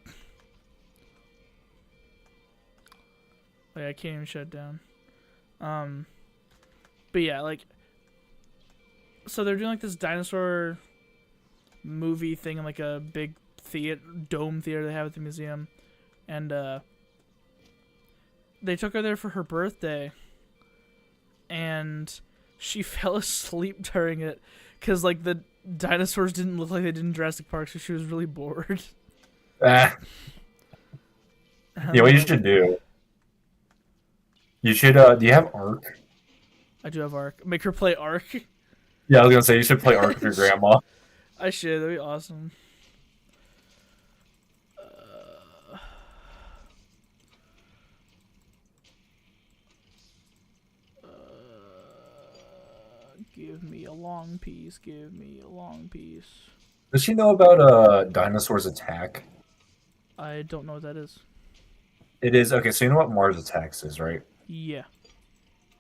like, I can't even shut it down. But yeah, like, so they're doing, like, this dinosaur movie thing in, like, a big dome theater they have at the museum. And, they took her there for her birthday, and she fell asleep during it because like the dinosaurs didn't look like they did in Jurassic Park, so she was really bored. yeah, what you should do? You should. Do you have Ark? I do have Ark. Make her play Ark. Yeah, I was gonna say you should play Ark with your grandma. I should. That'd be awesome. Give me a long piece. Give me a long piece. Does she know about Dinosaurs Attack? I don't know what that is. It is okay. So you know what Mars Attacks is, right? Yeah.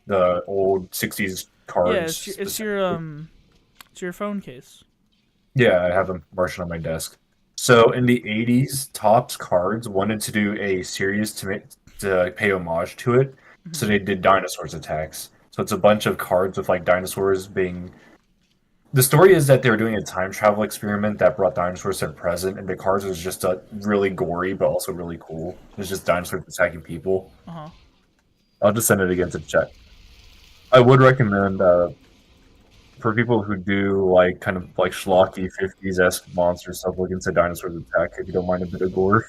The old '60s cards. Yeah, it's your phone case. Yeah, I have them Martian on my desk. So in the '80s, Topps Cards wanted to do a series to pay homage to it, so Mhm. they did Dinosaurs Attacks. So it's a bunch of cards with like dinosaurs being. The story is that they were doing a time travel experiment that brought dinosaurs to the present, and the cards was just really gory but also really cool. It's just dinosaurs attacking people. Uh-huh. I'll just send it again to check. I would recommend for people who do like kind of like schlocky 50s-esque monster stuff, look into Dinosaurs Attack if you don't mind a bit of gore.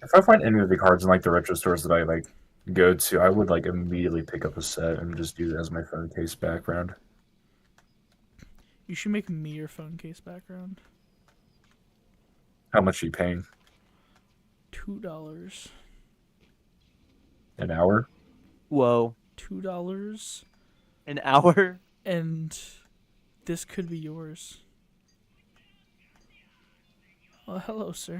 If I find any of the cards in like the retro stores that I like go to, I would like immediately pick up a set and just use it as my phone case background. You should make me your phone case background. How much are you paying? $2. An hour? Whoa. $2, An hour? and this could be yours. Oh, hello, sir.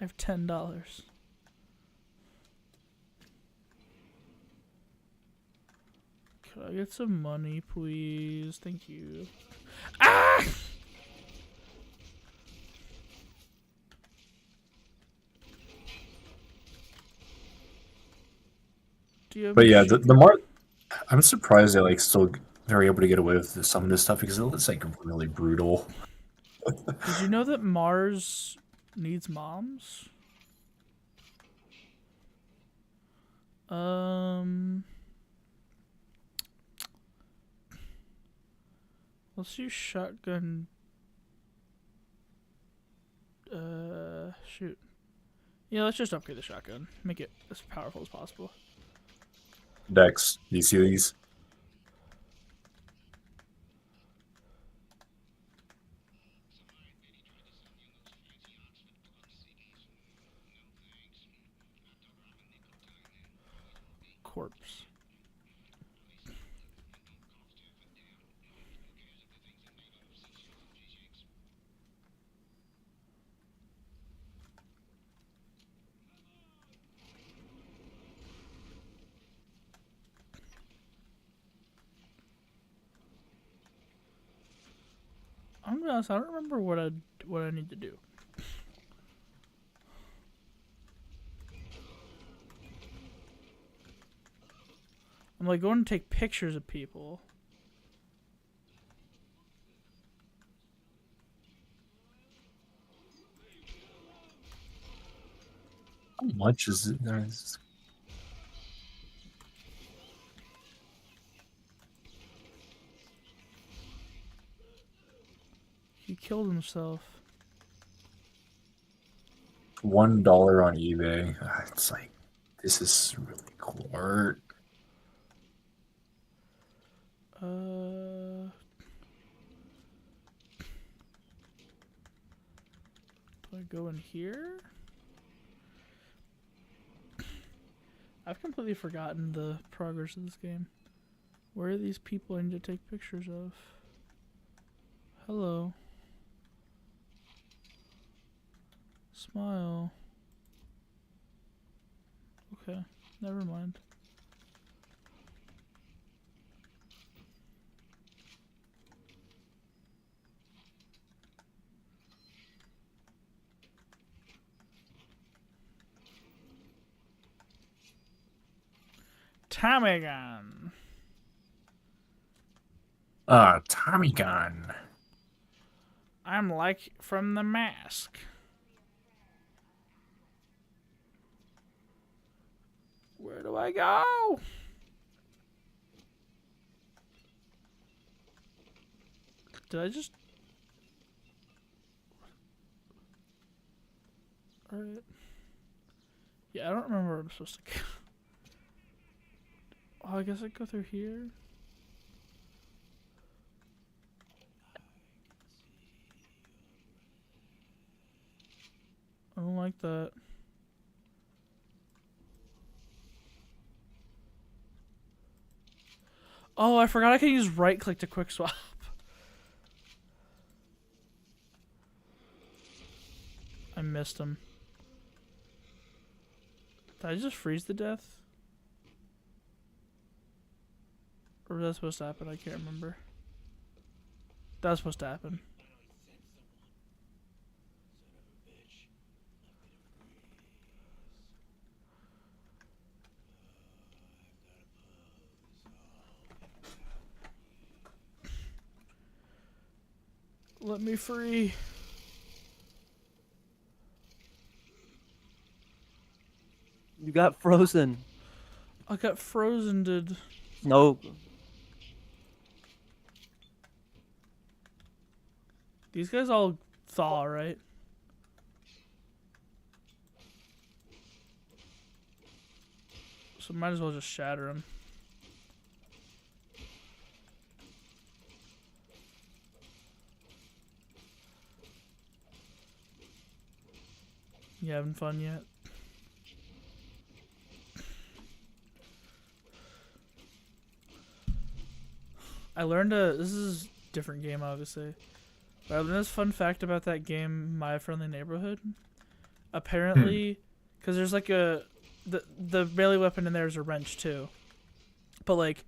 I have $10. Could I get some money, please? Thank you. Ah! Do you have But me yeah, shoot- the more I'm surprised they like still they're able to get away with some of this stuff because it looks like really brutal. Did you know that Mars needs moms? Let's use shotgun. Shoot. Yeah, let's just upgrade the shotgun. Make it as powerful as possible. Dex, do you see these? Corpse. I'm gonna be honest, I don't remember what I need to do. I'm like going to take pictures of people. How much is it? He killed himself. $1 on eBay. It's like this is really cool art. Do I go in here? I've completely forgotten the progress of this game. Where are these people I need to take pictures of? Hello. Smile. Okay, never mind. Tommy gun. Tommy gun. I'm like from The Mask. Where do I go? Did I just... Alright. Yeah, I don't remember where I'm supposed to go. Oh, I guess I go through here. I don't like that. Oh, I forgot I can use right click to quick swap. I missed him. Did I just freeze to death? Or was that supposed to happen? I can't remember. That was supposed to happen. Let me free. You got frozen. I got frozen, dude. No. These guys all thaw, right? So might as well just shatter them. You having fun yet? I learned this is a different game, obviously. But I learned this fun fact about that game, My Friendly Neighborhood. Apparently, because there's like the melee weapon in there is a wrench too. But like,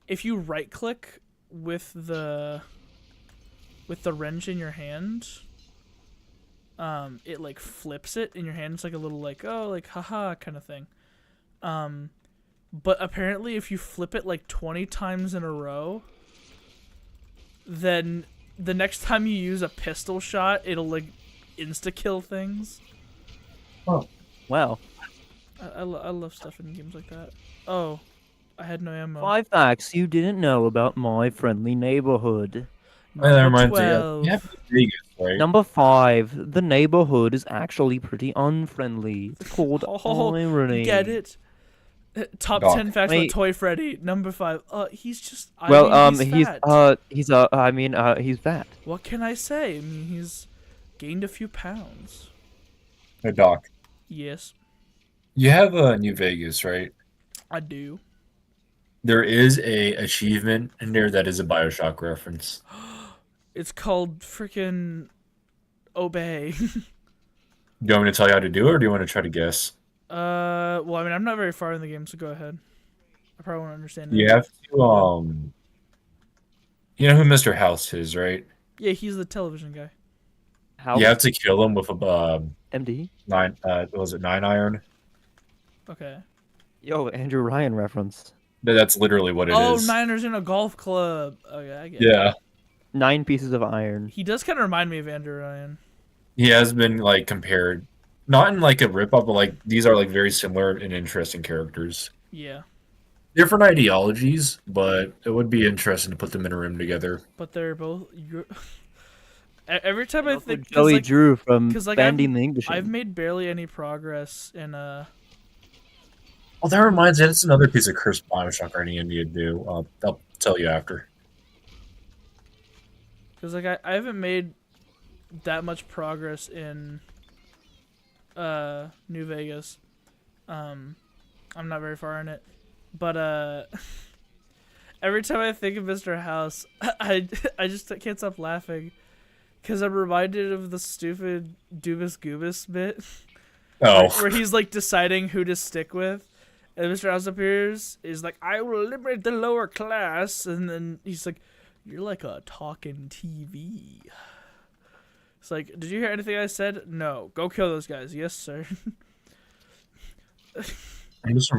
if you right click with the wrench in your hand, it like flips it in your hand. It's like a little like, oh, like haha kind of thing. But apparently if you flip it like 20 times in a row, then the next time you use a pistol shot, it'll like insta kill things. Oh, Wow. I love stuff in games like that. Oh, I had no ammo. 5 facts you didn't know about My Friendly Neighborhood. that Number reminds me. 12. You have Vegas, right? Number 5, the neighborhood is actually pretty unfriendly. It's called Oh, irony. get it? Top Doc. 10 facts Wait. about Toy Freddy. Number 5. He's just. Well, he's fat. he's fat. What can I say? I mean, he's gained a few pounds. Hey, Doc. Yes, You have New Vegas, right? I do. There is a achievement in there that is a Bioshock reference. It's called freaking obey. Do you want me to tell you how to do it, or do you want to try to guess? Well, I mean, I'm not very far in the game, so go ahead. I probably won't understand it. You have to you know who Mr. House is, right? Yeah, he's the television guy. How? You have to kill him with a MD? 9 was it 9-iron? Okay. Yo, Andrew Ryan reference. That's literally what it is. Oh, Niners in a golf club. Okay, I get it. Yeah. 9 pieces of iron. He does kind of remind me of Andrew Ryan. He has been like compared, not in like a rip-off, but like these are like very similar and interesting characters. Yeah, Different ideologies, but it would be interesting to put them in a room together. but they're both. Every time I Look think, what Joey like, Drew from 'cause, like, Banding the English. I've made barely any progress in Well, that reminds me, it's another piece of cursed Bioshock I need to do. I'll tell you after. because like I haven't made that much progress in New Vegas. I'm not very far in it, but every time I think of Mr. House, I just can't stop laughing because I'm reminded of the stupid Dubus Goobus bit Oh, where he's like deciding who to stick with. And Mr. House appears, is like, I will liberate the lower class. And then he's like, you're like a talking TV. It's like, did you hear anything I said? No. Go kill those guys. Yes, sir. this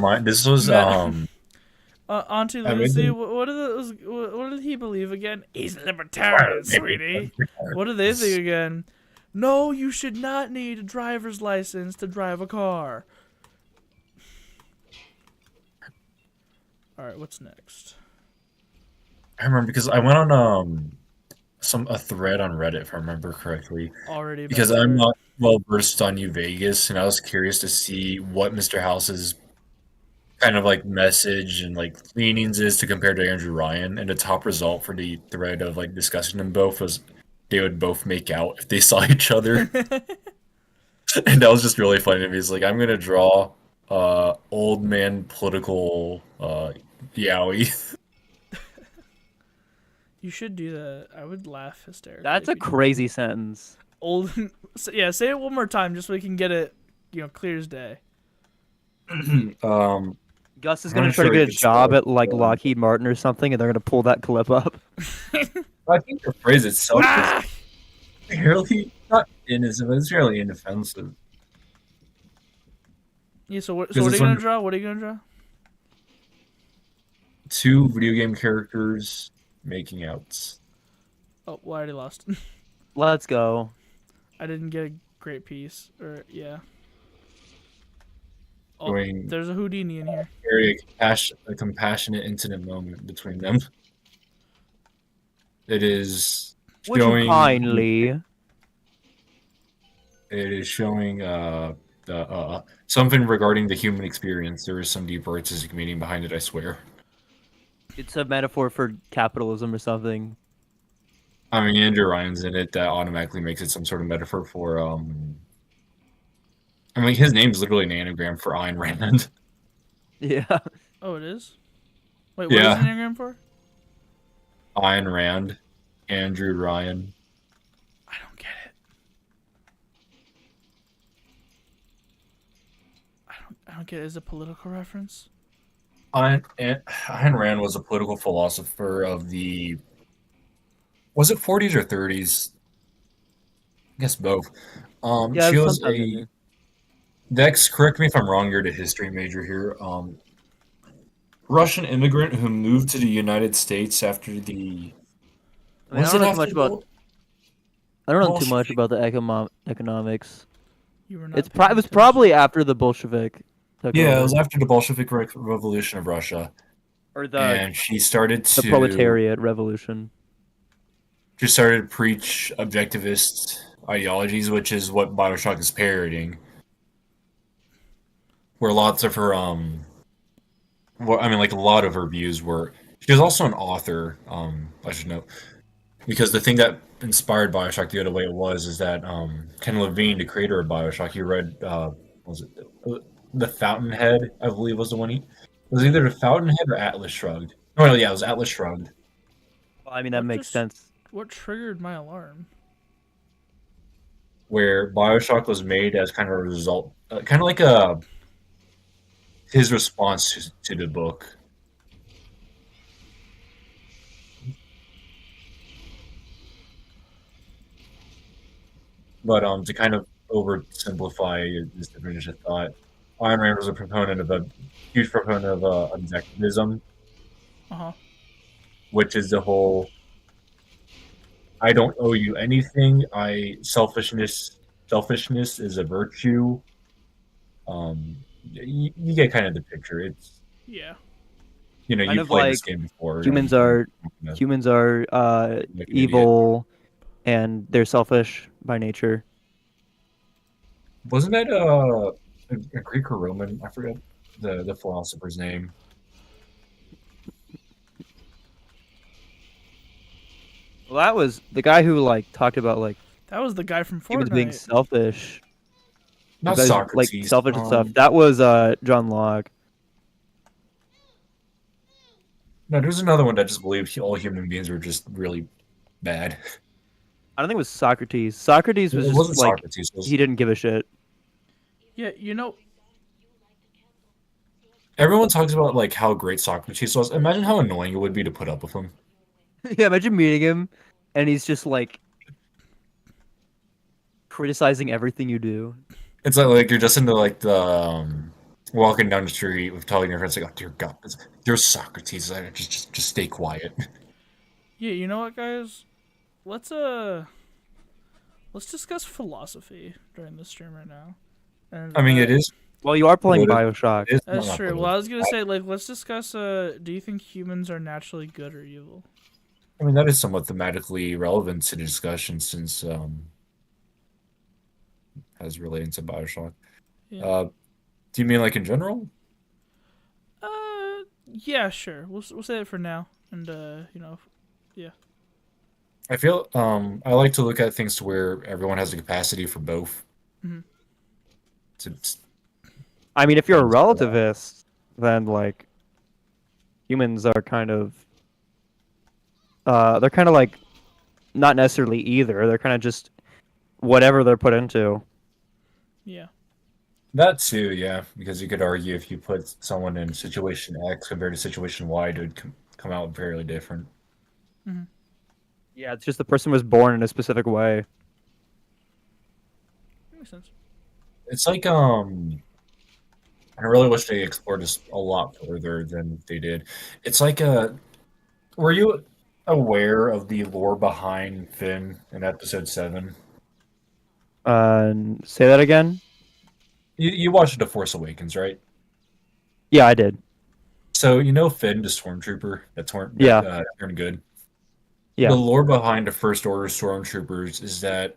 was Auntie I Lucy, really- what did he believe again? He's libertarian, sweetie. What do they think again? No, you should not need a driver's license to drive a car. All right, what's next? I remember because I went on a thread on Reddit, if I remember correctly, Already about because to I'm start. not well versed on New Vegas, and I was curious to see what Mr. House's kind of like message and like leanings is to compare to Andrew Ryan, and the top result for the thread of like discussing them both was they would both make out if they saw each other. And that was just really funny to me. He's like, I'm gonna draw old man political yaoi. You should do that. I would laugh hysterically. That's if a you did crazy sentence. that. Old. Yeah, say it one more time just so we can get it, clear as day. Gus is I'm gonna not try to sure get a if it's job the- at like Lockheed Martin or something, and they're gonna pull that clip up. I think the phrase itself Ah! is fairly not innocent, but it's fairly inoffensive. Yeah. So what? So Because what are it's you gonna when- draw? What are you gonna draw? Two video game characters making outs. Oh, well, I already lost. Let's go. I didn't get a great piece. Or yeah. Oh, Doing there's a Houdini in here. a compassionate, intimate moment between them. It is Would you showing kindly? It is showing something regarding the human experience. There is some deep artistic meaning behind it, I swear. It's a metaphor for capitalism or something. I mean, Andrew Ryan's in it. That automatically makes it some sort of metaphor for I mean, his name's literally an anagram for Ayn Rand. Yeah. Oh, it is. Wait, what is Yeah. the anagram for? Ayn Rand, Andrew Ryan. I don't get it. I don't get it. Is it a political reference? Ayn Rand was a political philosopher of the, was it 40s or 30s? I guess both. Yeah, She was sometime in a there. Dex. Correct me if I'm wrong. You're the history major here. Russian immigrant who moved to the United States after the. I mean, I Was don't it know too much after about. I don't know too much Bolshevik? about the economics. You were not. It paying was attention. probably after the Bolshevik. Took Yeah, it over. was after the Bolshevik Revolution of Russia, Or the and she started the to. proletariat revolution. She started to preach objectivist ideologies, which is what Bioshock is parodying. Where lots of her well, I mean, like a lot of her views were. She was also an author. I should note, because the thing that inspired Bioshock the other way it was is that Ken Levine, the creator of Bioshock, he read was it the Fountainhead? I believe was the one he. It was either the Fountainhead or Atlas Shrugged. Oh no, yeah, it was Atlas Shrugged. Well, I mean, that What makes just- sense. What triggered my alarm? Where Bioshock was made as kind of a result, kind of like a his response to the book. But to kind of oversimplify this definition of thought, Ayn Rand was a huge proponent of objectivism, Uh huh. which is the whole I don't owe you anything. Selfishness is a virtue. You get kind of the picture. It's Yeah. you Kind you of played this like game before. Humans are evil, and they're selfish by nature. Wasn't that a Greek or Roman? I forget the philosopher's name. Well, that was the guy who like talked about like That was the guy from humans being Fortnite. selfish. Not The guys, Socrates. like selfish and stuff. That was John Locke. No, there's another one that just believed all human beings were just really bad. I don't think it was Socrates. Socrates was It just wasn't like Socrates. It was, he didn't give a shit. Yeah, everyone talks about like how great Socrates was. Imagine how annoying it would be to put up with him. Yeah, imagine meeting him, and he's just like criticizing everything you do. It's like you're just into like the walking down the street with telling your friends like, "Oh dear God, there's Socrates. Just stay quiet." yeah. You know what, guys? Let's discuss philosophy during this stream right now. And I mean, it is. Well, you are playing Well, Bioshock. It is That's not true. political. Well, I was gonna say, like, let's discuss. Do you think humans are naturally good or evil? I mean, that is somewhat thematically relevant to the discussion since as relating to Bioshock. Yeah. Do you mean like in general? Yeah, sure. We'll say it for now, and yeah, I feel I like to look at things to where everyone has the capacity for both. Mhm. To I mean, if you're a things like that. relativist, then like humans are kind of they're kind of like not necessarily either. They're kind of just whatever they're put into. yeah, That too, yeah, because you could argue if you put someone in situation X compared to situation Y, it would come out fairly different. hmm Yeah, it's just the person was born in a specific way. makes sense. It's like I really wish they explored this a lot further than they did. It's like were you aware of the lore behind Finn in episode 7? Say that again. You watched The Force Awakens, right? Yeah, I did. So you know Finn, the stormtrooper that Yeah, turned good. yeah. The lore behind the First Order stormtroopers is that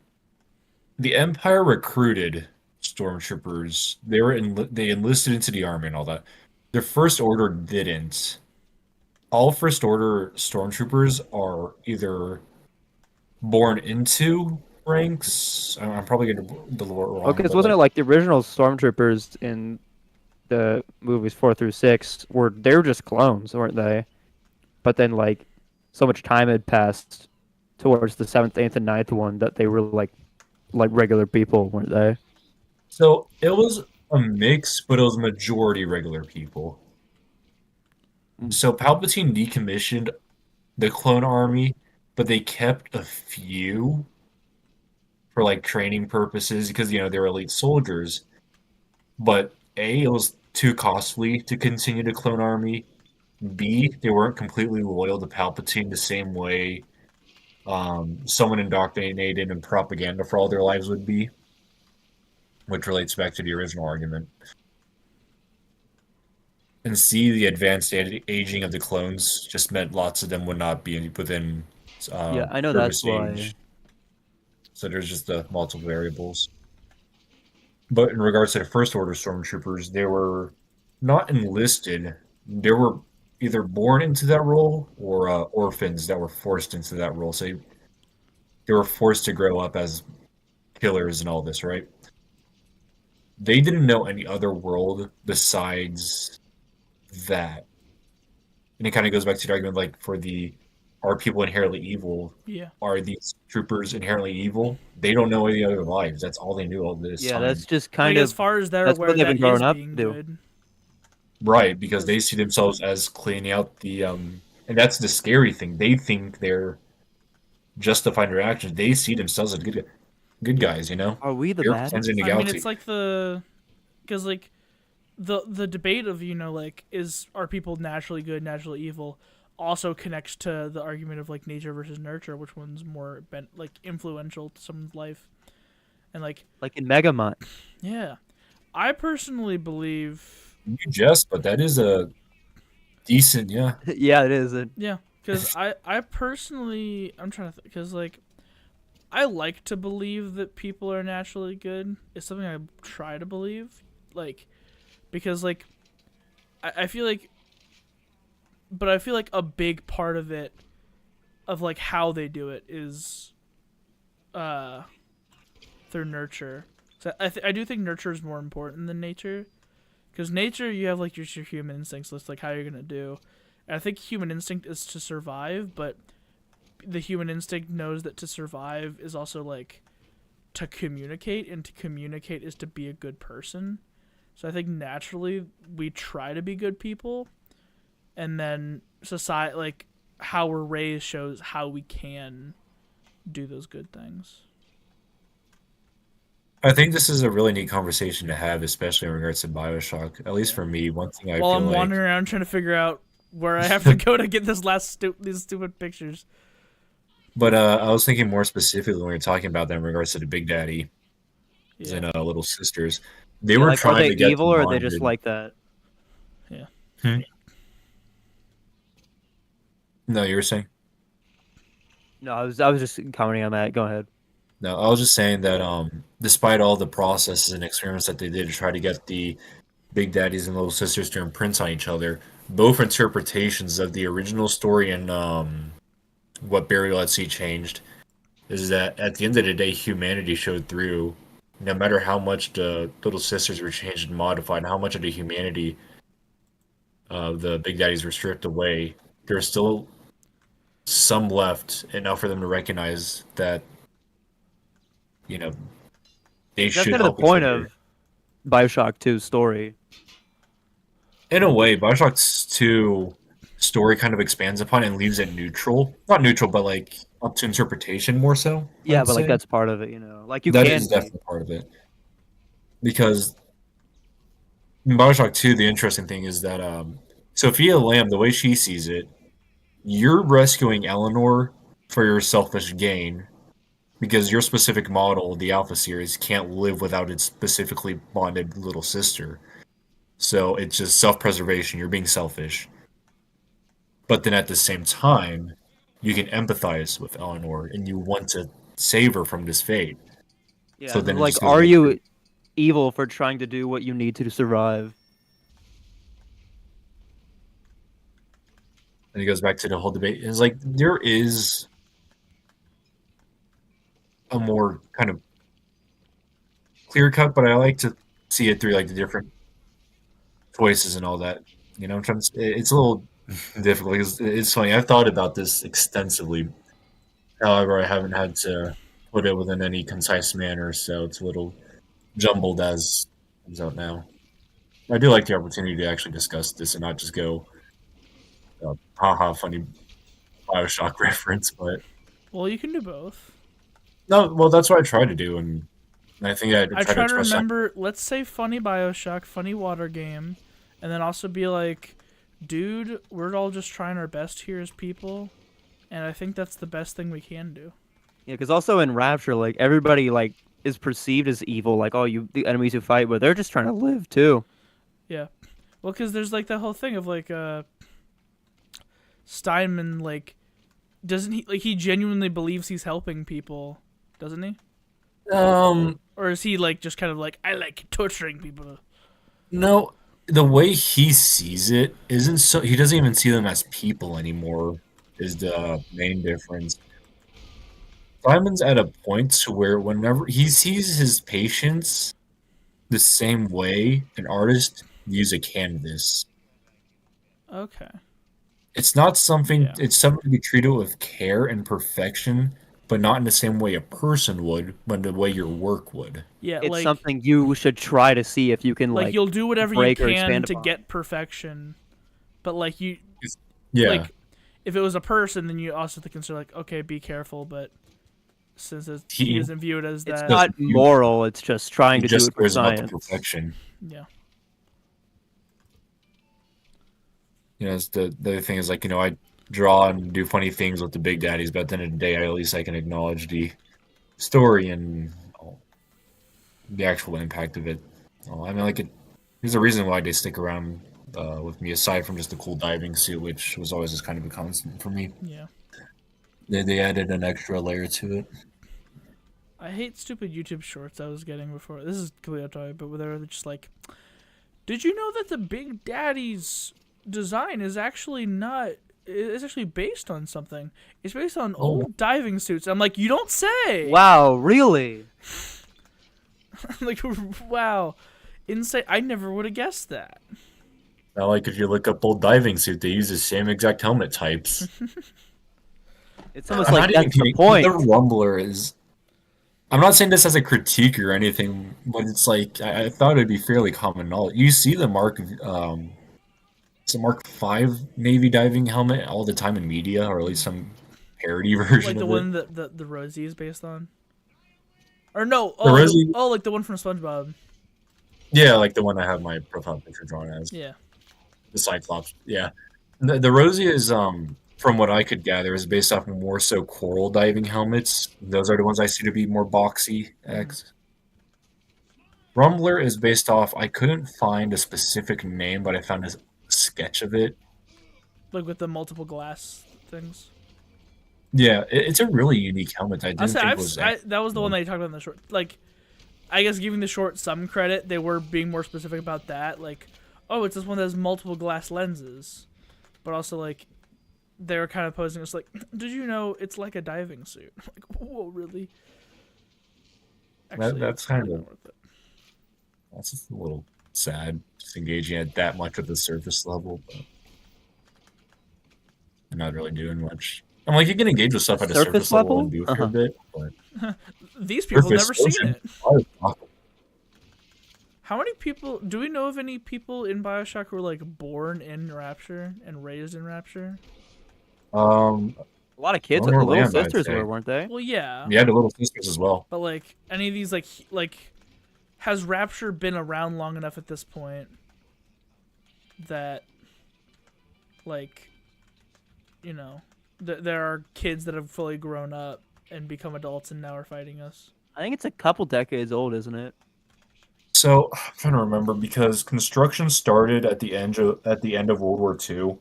the Empire recruited stormtroopers. They enlisted into the army and all that. The First Order didn't. All First Order stormtroopers are either born into ranks. I'm probably getting the lore Okay, wrong, because but wasn't like it like the original stormtroopers in the movies 4 through 6 were they were just clones, weren't they? But then like so much time had passed towards the seventh, eighth, and ninth one that they were like regular people, weren't they? so it was a mix, but it was majority regular people. Mm. So Palpatine decommissioned the clone army, but they kept a few for like training purposes because they were elite soldiers. But A, it was too costly to continue the clone army. B, they weren't completely loyal to Palpatine the same way someone indoctrinated in propaganda for all their lives would be, which relates back to the original argument. And C, the advanced aging of the clones just meant lots of them would not be within Yeah, I know that's service why. age. So there's just the multiple variables. But in regards to the First Order stormtroopers, they were not enlisted. They were either born into that role or orphans that were forced into that role. So they were forced to grow up as killers and all this, right? They didn't know any other world besides that. And it kind of goes back to the argument like for the are people inherently evil? Yeah, Are these troopers inherently evil? They don't know any other lives. That's all they knew all this Yeah, time. that's just like kind as of far as they're that's what aware, they've been that growing is up being to. good. Right, because 'Cause- they see themselves as cleaning out the and that's the scary thing. They think they're justifying their actions. They see themselves as good guys, you know? Are we the They're bad? cleansing the I mean, it's galaxy. like because like the debate of like are people naturally good, naturally evil, also connects to the argument of like nature versus nurture, which one's more like influential to someone's life, and like Like in Megamind. yeah, I personally believe You jest, but that is a decent, yeah. Yeah, it is. yeah, because I personally I'm trying to because like I like to believe that people are naturally good. It's something I try to believe, like because like I feel like but I feel like a big part of it, of like how they do it, is uh through nurture. So I do think nurture is more important than nature, because nature you have like your human instincts. So it's like how you're gonna do. And I think human instinct is to survive, but the human instinct knows that to survive is also like to communicate, and to communicate is to be a good person. So I think naturally we try to be good people, and then society, like how we're raised, shows how we can do those good things. I think this is a really neat conversation to have, especially in regards to Bioshock. At least for me, one thing I While feel I'm like wandering around trying to figure out where I have to go to get this these stupid pictures. but I was thinking more specifically when we were talking about them in regards to the Big Daddy Yeah, and Little Sisters. They Yeah, were like are trying they to get evil them or are they just bonded. like that? yeah. No, you were saying? No, I was just commenting on that. Go ahead. No, I was just saying that despite all the processes and experiments that they did to try to get the Big Daddies and Little Sisters to imprint on each other. Both interpretations of the original story and what Burial at Sea changed is that at the end of the day, humanity showed through. No matter how much the Little Sisters were changed and modified, how much of the humanity the Big Daddies were stripped away, there's still some left, enough for them to recognize that, you know, they That's should kind of the help each point other. of Bioshock 2's story. In a way, Bioshock 2 story kind of expands upon it and leaves it neutral. Not neutral, but like up to interpretation more so. Yeah, I'd but like say. that's part of it, you know. Like you That can is be. definitely part of it. Because in Bioshock 2, the interesting thing is that Sophia Lamb, the way she sees it, you're rescuing Eleanor for your selfish gain because your specific model, the Alpha series, can't live without its specifically bonded little sister. So it's just self-preservation. You're being selfish. But then at the same time, you can empathize with Eleanor and you want to save her from this fate. Yeah, So then it like just goes are back you to- evil for trying to do what you need to survive? And it goes back to the whole debate. It's like there is a more kind of clear cut, but I like to see it through like the different choices and all that. You know, I'm trying to, it's a little difficult because it's funny. I've thought about this extensively. However, I haven't had to put it within any concise manner, so it's a little jumbled as it comes out now. I do like the opportunity to actually discuss this and not just go, haha, funny Bioshock reference. But Well, you can do both. no, well, that's what I try to do, and I think I I try to try to express that. remember. Let's say funny Bioshock, funny water game, and then also be like, dude, we're all just trying our best here as people, and I think that's the best thing we can do. Yeah, because also in Rapture, like everybody like is perceived as evil, like oh you the enemies who fight, but they're just trying to live too. Yeah. Well, because there's like that whole thing of like Steinman, like, doesn't he, like, he genuinely believes he's helping people, doesn't he? Or is he like just kind of like, I like torturing people? No, the way he sees it isn't so. He doesn't even see them as people anymore. Is the main difference. Simon's at a point to where whenever he sees his patients the same way an artist views a canvas. Okay. It's not something. Yeah. It's something to be treated with care and perfection, but not in the same way a person would, but the way your work would. Yeah, It's like something you should try to see if you can like like you'll do whatever you break or can expand to upon. get perfection, but like you Yeah, like if it was a person, then you also have to consider like, okay, be careful, but since he He- doesn't view it as It's that, not moral. It's just trying he to do just it for cares about the science. perfection. yeah. You know, it's the other thing is like, I draw and do funny things with the Big Daddies, but at the end of the day, at least I can acknowledge the story and the actual impact of it. I mean, like, there's a reason why they stick around with me, aside from just the cool diving suit, which was always just kind of a constant for me. Yeah. They added an extra layer to it. I hate stupid YouTube shorts I was getting before. This is completely off topic, but where they're just like, did you know that the Big Daddy's design is actually not? It's actually based on something. It's based on old diving suits. I'm like, you don't say. Wow, really? I'm like, wow, insane. I never would have guessed that. Now, like, if you look up old diving suit, they use the same exact helmet types. It's almost I'm like not even that's the kidding. point. The Rumbler is. I'm not saying this as a critique or anything, but it's like I thought it'd be fairly common knowledge. You see the it's a Mark V Navy diving helmet all the time in media, or at least some parody version Like the of one it. that the Rosie is based on. Or no, The Rosie- like the one from SpongeBob. Yeah, like the one I have my profile picture drawn as. Yeah. The Cyclops. Yeah, the Rosie is from what I could gather is based off more so coral diving helmets. Those are the ones I see to be more boxy. X. Rumbler is based off. I couldn't find a specific name, but I found a sketch of it. Like with the multiple glass things. Yeah, it's a really unique helmet. I I didn't said think was. that was the one that you talked about in the short. Like, I guess giving the short some credit, they were being more specific about that. Like, oh, it's this one that has multiple glass lenses, but also like they were kind of posing us like, did you know it's like a diving suit? Like, whoa, really? Actually, That's it's kind really of not worth it. that's just a little sad, just engaging at that much of the surface level, but I'm not really doing much. I'm like, you can engage with stuff at a surface level and do a fair bit, but These people have never seen ocean, it. awesome. How many people do we know of any people in Bioshock who were like born in Rapture and raised in Rapture? Um, A lot of kids, Lower the little land, I'd sisters say. were, weren't they? Well, yeah, Yeah, the little sisters as well. but like any of these like has Rapture been around long enough at this point that like you know there are kids that have fully grown up and become adults and now are fighting us? I think it's a couple decades old, isn't it? So I'm trying to remember because construction started at the end of World War II.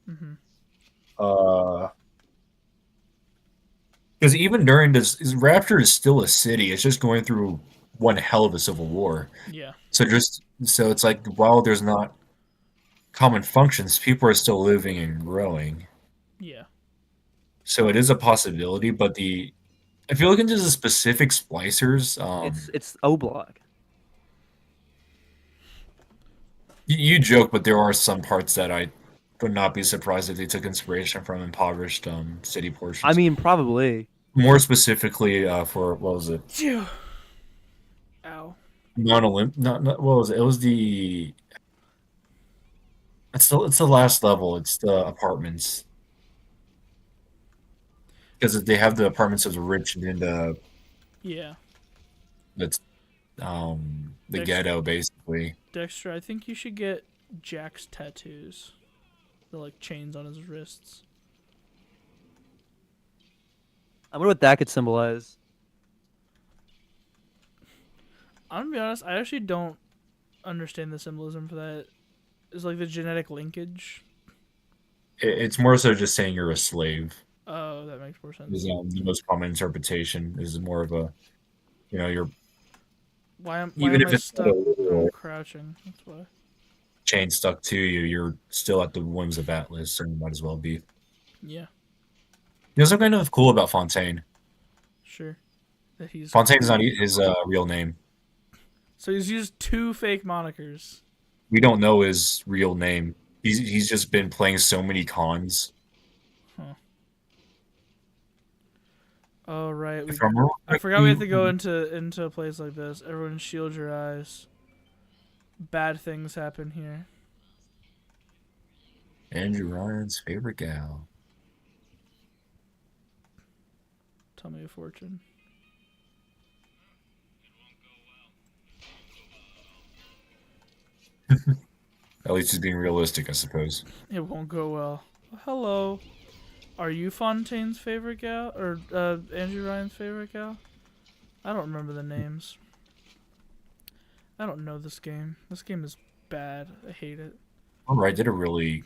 Mm-hmm. Because even during Rapture is still a city. It's just going through one hell of a civil war. Yeah. So it's like while there's not common functions, people are still living and growing. Yeah. So it is a possibility, but if you look into the specific splicers, It's O-Block. you joke, but there are some parts that I would not be surprised if they took inspiration from impoverished city portions. I mean, probably. More specifically, for what was it? Phew. Ow. Not what was it? It was it's the last level. It's the apartments because they have the apartments as rich and Yeah. that's the Dexter. ghetto basically. Dexter, I think you should get Jack's tattoos. The like chains on his wrists. I wonder what that could symbolize. I'm gonna be honest, I actually don't understand the symbolism for that. It's like the genetic linkage. It's more so just saying you're a slave. Oh, that makes more sense. Is the most common interpretation is more of a, you're Why am even if I it's stuck? not a literal I'm crouching. That's why. chain stuck to you. You're still at the whims of Atlas, so you might as well be. Yeah, There's something kind of cool about Fontaine. sure. That he's Fontaine's not his real name. So he's used 2 fake monikers. We don't know his real name. He's just been playing so many cons. Oh right, If I'm wrong, I forgot we have to go into a place like this. Everyone, shield your eyes. Bad things happen here. Andrew Ryan's favorite gal. Tell me a fortune. At least he's being realistic, I suppose. It won't go well. Hello. Are you Fontaine's favorite gal? Or Andrew Ryan's favorite gal? I don't remember the names. I don't know this game. This game is bad. I hate it. All right, did a really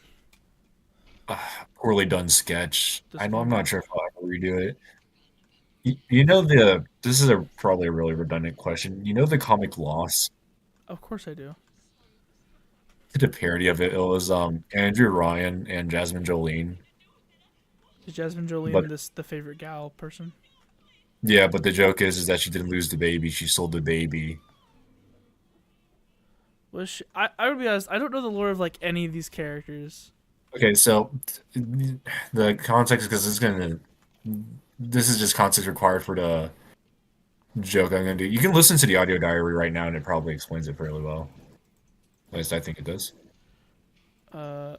poorly done sketch. This I'm game- not sure if I'll ever redo it. This is probably a really redundant question. You know the comic Loss? Of course I do. Did a parody of it. It was Andrew Ryan and Jasmine Jolene. Is Jasmine Jolene But- the favorite gal person? Yeah, but the joke is that she didn't lose the baby. She sold the baby. Was she, I would be honest, I don't know the lore of like any of these characters. Okay, so the context, because this is just context required for the joke I'm gonna do. You can listen to the audio diary right now, and it probably explains it fairly well. At least I think it does. Well,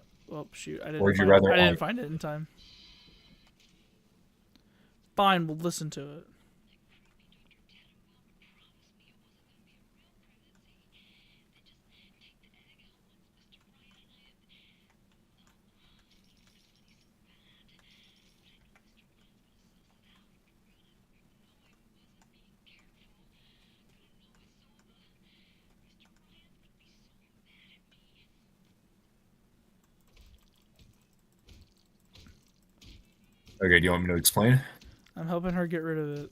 shoot, I Or would you rather I didn't I- find it in time. Fine, we'll listen to it. Okay, do you want me to explain? I'm helping her get rid of it.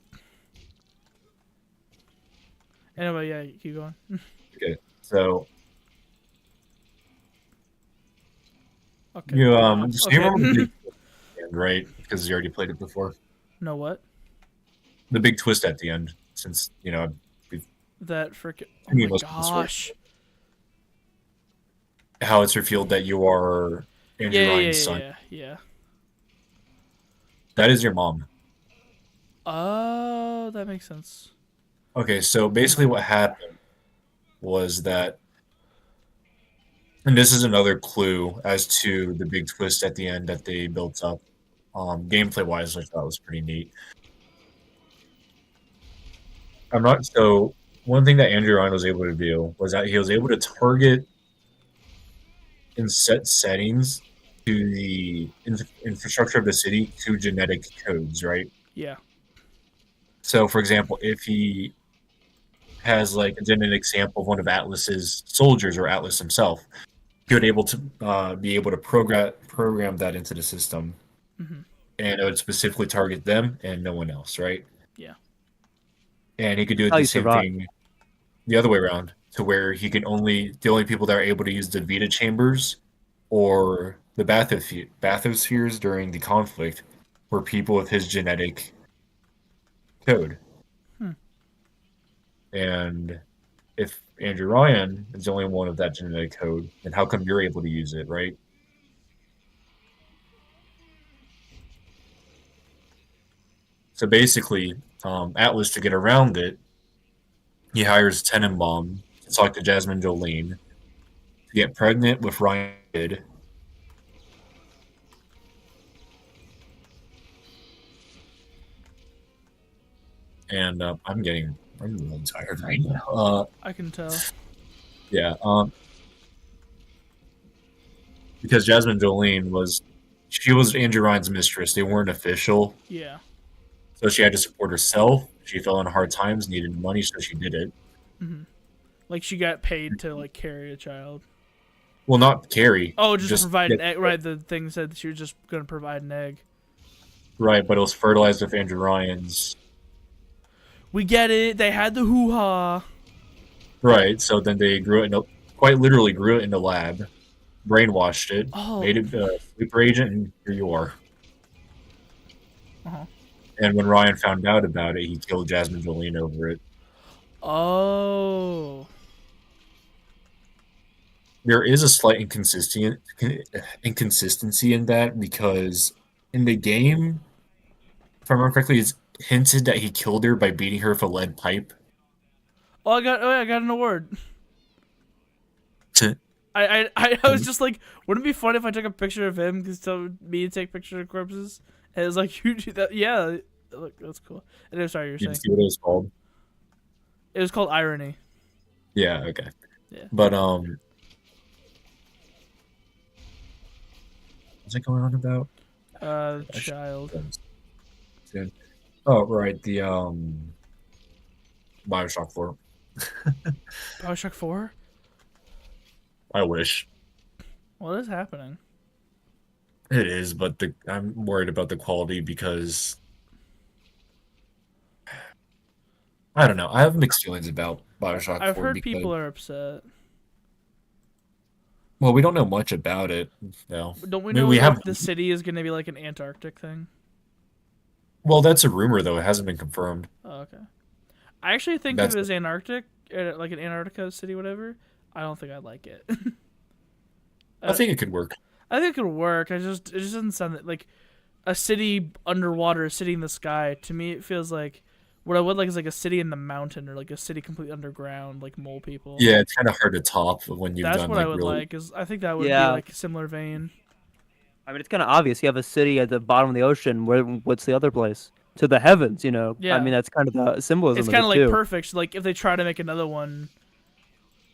Anyway, yeah, keep going. Okay, so Okay. you Wow. so you Okay. remember the big end, right? Because you already played it before. No what? The big twist at the end, since we've That freaking. Oh seen my most of the story. gosh. How it's revealed that you are Andrew Ryan's son. Yeah. That is your mom. Oh, that makes sense. Okay, so basically what happened was that, and this is another clue as to the big twist at the end that they built up, gameplay wise, which I thought was pretty neat. I'm not so. One thing that Andrew Ryan was able to do was that he was able to target and set settings to the infrastructure of the city to genetic codes, right? Yeah. So, for example, if he has like a genetic sample of one of Atlas's soldiers or Atlas himself, he would be able to program that into the system, Mhm. and it would specifically target them and no one else, right? Yeah. And he could do it How the you same survive. thing the other way around, to where the only people that are able to use the Vita chambers or the bathyspheres during the conflict were people with his genetic code. Hmm. And if Andrew Ryan is the only one of that genetic code, then how come you're able to use it, right? So basically, Atlas, to get around it, he hires Tenenbaum to talk to Jasmine Jolene to get pregnant with Ryan. And I'm really tired right now. I can tell. Yeah, because Jasmine Jolene she was Andrew Ryan's mistress. They weren't official, Yeah. so she had to support herself. She fell in hard times, needed money, so she did it. Mhm. Like she got paid to like carry a child. Well, not carry, Oh, just to provide an get egg. Right. The thing said that she was just gonna provide an egg. right, but it was fertilized with Andrew Ryan's. We get it. They had the hoo ha. Right, so then they quite literally grew it in the lab, brainwashed it, Oh. made it a sleeper agent, and here you are. Uh-huh. And when Ryan found out about it, he killed Jasmine Jolene over it. Oh. There is a slight inconsistency in that, because in the game, if I remember correctly, it's hinted that he killed her by beating her with a lead pipe. Oh, I got an award. To, I was just like, wouldn't it be funny if I took a picture of him because told me to take pictures of corpses? And it was like, you do that? Yeah, look, that's cool. And I'm sorry, you were did you saying see what it was called? it was called irony. Yeah, okay. Yeah. But what's it going on about? Child. Soon. Oh, right, the Bioshock 4. Bioshock 4. I wish What is happening? it is, but I'm worried about the quality because I don't know. I have mixed feelings about Bioshock I've 4 heard because, people are upset. well, we don't know much about it. No, Don't we I mean, know we like have. the city is gonna be like an Antarctic thing? Well, that's a rumor though. It hasn't been confirmed. Oh, okay. I actually think if That's it was Antarctic, like an Antarctica city, whatever, I don't think I'd like it. I think it could work. I think it could work. It just doesn't sound like a city underwater, a city in the sky. To me, it feels like what I would like is like a city in the mountain or like a city completely underground, like mole people. Yeah, it's kind of hard to top when you've That's done what I like would really. like. Is I think that would be Yeah. like a similar vein. I mean, it's kind of obvious. You have a city at the bottom of the ocean. What's the other place? To the heavens, Yeah. I mean, that's kind of the symbolism It's of kind it of like too. perfect. Like if they try to make another one,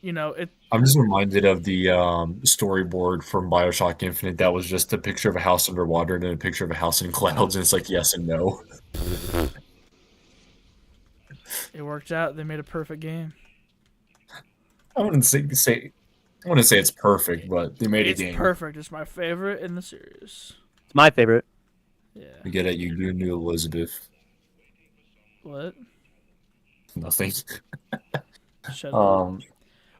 it. I'm just reminded of the storyboard from Bioshock Infinite. That was just a picture of a house underwater and then a picture of a house in clouds, and it's like yes and no. It worked out. They made a perfect game. I wouldn't say I wouldn't say it's perfect, but they made It's a game. perfect. It's my favorite in the series. It's my favorite. Yeah. I get it. You knew Elizabeth. What? Nothing. Shut up.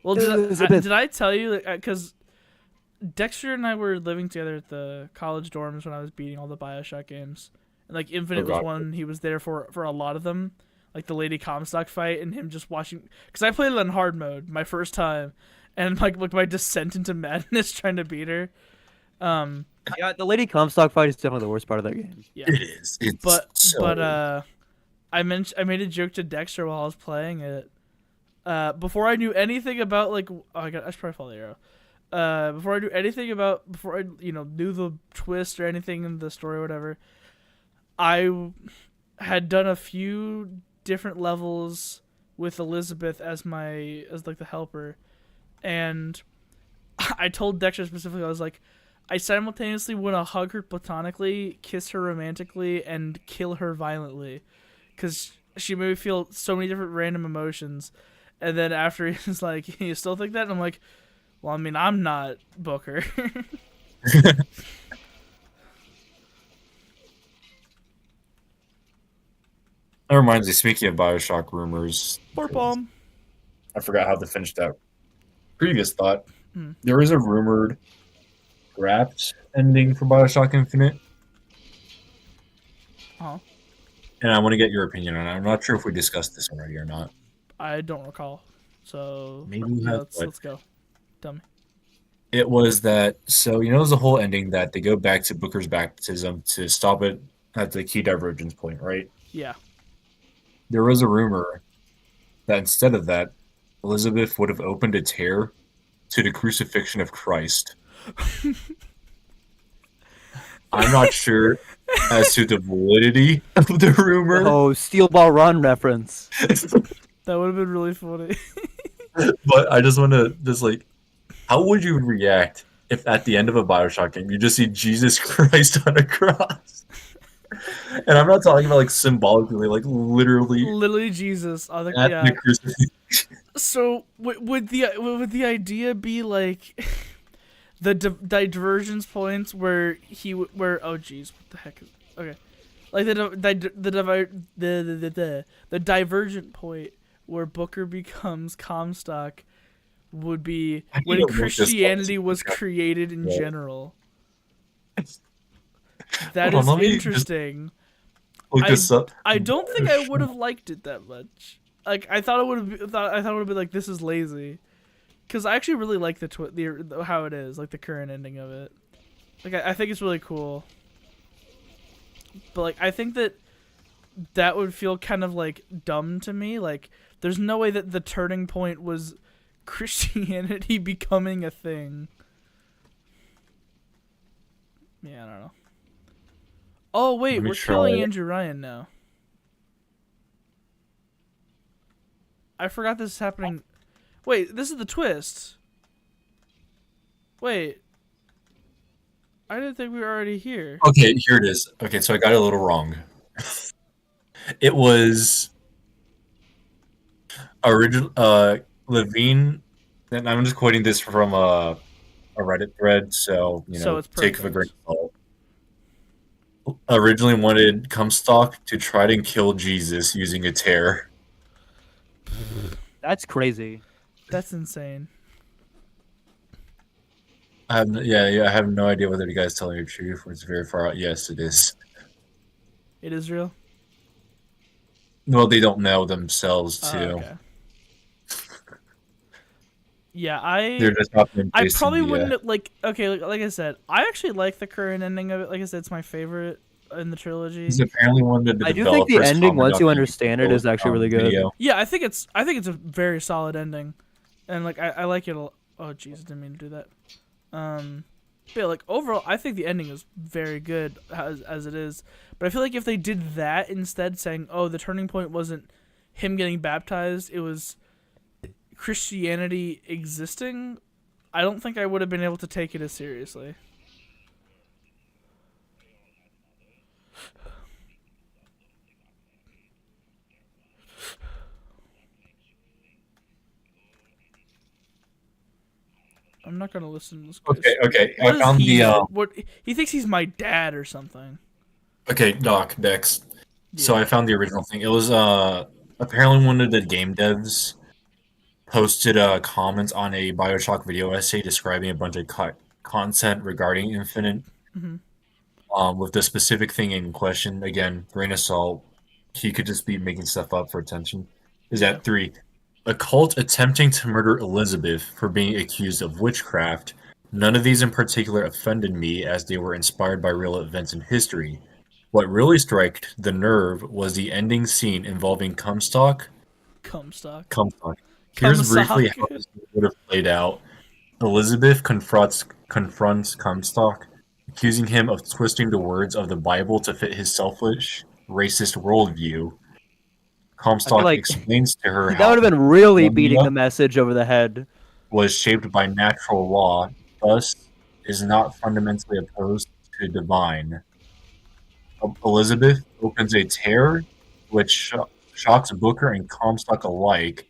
Well, Elizabeth. did I tell you? Because Dexter and I were living together at the college dorms when I was beating all the Bioshock games. And, like, Infinite was God. one. He was there for a lot of them. Like, the Lady Comstock fight and him just watching. Because I played it on hard mode my first time. And, like my descent into madness trying to beat her. Yeah, the Lady Comstock fight is definitely the worst part of that game. Yeah. It is. It's I made a joke to Dexter while I was playing it. Before I knew anything about, like, I should probably follow the arrow. Before I knew anything about, before I knew the twist or anything in the story or whatever, I had done a few different levels with Elizabeth as like the helper, and I told Dexter specifically, I was like, I simultaneously want to hug her platonically, kiss her romantically, and kill her violently, because she made me feel so many different random emotions. And then after he's like, you still think that? And I'm like, well, I mean, I'm not Booker. That reminds me, speaking of Bioshock rumors, Poor bomb. I forgot how to finish that previous thought. Hmm. There is a rumored wrapped ending for Bioshock Infinite, Oh, and I want to get your opinion on it. I'm not sure if we discussed this already or not. I don't recall. So Maybe we have, but let's go. Tell me. it was that, so there's a whole ending that they go back to Booker's baptism to stop it at the key divergence point, right? Yeah. There was a rumor that instead of that, Elizabeth would have opened a tear to the crucifixion of Christ. I'm not sure as to the validity of the rumor. Oh, Steel Ball Run reference. That would have been really funny. But I just want to how would you react if at the end of a Bioshock game you just see Jesus Christ on a cross? And I'm not talking about like symbolically, like literally Literally Jesus. I think, at yeah. the crucifixion. So would the idea be like the divergence points where oh jeez, what the heck is okay, like the divergent point where Booker becomes Comstock would be I when don't know what this Christianity was. was created in Yeah. general. That Hold is on, let me just interesting. Look this up. I don't think I would have liked it that much. Like I thought it would have. I thought it would be like, this is lazy, because I actually really like the how it is, like the current ending of it. Like I think it's really cool. But like I think that would feel kind of like dumb to me. Like there's no way that the turning point was Christianity becoming a thing. Yeah, I don't know. Oh wait, Let me we're try killing it. Andrew Ryan now. I forgot this is happening. Wait, this is the twist. Wait. I didn't think we were already here. Okay, here it is. Okay, so I got it a little wrong. It was original Levine, and I'm just quoting this from a Reddit thread, so So it's take it with a grain perfect. of salt. Originally wanted Comstock to try to kill Jesus using a tear. That's crazy. That's insane. I have I have no idea whether the guy's telling the truth or it's very far out. Yes, it is. It is real? Well, they don't know themselves Oh, too. okay. Yeah, They're just copying and I pasting probably the, wouldn't like. Okay, like I said, I actually like the current ending of it. Like I said, it's my favorite in the trilogy. He's apparently one of the I do think the developers ending, commented once you on the understand it, is actually really good. video. Yeah, I think it's a very solid ending, and like I like it. Oh jeez, didn't mean to do that. But yeah, like overall, I think the ending is very good as it is. But I feel like if they did that instead, saying, "Oh, the turning point wasn't him getting baptized; it was Christianity existing," I don't think I would have been able to take it as seriously. I'm not gonna listen to this guy. Okay. What I is found he? the What he thinks he's my dad or something. okay, Dex. So Yeah. I found the original thing. It was apparently one of the game devs posted comments on a Bioshock video essay describing a bunch of content regarding Infinite. Mhm. With the specific thing in question, again, grain of salt. He could just be making stuff up for attention. Is Yeah. at 3. A cult attempting to murder Elizabeth for being accused of witchcraft. None of these in particular offended me as they were inspired by real events in history. What really struck the nerve was the ending scene involving Comstock. Comstock. Comstock. Here's briefly how this would have played out. Elizabeth confronts Comstock, accusing him of twisting the words of the Bible to fit his selfish, racist worldview. I feel Comstock like explains to her that how would have been really beating Columbia the message over the head. was shaped by natural law, thus is not fundamentally opposed to divine. Elizabeth opens a tear, which shocks Booker and Comstock alike.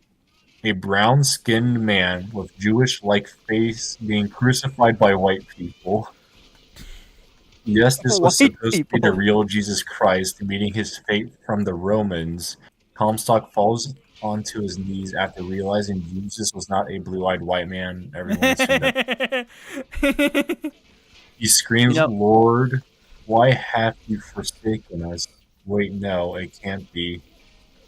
A brown-skinned man with Jewish-like face being crucified by white people. Yes, this was White supposed to be the people. real Jesus Christ meeting his fate from the Romans. Comstock falls onto his knees after realizing Jesus was not a blue-eyed white man. Everyone assumed that. He screams, You know, Lord, why have you forsaken us? Wait, no, it can't be.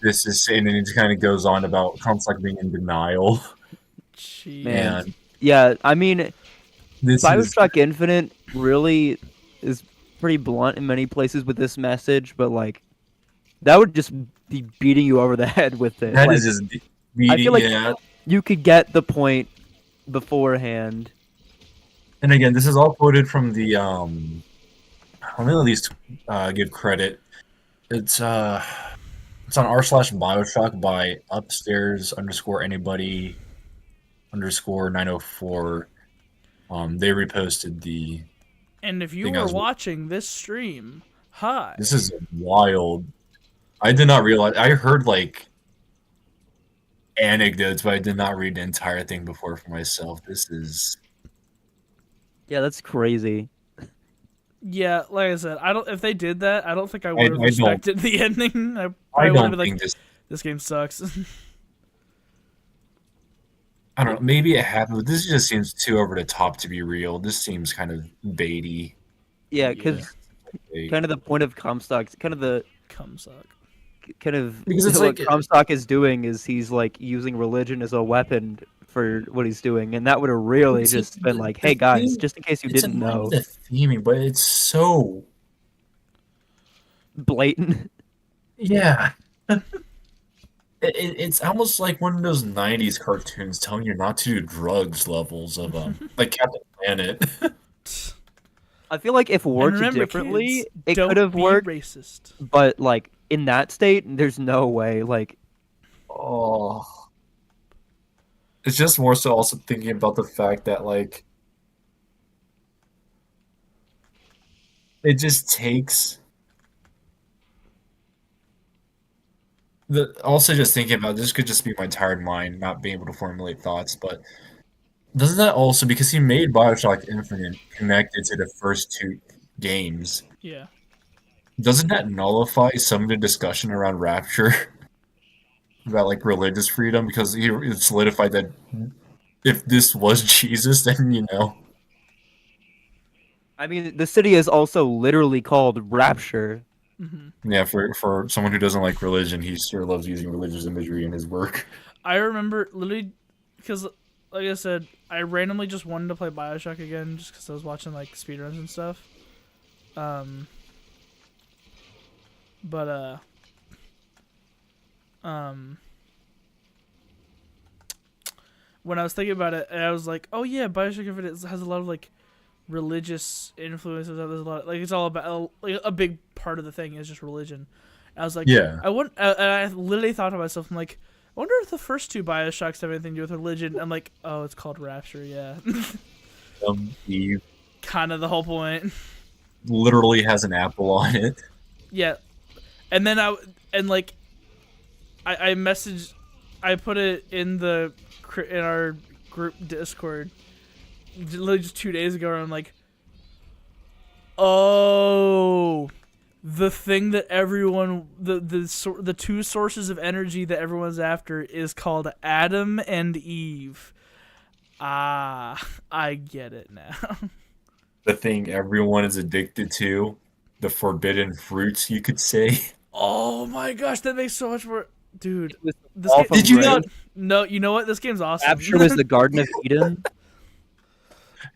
This is, and then it kind of goes on about Comstock being in denial. Jeez. Man. And yeah, I mean, this is Bioshock Infinite really is pretty blunt in many places with this message, but like that would just be beating you over the head with it. that Like, is just I feel like yeah. you could get the point beforehand. And again, this is all quoted from the let me at least give credit. It's on r/Bioshock by upstairs _ anybody _ 904. They reposted the And if you thing I were was. watching this stream, hi. This is wild. I did not realize. I heard like anecdotes, but I did not read the entire thing before for myself. This is Yeah, that's crazy. Yeah, like I said, I don't. If they did that, I don't think I I would have don't- respected the ending. I I probably would have don't been like, think this. "This game sucks." I don't know. Maybe it happened, but this just seems too over the top to be real. This seems kind of baity. Yeah, because kind of the point of Comstock, kind of Because it's what like- Comstock is doing is he's like using religion as a weapon for what he's doing, and that would have really It's just like been the- like, the hey guys, theme- just in case you It's didn't in line know, with the theming, but it's so blatant. yeah. It's almost like one of those '90s cartoons telling you not to do drugs levels of like Captain Planet. I feel like if And worked remember, differently, kids, it don't could have be worked. racist. But like in that state, there's no way. Like, Oh, it's just more so also thinking about the fact that like it just takes the also just thinking about this could just be my tired mind not being able to formulate thoughts, but doesn't that also because he made Bioshock Infinite connected to the first 2 games, Yeah. doesn't that nullify some of the discussion around Rapture about like religious freedom because it solidified that if this was Jesus, then I mean, the city is also literally called Rapture. yeah, for someone who doesn't like religion, he sure loves using religious imagery in his work. I remember literally because, like I said, I randomly just wanted to play Bioshock again just because I was watching like speedruns and stuff. But when I was thinking about it, I was like, oh yeah, Bioshock Infinite has a lot of like religious influences. There's a lot, like it's all about like, a big part of the thing is just religion. I was like, Yeah. I literally thought to myself, I'm like, I wonder if the first 2 Bioshocks have anything to do with religion. I'm like, oh, it's called Rapture, yeah. He Kind of the whole point. literally has an apple on it. Yeah, and then I messaged, I put it in our group Discord, literally just 2 days ago. And I'm like, oh, the thing that everyone the two sources of energy that everyone's after is called Adam and Eve. Ah, I get it now. The thing everyone is addicted to, the forbidden fruits, you could say. Oh my gosh, that makes so much more. Dude, It was this all game. from Did you Ray. not? No, you know what? This game's awesome. Rapture was the Garden of Eden. Dude,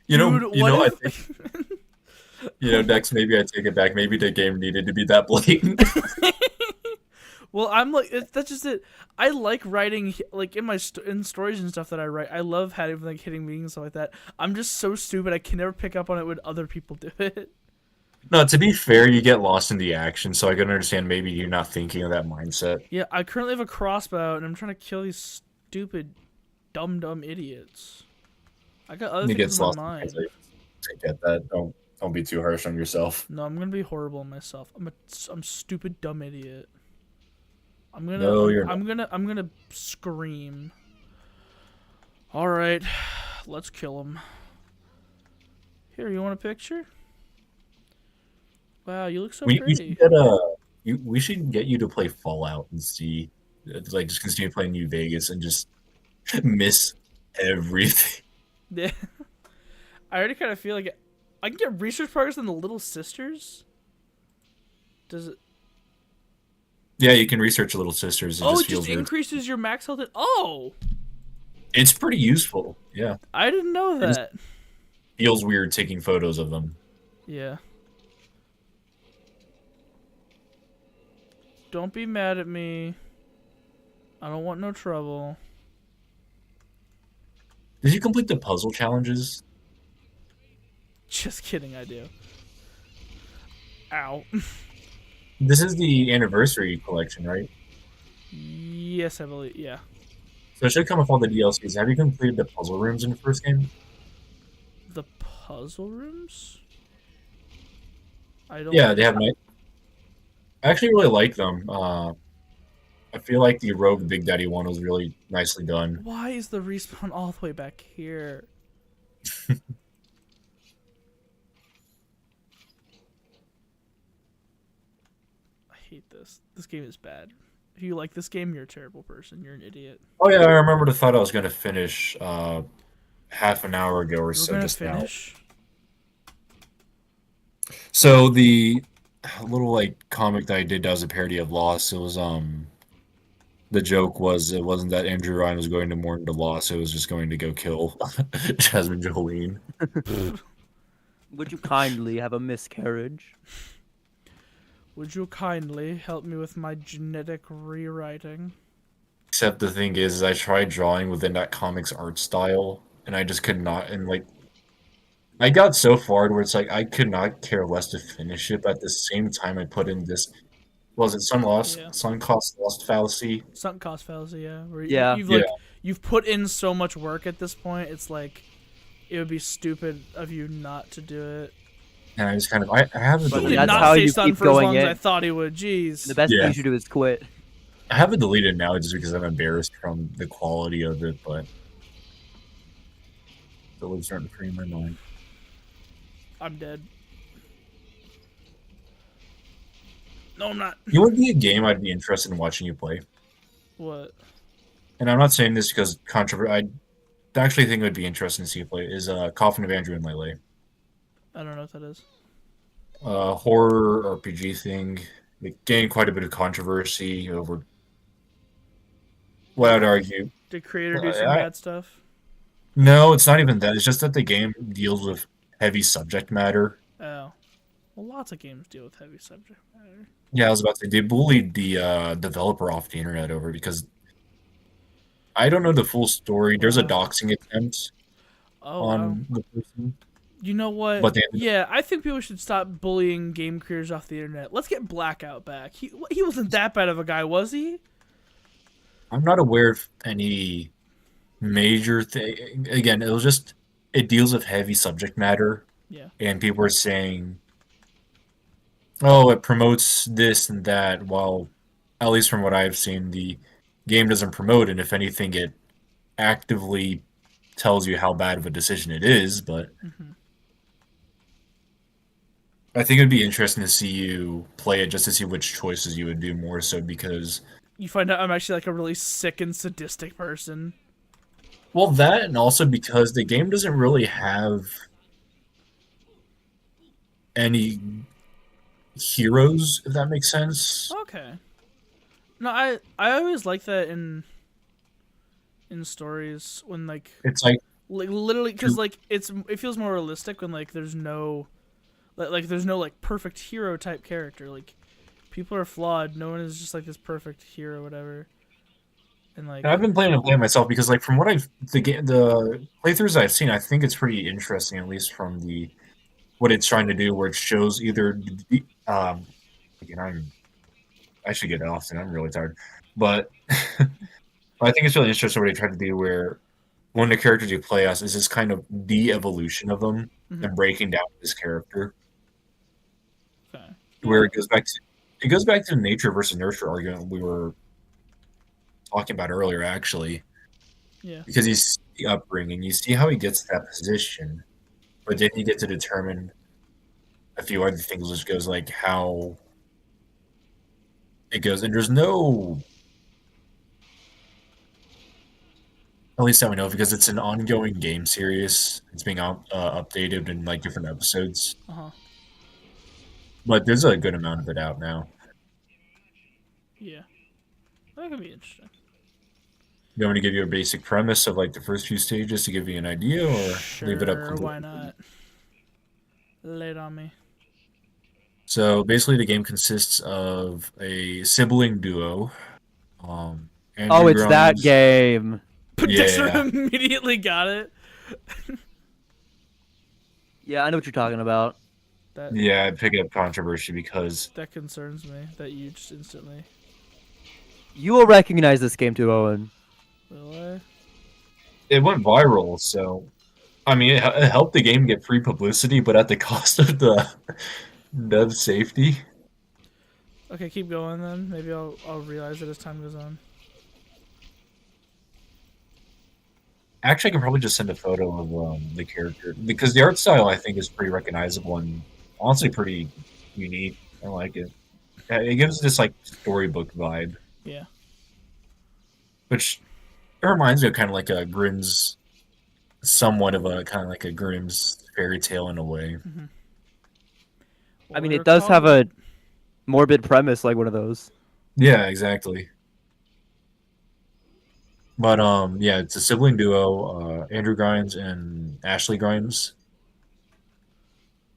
You know, I what think, Dex, maybe I take it back. Maybe the game needed to be that blatant. Well, I'm like, that's just it. I like writing, like in my in stories and stuff that I write. I love having like hitting meanings and stuff like that. I'm just so stupid. I can never pick up on it when other people do it. No, to be fair, you get lost in the action, so I can understand maybe you're not thinking of that mindset. Yeah, I currently have a crossbow and I'm trying to kill these stupid, dumb idiots. I got other You get things in my lost in mind. translation. I get that. Don't be too harsh on yourself. No, I'm gonna be horrible on myself. I'm stupid, dumb idiot. No, you're I'm gonna scream. All right, let's kill him. Here, you want a picture? Wow, you look so We pretty. should get we should get you to play Fallout and see, like, just continue playing New Vegas and just miss everything. Yeah, I already kind of feel like I can get research progress in the Little Sisters. Does it? Yeah, you can research Little Sisters. It Oh, just it just feels weird. increases your max health. Oh, It's pretty useful. Yeah, I didn't know just- that. feels weird taking photos of them. Yeah. Don't be mad at me. I don't want no trouble. Did you complete the puzzle challenges? Just kidding, I do. Ow. This is the anniversary collection, right? Yes, I believe. Yeah. So it should come with all the DLCs. Have you completed the puzzle rooms in the first game? The puzzle rooms? I don't. Yeah, they have night. I actually really like them. I feel like the Rogue Big Daddy one was really nicely done. Why is the respawn all the way back here? I hate this. This game is bad. If you like this game, you're a terrible person. You're an idiot. Oh yeah, I remember the thought I was gonna finish half an hour ago or We're so gonna just finish. now. So the little like comic that I did that was a parody of Lost. It was the joke was it wasn't that Andrew Ryan was going to mourn the loss, it was just going to go kill Jasmine Jolene. Would you kindly have a miscarriage? Would you kindly help me with my genetic rewriting? Except the thing is I tried drawing within that comic's art style and I just could not, and like I got so far where it's like I could not care less to finish it, but at the same time I put in this was it Yeah. Sun Cost Lost fallacy? Sunk cost fallacy, yeah. Where Yeah. you've Yeah. like you've put in so much work at this point. It's like it would be stupid of you not to do it. And I just kind of I have it But He deleted. did that's not how stay you stunned keep for as going long as in. I thought he would. Jeez. The best Yeah. thing you should do is quit. I have it deleted now just because I'm embarrassed from the quality of it, but still it's starting to free my mind. I'm dead. No, I'm not. You would be a game I'd be interested in watching you play. What? And I'm not saying this because I actually think it would be interesting to see you play is Coffin of Andrew and Lele. I don't know what that is. Horror RPG thing. It gained quite a bit of controversy over what I'd argue. Did creator do some I- bad stuff? No, it's not even that. It's just that the game deals with heavy subject matter. Oh. Well, lots of games deal with heavy subject matter. Yeah, I was about to say they bullied the developer off the internet over because I don't know the full story. There's a Wow. doxing attempt Oh, wow. on the person. You know what? But they- Yeah, I think people should stop bullying game creators off the internet. Let's get Blackout back. He wasn't that bad of a guy, was he? I'm not aware of any major thing. Again, it was just it deals with heavy subject matter, Yeah. and people are saying, "Oh, it promotes this and that." While, at least from what I've seen, the game doesn't promote, and if anything, it actively tells you how bad of a decision it is. But Mhm. I think it'd be interesting to see you play it just to see which choices you would do more so because, You find out I'm actually like a really sick and sadistic person. well, that and also because the game doesn't really have any heroes, if that makes sense. Okay. No, I always like that in stories when It's like, literally because like it feels more realistic when like there's no there's no like perfect hero type character. Like people are flawed. No one is just like this perfect hero, whatever. And like and I've been planning to play it myself because, like, from what the playthroughs I've seen, I think it's pretty interesting, at least from the what it's trying to do, where it shows either, again, I should get off, and I'm really tired, but I think it's really interesting what they tried to do, where one of the characters you play as is this kind of de-evolution of them Mhm. and breaking down this character, okay. where it goes back to the nature versus nurture argument we were talking about earlier, actually. Yeah. Because you see the upbringing, you see how he gets to that position, but then you get to determine a few other things, which goes like how it goes, and there's no, at least that we know, because it's an ongoing game series. It's being updated in like different episodes, Uh-huh. but there's a good amount of it out now. Yeah. That could be interesting. You want me to give you a basic premise of like the first few stages to give you an idea, or leave it up Sure, completely? why not? Lay it on me. So basically, the game consists of a sibling duo. Oh, Andrew it's that Grimes. game. Dexter Yeah, immediately got it. Yeah, I know what you're talking about. That yeah, I pick up controversy because that concerns me that you just instantly. You will recognize this game too, Owen. Will I? it went viral. So, I mean, it helped the game get free publicity, but at the cost of the dev safety. Okay, keep going then. Maybe I'll realize it as time goes on. Actually, I can probably just send a photo of the character because the art style I think is pretty recognizable and honestly pretty unique. I like it. It gives this like storybook vibe, Yeah. which it reminds me of kind of like a Grimm's, somewhat of a kind of like a Grimm's fairy tale in a way. I mean, Well, it does have recall- a morbid premise like one of those. Yeah, exactly. But yeah, it's a sibling duo, Andrew Grimes and Ashley Grimes,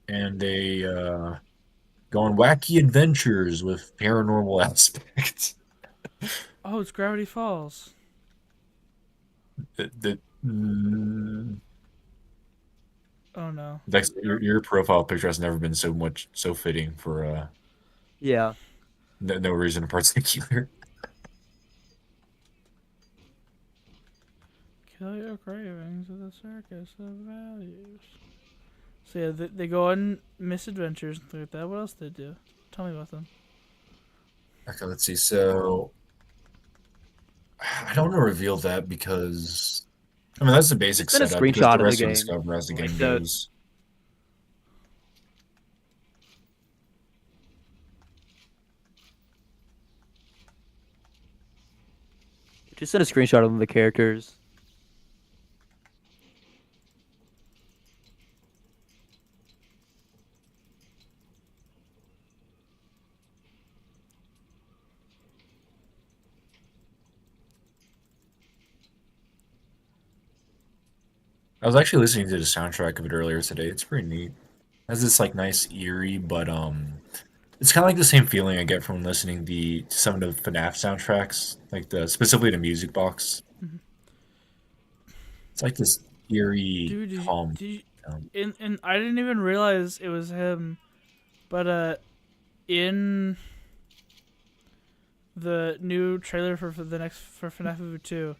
and they go on wacky adventures with paranormal aspects. Oh, it's Gravity Falls. The Oh no. Dex, your profile picture has never been so fitting for Yeah. no reason in particular. Kill your cravings with a circus of values. So yeah, they go on misadventures and things like that. What else they do? Tell me about them. Okay, let's see. So I don't want to reveal that because I mean that's the basic Send a setup because screenshot the of the rest you'll game. discover as the game the- goes. Just send a screenshot of the characters. I was actually listening to the soundtrack of it earlier today. It's pretty neat. It has this like nice eerie, but it's kind of like the same feeling I get from listening to some of the FNAF soundtracks, like the specifically the music box. It's like this eerie, Dude, calm. did you, sound. and I didn't even realize it was him, but in the new trailer for for FNAF Movie 2,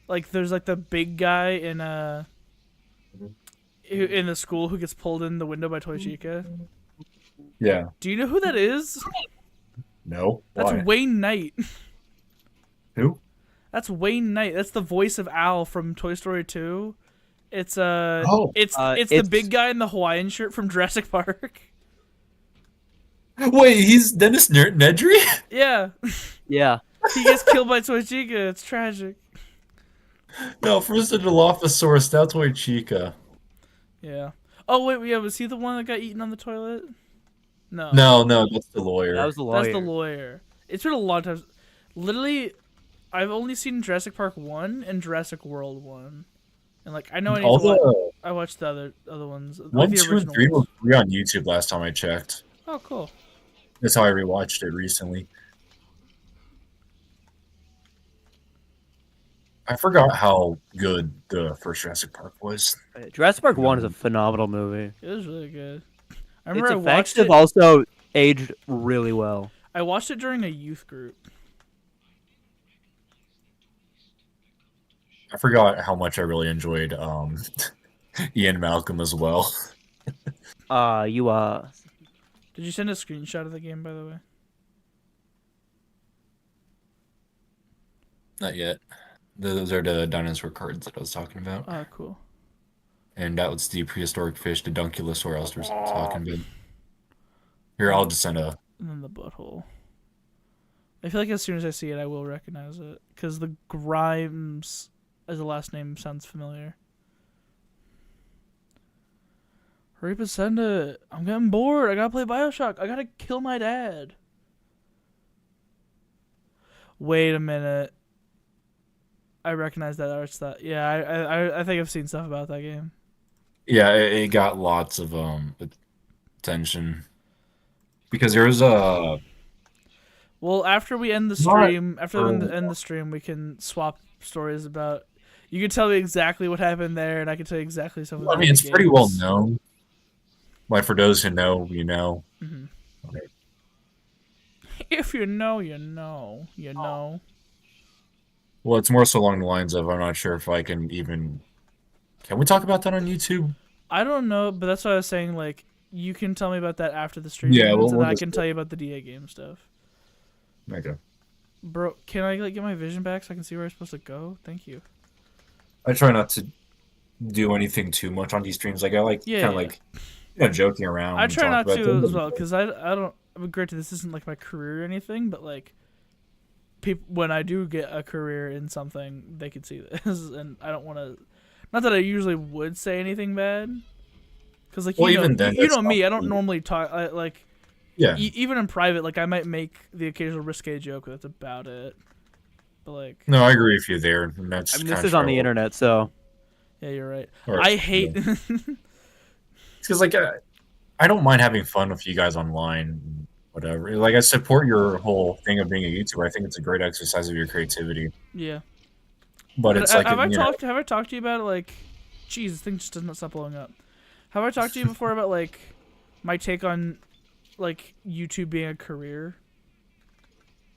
like there's like the big guy in the school who gets pulled in the window by Toy Chica. Yeah. Do you know who that is? No. That's Why? Wayne Knight. Who? That's Wayne Knight. That's the voice of Al from Toy Story 2. It's Oh. it's the it's- big guy in the Hawaiian shirt from Jurassic Park. Wait, he's Dennis Nedry? Yeah, Yeah. he gets killed by Toy Chica. It's tragic. No, first the Dilophosaurus, that's why Chica. Yeah. Oh wait, yeah. Was he the one that got eaten on the toilet? No, No, that's the lawyer. That was the that's lawyer. the lawyer. It's been a long time. Literally, I've only seen Jurassic Park 1 and Jurassic World 1. And like I know I need All to watch. the I watched the other ones, like 1, the 2, and original 3 were ones. free on YouTube last time I checked. Oh, cool. That's how I rewatched it recently. I forgot how good the first Jurassic Park was. Jurassic Park 1 is a phenomenal movie. It was really good. I Its remember I effects watched have it. also aged really well. I watched it during a youth group. I forgot how much I really enjoyed Ian Malcolm as well. Did you send a screenshot of the game, by the way? Not yet. Those are the dinosaur cards that I was talking about. Oh, cool. And that was the prehistoric fish, the Dunculosaurus I was talking about. Here, I'll just send a... And then the butthole. I feel like as soon as I see it, I will recognize it. Because the Grimes as a last name sounds familiar. Hurry up and send it. I'm getting bored. I gotta play Bioshock. I gotta kill my dad. Wait a minute. I recognize that art style. Yeah, I think I've seen stuff about that game. Yeah, it got lots of attention. Because there was a... Well, after we end the stream, we can swap stories about. You can tell me exactly what happened there, and I can tell you exactly something. I mean, it's pretty well known. Like, for those who know, you know. Mm-hmm. Okay. If you know, you know, you know. Well, it's more so along the lines of I'm not sure if I can even. Can we talk about that on YouTube? I don't know, but that's what I was saying. Like, you can tell me about that after the stream, Yeah, ends, we'll and then I just- can tell you about the DA game stuff. Okay. Bro, can I like get my vision back so I can see where I'm supposed to go? Thank you. I try not to do anything too much on these streams. Like I like Yeah, kind of yeah. like joking around. I and try talk not about to things. as well because I don't. I mean, granted, this isn't like my career or anything, but like, people when I do get a career in something, they could see this, and I don't want to. Not that I usually would say anything bad, because like Well, you know, even then, you that's know me. not I don't really- normally talk like Yeah. even in private. Like I might make the occasional risque joke, but that's about it. But like, No, I agree with you there. And that's I mean, kinda this is on the trouble. internet, so yeah, you're right. Or- I hate. Because like I don't mind having fun with you guys online, whatever. Like I support your whole thing of being a YouTuber. I think it's a great exercise of your creativity. Yeah. But it's like have I you know, talked to you about it? Like, jeez, this thing just doesn't stop blowing up. Have I talked to you before about like my take on like YouTube being a career?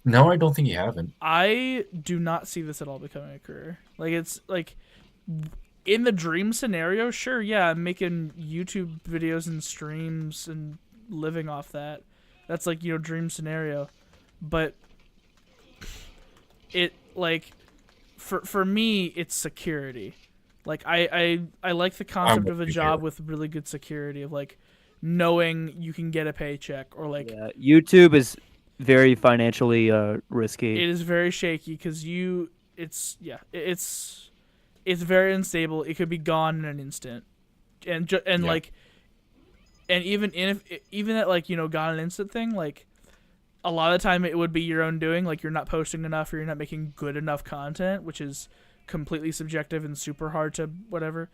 No, I don't think you haven't. I do not see this at all becoming a career. Like it's like in the dream scenario, sure, yeah, I'm making YouTube videos and streams and living off that. That's like, you know, dream scenario. But it like for me it's security. Like I like the concept of a job with really good security of like knowing you can get a paycheck or like yeah, YouTube is very financially risky. it is very shaky because it's very unstable. It could be gone in an instant, and Yeah. like, and even that like, you know, gone in an instant thing, like a lot of the time it would be your own doing. Like you're not posting enough or you're not making good enough content, which is completely subjective and super hard to whatever.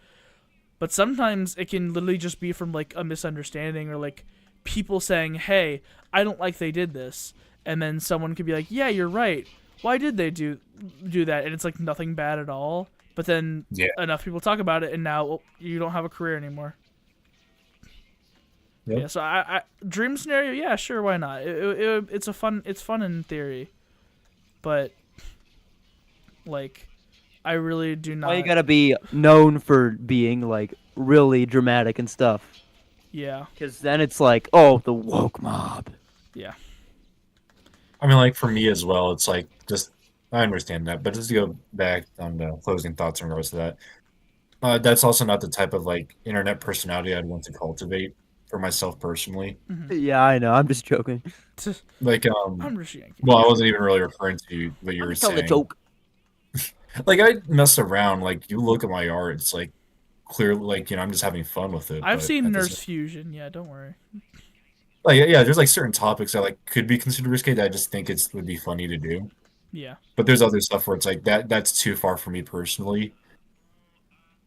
But sometimes it can literally just be from like a misunderstanding or like people saying, "Hey, I don't like they did this," and then someone could be like, "Yeah, you're right. Why did they do that?" And it's like nothing bad at all. But then Yeah. enough people talk about it, and now you don't have a career anymore. Yep. Yeah. So I dream scenario, yeah, sure, why not? It's fun in theory, but like I really do not. Why you gotta be known for being like really dramatic and stuff? Yeah. Because then it's like, oh, the woke mob. Yeah. I mean, like for me as well, it's like just I understand that, but just to go back on the closing thoughts in regards to that, that's also not the type of like internet personality I'd want to cultivate. for myself personally. Yeah, I know. I'm just joking. Like, I'm just yanking. well, I wasn't even really referring to what you I'm were just telling a saying. joke. Like, I mess around. Like, you look at my art, it's like clearly, like, I'm just having fun with it. I've but seen at the Nurse same- Fusion. Yeah, don't worry. Like, yeah, there's like certain topics that like could be considered risque that I just think it would be funny to do. Yeah. But there's other stuff where it's like that's too far for me personally.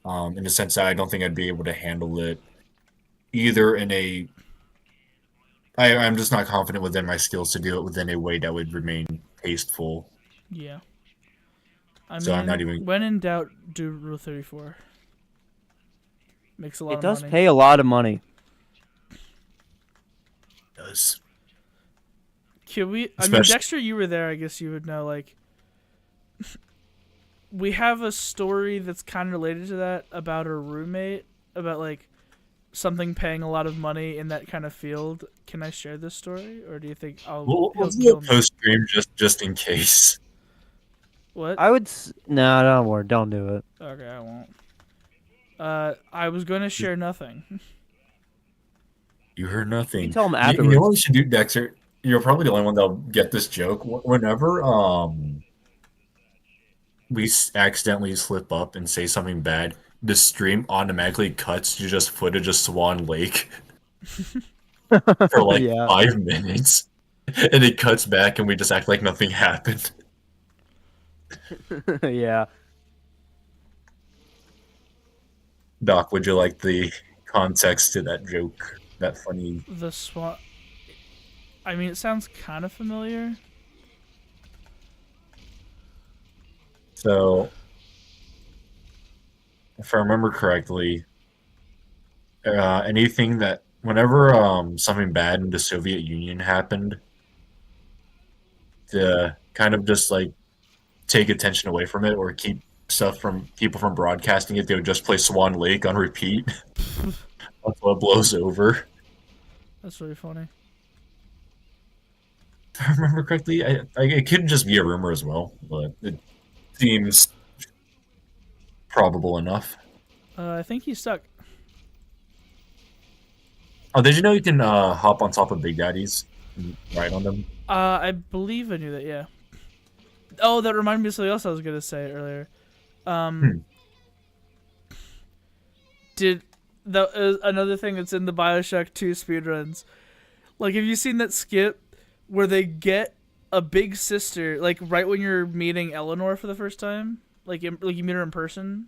In the sense that I don't think I'd be able to handle it either in a I'm just not confident within my skills to do it within a way that would remain tasteful. Yeah. I So I'm mean, not even. when in doubt, do Rule 34. Makes a lot It of does money. pay a lot of money. Does. Can we? I mean, Especially- Dexter, you were there. I guess you would know. Like, we have a story that's kind of related to that about a roommate, about like something paying a lot of money in that kind of field. Can I share this story, or do you think I'll We'll he'll do kill a me? post stream just in case. What? I would. No, don't worry. Don't do it. Okay, I won't. I was going to share nothing. You heard nothing. You can tell him You afterwards. know what we should do, Dexter? You're probably the only one that'll get this joke. Whenever we accidentally slip up and say something bad, the stream automatically cuts to just footage of Swan Lake for like Yeah. 5 minutes, and it cuts back, and we just act like nothing happened. Yeah. Doc, would you like the context to that joke? That funny. The swan. I mean, it sounds kind of familiar. So, if I remember correctly, anything that whenever something bad in the Soviet Union happened, to kind of just like take attention away from it or keep stuff from people from broadcasting it, they would just play Swan Lake on repeat until it blows over. That's really funny. If I remember correctly, it could just be a rumor as well, but it seems probable enough. I think he's stuck. Oh, did you know you can hop on top of Big Daddies and ride on them? I believe I knew that. Yeah. Oh, that reminded me of something else I was gonna say earlier. Did another thing that's in the Bioshock 2 speedruns? Like, have you seen that skit where they get a big sister, like right when you're meeting Eleanor for the first time, like you meet her in person,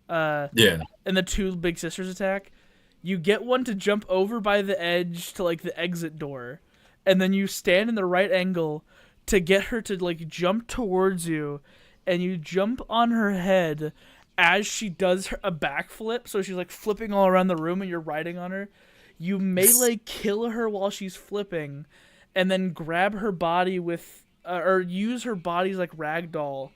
Yeah. and the two big sisters attack? You get one to jump over by the edge to like the exit door, and then you stand in the right angle to get her to like jump towards you, and you jump on her head as she does a backflip, so she's like flipping all around the room and you're riding on her. You melee kill her while she's flipping, and then grab her body with or use her body's like ragdoll,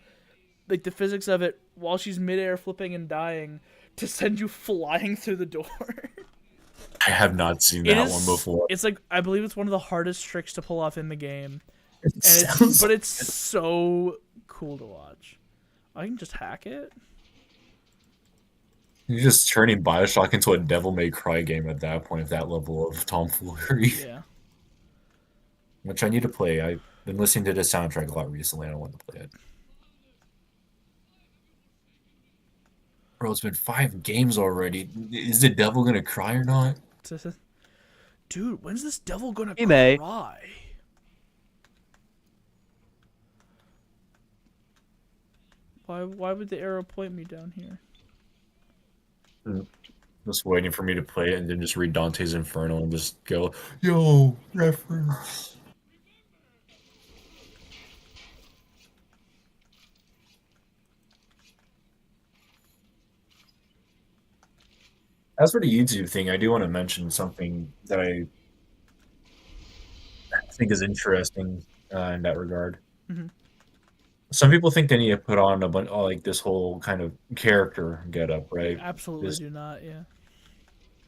like the physics of it, while she's midair flipping and dying, to send you flying through the door. I have not seen It that is- one before. It's like, I believe it's one of the hardest tricks to pull off in the game. It And sounds but it's so cool to watch. I can just hack it. You're just turning Bioshock into a Devil May Cry game at that point, at that level of tomfoolery. Yeah. Which I need to play. I've been listening to the soundtrack a lot recently. I don't want to play it. Bro, it's been 5 games already. Is the devil gonna cry or not? Dude, when's this devil gonna He may. cry? Why would the arrow point me down here? Just waiting for me to play it and then just read Dante's Inferno and just go, yo, reference. As for the YouTube thing, I do want to mention something that I think is interesting in that regard. Mhm. Some people think they need to put on a bunch, like this whole kind of character get up, right? Absolutely Just- do not, yeah.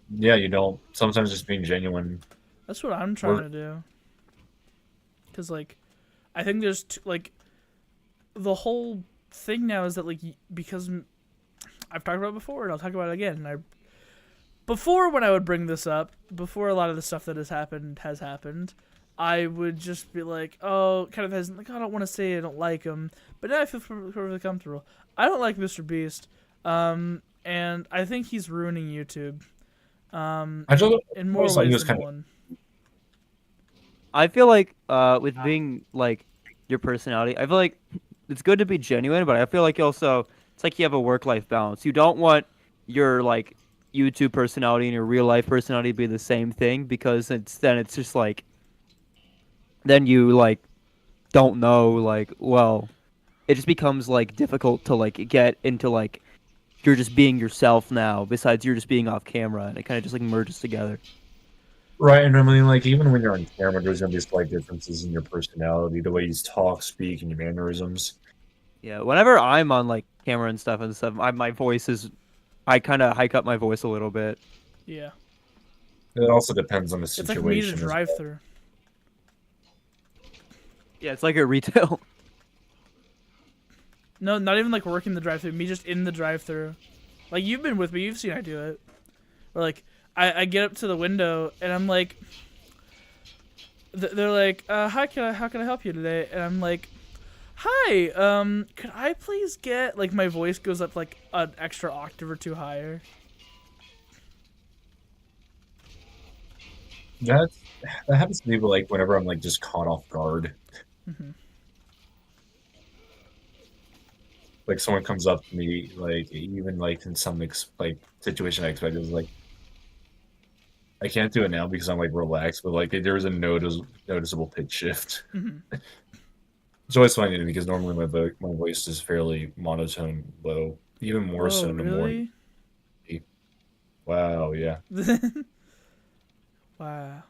Yeah, you don't. Sometimes just being genuine. That's what I'm trying to do. Because, like, I think there's, like, the whole thing now is that, like, because I've talked about it before, and I'll talk about it again, and before when I would bring this up, before a lot of the stuff that has happened, I would just be like, oh, kind of hesitant, like, I don't want to say I don't like him, but now I feel perfectly comfortable. I don't like Mr. Beast, and I think he's ruining YouTube, I just in more always thought he ways was than kind of one. I feel like with being like your personality, I feel like it's good to be genuine, but I feel like also it's like you have a work-life balance. You don't want your like YouTube personality and your real life personality to be the same thing because it's just like then you like don't know like well it just becomes like difficult to like get into like you're just being yourself now besides you're just being off camera and it kind of just like merges together. right. And I mean, like even when you're on camera, there's gonna be slight differences in your personality, the way you talk, speak, and your mannerisms. Yeah, whenever I'm on like camera and stuff, my voice is I kind of hike up my voice a little bit. Yeah, It also depends on the it's like me to situation. drive through. Yeah, it's like a retail. No, not even like working the drive-through. Me just in the drive-through. Like you've been with me, you've seen I do it. Or like I get up to the window and I'm like, they're like, hi, how can I help you today? And I'm like, hi, could I please get like my voice goes up like an extra octave or two higher. That happens to me, but like whenever I'm like just caught off guard. Mm-hmm. Like someone comes up to me, like even like in some like situation I expected, is like I can't do it now because I'm like relaxed, but like there's a noticeable pitch shift. Mm-hmm. It's always funny to me because normally my voice is fairly monotone, low, even more so Oh, in the really? morning. Wow, yeah. Wow.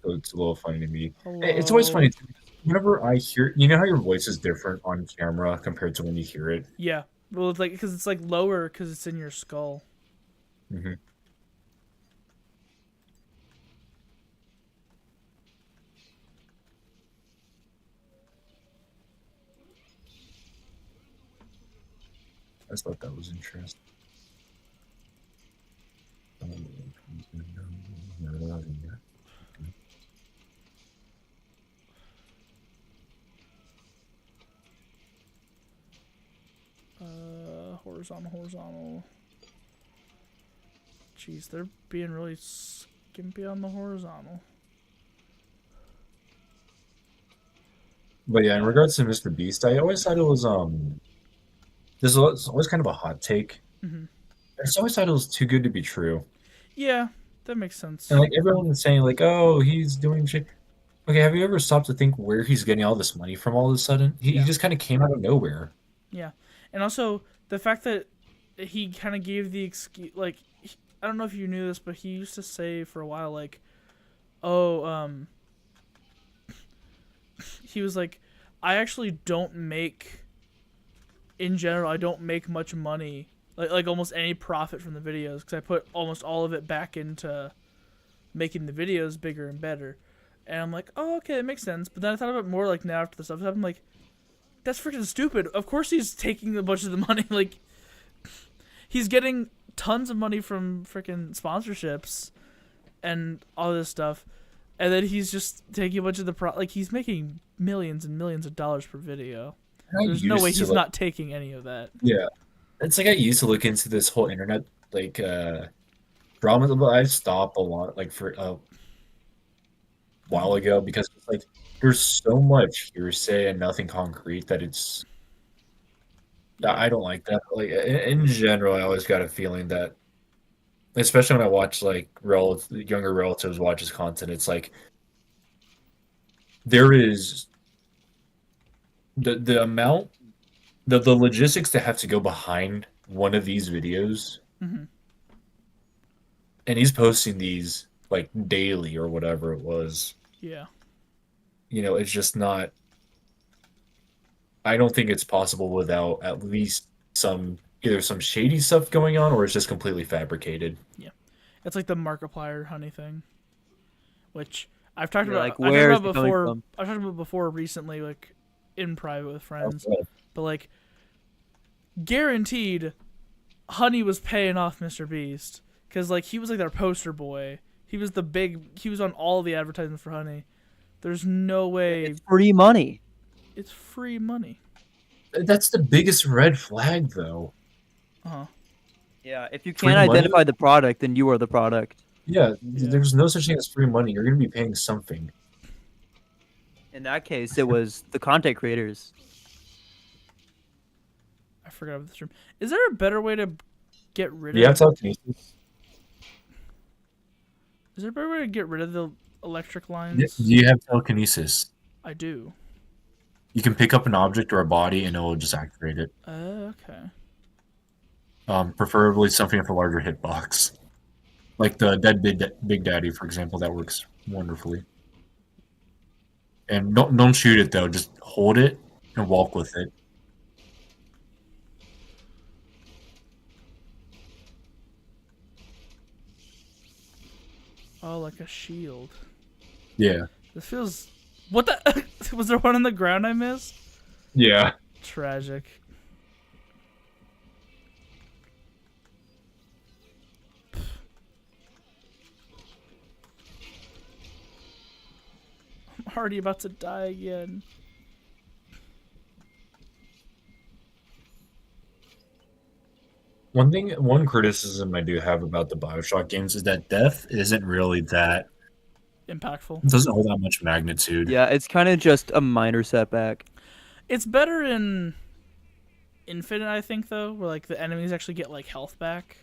So it's a little funny to me. Hello. It's always funny to me. Whenever I hear, you know how your voice is different on camera compared to when you hear it. Yeah. Well, it's like because it's like lower because it's in your skull. Mm-hmm. I just thought that was interesting. Horizontal. Jeez, they're being really skimpy on the horizontal. But yeah, in regards to Mr. Beast, I always thought it was this was always kind of a hot take. Mm-hmm. I just always thought it was too good to be true. Yeah, that makes sense. And like everyone was saying, like, oh, he's doing shit. Okay, have you ever stopped to think where he's getting all this money from all of a sudden? He Yeah. just kind of came out of nowhere. Yeah, and also the fact that he kind of gave the excuse, like, I don't know if you knew this, but he used to say for a while, like, oh, he was like, I actually don't make, in general, I don't make much money, like almost any profit from the videos, because I put almost all of it back into making the videos bigger and better. And I'm like, oh, okay, that makes sense. But then I thought about it more, like, now after the stuff, I'm like, that's freaking stupid. Of course he's taking a bunch of the money. Like, he's getting tons of money from freaking sponsorships and all this stuff. And then he's just taking a bunch of the like, he's making millions and millions of dollars per video. There's no way he's not taking any of that. Yeah. It's like I used to look into this whole internet, like, drama, but I stopped a lot, like, for a while ago because it's like there's so much hearsay and nothing concrete that it's I don't like that. Like in general, I always got a feeling that, especially when I watch like younger relatives watch his content, it's like there is the amount the logistics that have to go behind one of these videos, Mm-hmm. and he's posting these like daily or whatever it was. Yeah. You know, it's just not. I don't think it's possible without at least either some shady stuff going on or it's just completely fabricated. Yeah. It's like the Markiplier honey thing, which I've talked You're about. like, I've talked where's about it coming before. from? I've talked about before recently, like in private with friends. Okay. But like, guaranteed, Honey was paying off Mr. Beast because like he was like their poster boy. He was on all the advertisements for Honey. There's no way It's free money. it's free money. That's the biggest red flag, though. Uh-huh. Yeah, if you Free can't money? identify the product, then you are the product. Yeah, Yeah. there's no such thing as free money. You're going to be paying something. In that case, it was the content creators. I forgot about this room. Is there a better way to get rid Do you have of telekinesis? Is there a better way to get rid of the electric Do lines? you have telekinesis? I do. You can pick up an object or a body and it will just activate it. Okay. Preferably something with a larger hitbox. Like the Dead Big Daddy, for example, that works wonderfully. And don't shoot it though, just hold it and walk with it. Oh, like a shield. Yeah. This feels. What the? Was there one on the ground I missed? Yeah. Tragic. I'm already about to die again. One criticism I do have about the Bioshock games is that death isn't really that. Impactful. It doesn't hold that much magnitude. Yeah, it's kind of just a minor setback. It's better in Infinite, I think, though, where like the enemies actually get like health back.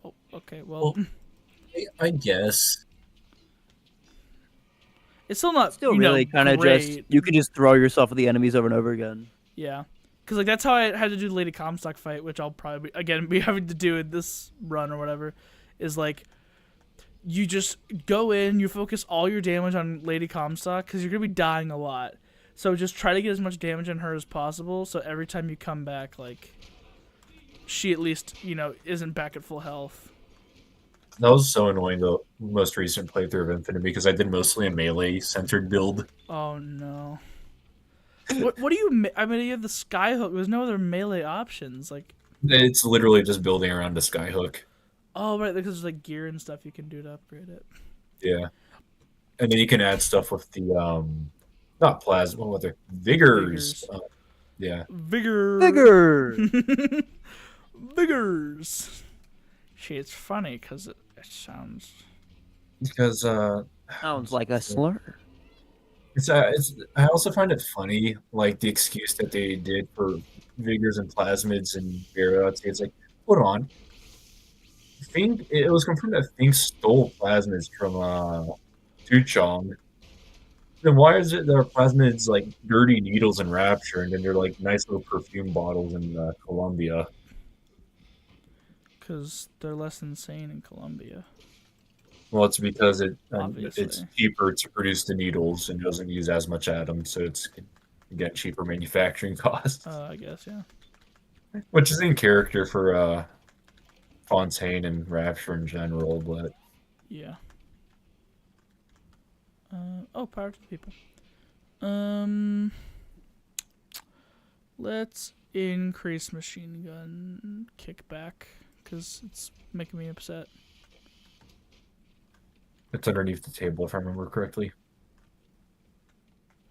Oh, okay. Well, I guess. it's still not Still you know, really kind of just great. you can just throw yourself at the enemies over and over again. Yeah, because like that's how I had to do the Lady Comstock fight, which I'll probably be having to do in this run or whatever. Is like you just go in, you focus all your damage on Lady Comstock because you're gonna be dying a lot. So just try to get as much damage on her as possible. So every time you come back, like she at least isn't back at full health. That was so annoying the most recent playthrough of Infinite because I did mostly a melee centered build. Oh no. What do you? I mean, you have the skyhook. There's no other melee options. Like, It's literally just building around the skyhook. oh right, because there's like gear and stuff you can do to upgrade it. Yeah. And then you can add stuff with the not plasma, what were they? Vigors. Yeah. Vigor. Vigors. See, it's funny because it sounds. Because Sounds like a slur. it's I also find it funny, like the excuse that they did for vigors and plasmids and virulency. It's like, hold on. Fink, it was confirmed that Fink stole plasmids from Tuchong. Then why is it there are plasmids like dirty needles in Rapture, and then they're like nice little perfume bottles in Colombia? Because they're less insane in Colombia. Well, it's because it's Obviously. cheaper to produce the needles and doesn't use as much atom, so it's again cheaper manufacturing costs. I guess, yeah. Which is in character for Fontaine and Rapture in general, but Yeah. Power to the people. Let's increase machine gun kickback because it's making me upset. it's underneath the table if I remember correctly.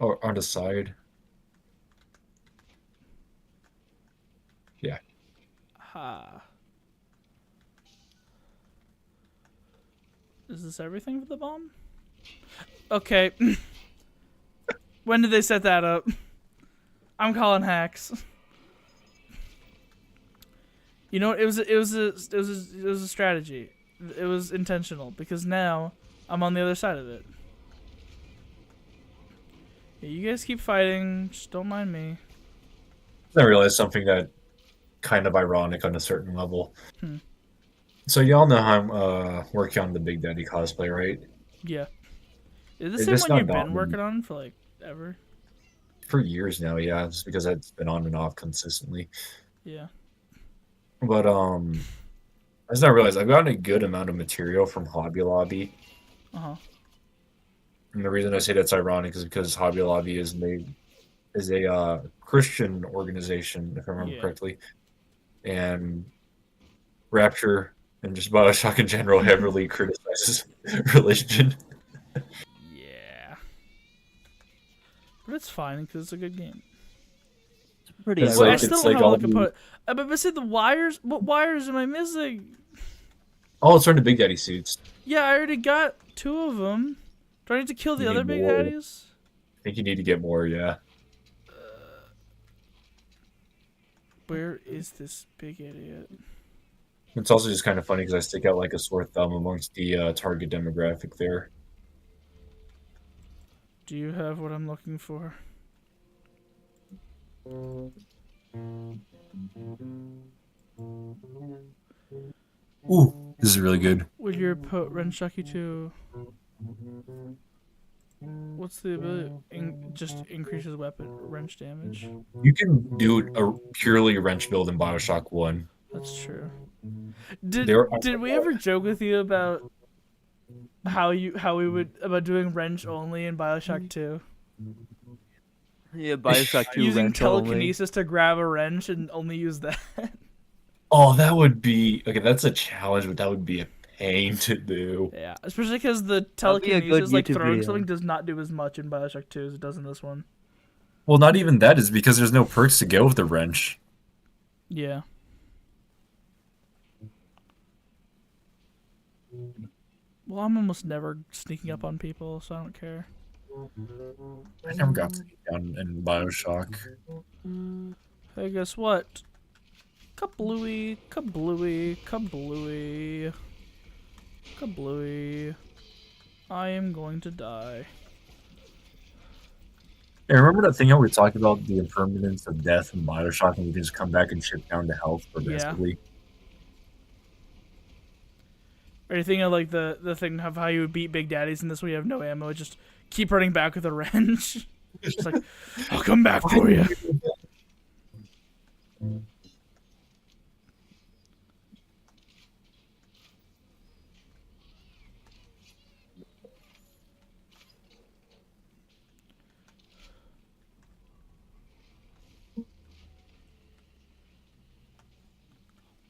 Or on the side. Yeah. Ha. Is this everything for the bomb? Okay. When did they set that up? I'm calling hacks. You know what? It was a strategy. It was intentional because now I'm on the other side of it. Yeah, you guys keep fighting. Just don't mind me. I realized something that kind of ironic on a certain level. Hmm. So y'all know how I'm working on the Big Daddy cosplay, right? Yeah. Is It's this just the one not you've been daunting. working on for like ever? For years now, yeah, just because it's been on and off consistently. Yeah. But I just not realized I've gotten a good amount of material from Hobby Lobby. Uh huh. And the reason I say that's ironic is because Hobby Lobby is is a Christian organization, if I remember Yeah. correctly, and Rapture and just Bioshock in general heavily criticizes religion. Yeah. But it's fine because it's a good game. Pretty It's Well, I like iconic. still it's don't like have all all the the component. But see the wires. What wires am I missing? oh, it's from the Big Daddy suits. Yeah, I already got 2 of them. Do I need to kill the You other need big more. daddies? I think you need to get more. Yeah. Where is this big idiot? It's also just kind of funny because I stick out like a sore thumb amongst the target demographic there. Do you have what I'm looking for? Ooh, this is really good. Will your put Renshucky to? What's the ability? Just increases weapon wrench damage. You can do a purely wrench build in Bioshock 1. That's true. Did There, did we ever joke with you about how we would about doing wrench only in Bioshock 2? Yeah, Bioshock 2 Using wrench only. telekinesis to grab a wrench and only use that. Oh, that would be okay. That's a challenge, but that would be a pain to do. Yeah, especially because the That'd be a good telekinesis, like YouTube throwing video. something, does not do as much in Bioshock 2 as it does in this one. Well, not even that is because there's no perks to go with the wrench. Yeah. Well, I'm almost never sneaking up on people, so I don't care. I never got to get down in Bioshock. Hey, guess what? Kablooey, kablooey, kablooey, kablooey. I am going to die. Hey, remember that thing how we talked about the impermanence of death in Bioshock, and you can just come back and chip down to health progressively? Are you thinking of like the thing of how you would beat big daddies in this one? You have no ammo, just keep running back with a wrench. Just like, I'll come back for you.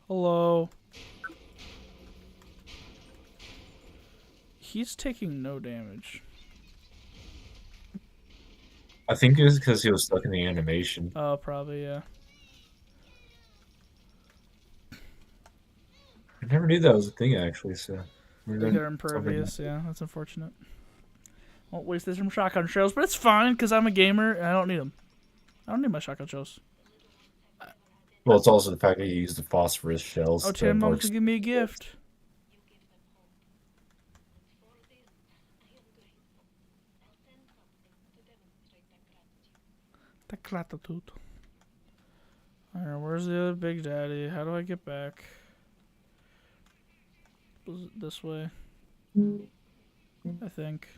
Hello. He's taking no damage. I think it was because he was stuck in the animation. Oh, probably, yeah. I never knew that was a thing, actually. So They're impervious, yeah. That's unfortunate. Won't waste this from shotgun shells, but it's fine because I'm a gamer and I don't need them. I don't need my shotgun shells. Well, it's also the fact that you use the phosphorus shells. Oh, that Tim, Mom works. can give me a gift. The gratitude. Alright, where's the other big daddy? How do I get back? Was it this way? I think.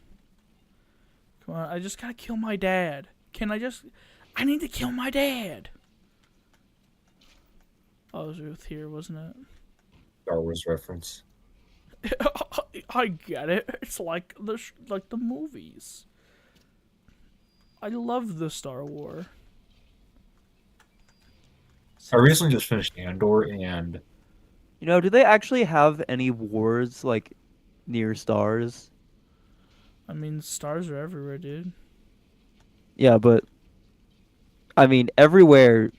Come on, I just gotta kill my dad. Can I just... I need to kill my dad! Oh, it was here, wasn't it? Star Wars reference. I get it. It's like the movies. I love the Star Wars. I recently just finished Andor, and You know, do they actually have any wars like near stars? I mean, stars are everywhere, dude. Yeah, but I mean everywhere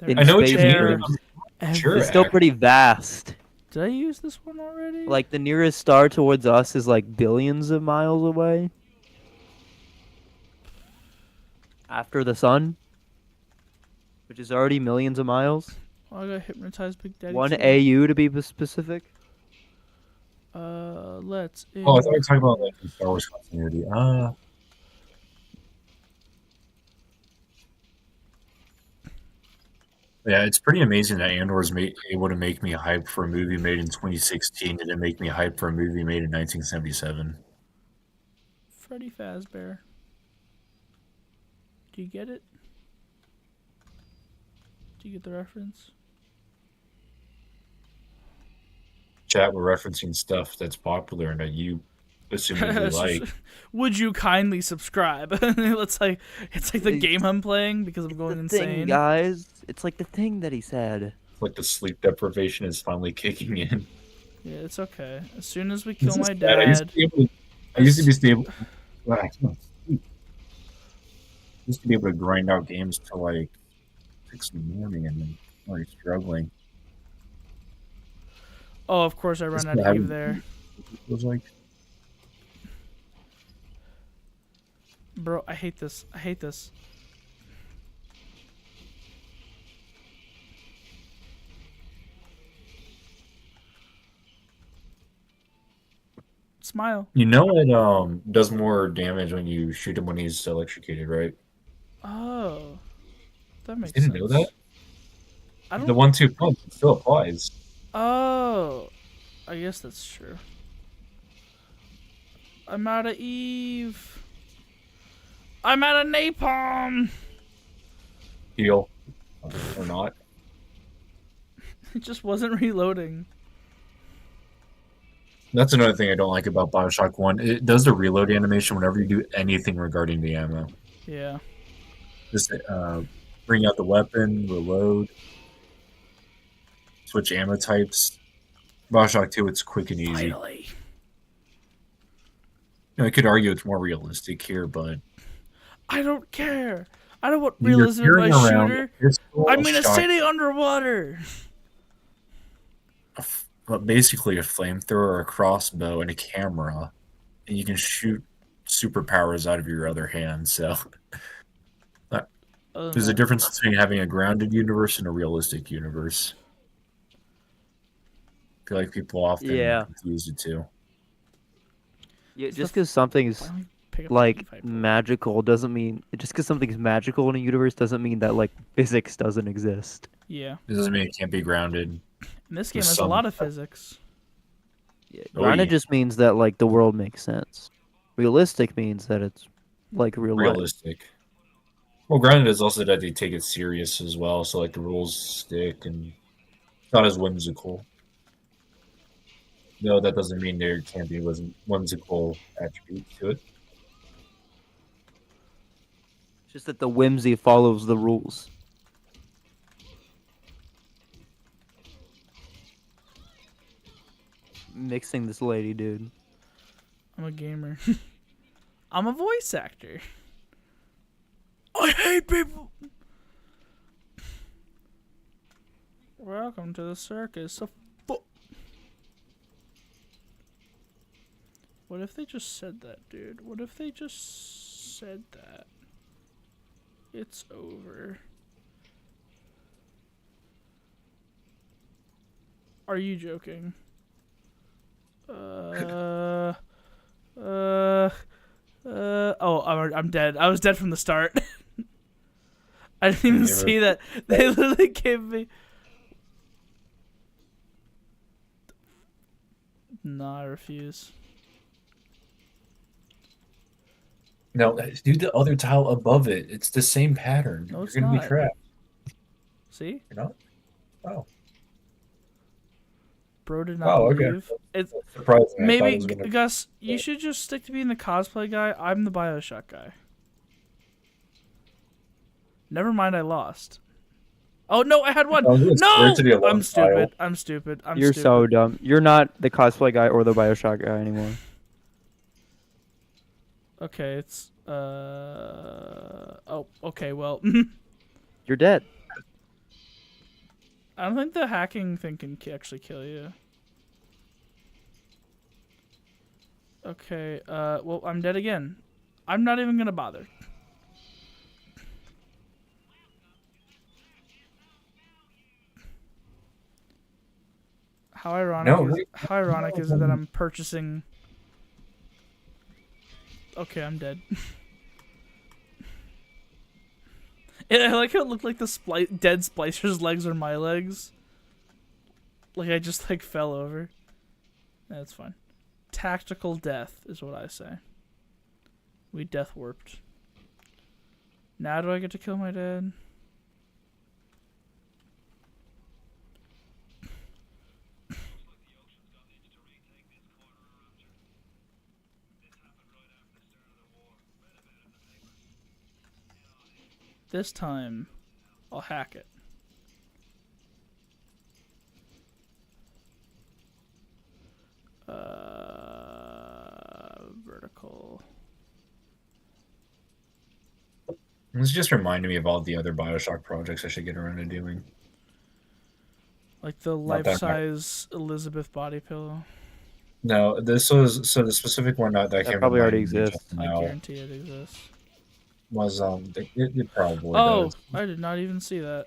in I know what space you mean. terms, Sure, it's still pretty vast. Did I use this one already? Like the nearest star towards us is like billions of miles away. After the sun, which is already millions of miles. Oh, I got hypnotized, Big Daddy. 1 too. AU to be specific. Let's. Oh, I thought we were talking about like the Star Wars continuity. Yeah, it's pretty amazing that Andor is able to make me hype for a movie made in 2016 and then make me hype for a movie made in 1977. Freddy Fazbear. Do you get it? Do you get the reference? Chat, we're referencing stuff that's popular and that you assuming like. Would you kindly subscribe? it's like the It's game I'm playing because I'm going insane. Thing, guys. It's like the thing that he said. Like the sleep deprivation is finally kicking in. Yeah, it's okay. As soon as we kill my Bad. dad, I used to be stable. Well, I can't sleep. I used to be able to grind out games till like 6 in the morning, and then already struggling. oh, of course I run Just out of having- Eve there, It was like bro. I hate this. I hate this. Smile. you know it does more damage when you shoot him when he's electrocuted, right? Oh, that makes Didn't sense. know that. I don't. The 1-2 punch still applies. Oh, I guess that's true. I'm out of Eve. I'm out of napalm. Heal or not. It just wasn't reloading. That's another thing I don't like about Bioshock 1. It does the reload animation whenever you do anything regarding the ammo. Yeah. Just bring out the weapon, reload, switch ammo types. Bioshock 2, it's quick and easy. Finally. I could argue it's more realistic here, but I don't care. I don't want you're realism in my carrying around shooter. a pistol, I'm in a shot- city underwater. But basically a flamethrower, a crossbow, and a camera, and you can shoot superpowers out of your other hand. So there's a difference between having a grounded universe and a realistic universe. I feel like people often confuse the two. Yeah, just because something's like magical doesn't mean just because something's magical in a universe doesn't mean that like physics doesn't exist. Yeah. It doesn't mean it can't be grounded. And this game There's has a some- lot of physics. Yeah, Oh, grounded yeah. just means that like the world makes sense. Realistic means that it's like real life. Realistic. Well, grounded is also that they take it serious as well, so like the rules stick and it's not as whimsical. No, that doesn't mean there can't be whimsical attributes to it. It's just that the whimsy follows the rules. Mixing this lady, dude. I'm a gamer. I'm a voice actor. I hate people. Welcome to the circus of What if they just said that, dude? What if they just said that? It's over. Are you joking? Oh, I'm dead. I was dead from the start. I didn't even see that. They literally gave me. No, I refuse. No, do the other tile above it. It's the same pattern. No, it's You're gonna not. be trapped. See? You're not? Oh. Bro did not Oh, okay. believe. It's Surprising. I thought it maybe was gonna- Gus. You should just stick to being the cosplay guy. I'm the Bioshock guy. Never mind, I lost. Oh no, I had one. Oh, it's No, right to the I'm alarm stupid. tile. I'm stupid. I'm You're stupid. so dumb. You're not the cosplay guy or the Bioshock guy anymore. Okay, it's oh, okay, well. You're dead. I don't think the hacking thing can actually kill you. Okay, well, I'm dead again. I'm not even gonna bother. How ironic is it that I'm purchasing... Okay, I'm dead. And I like how it looked like the dead Splicer's legs are my legs. Like I just like fell over. That's fine. Tactical death is what I say. We death warped. Now do I get to kill my dad? this time I'll hack it. Vertical. This just reminded me of all the other Bioshock projects I should get around to doing. Like the Not that life-size Elizabeth body pillow. No, this was so the specific one that I That can't probably already remind you just exists. I now guarantee it exists. was it probably Oh, does. I did not even see that.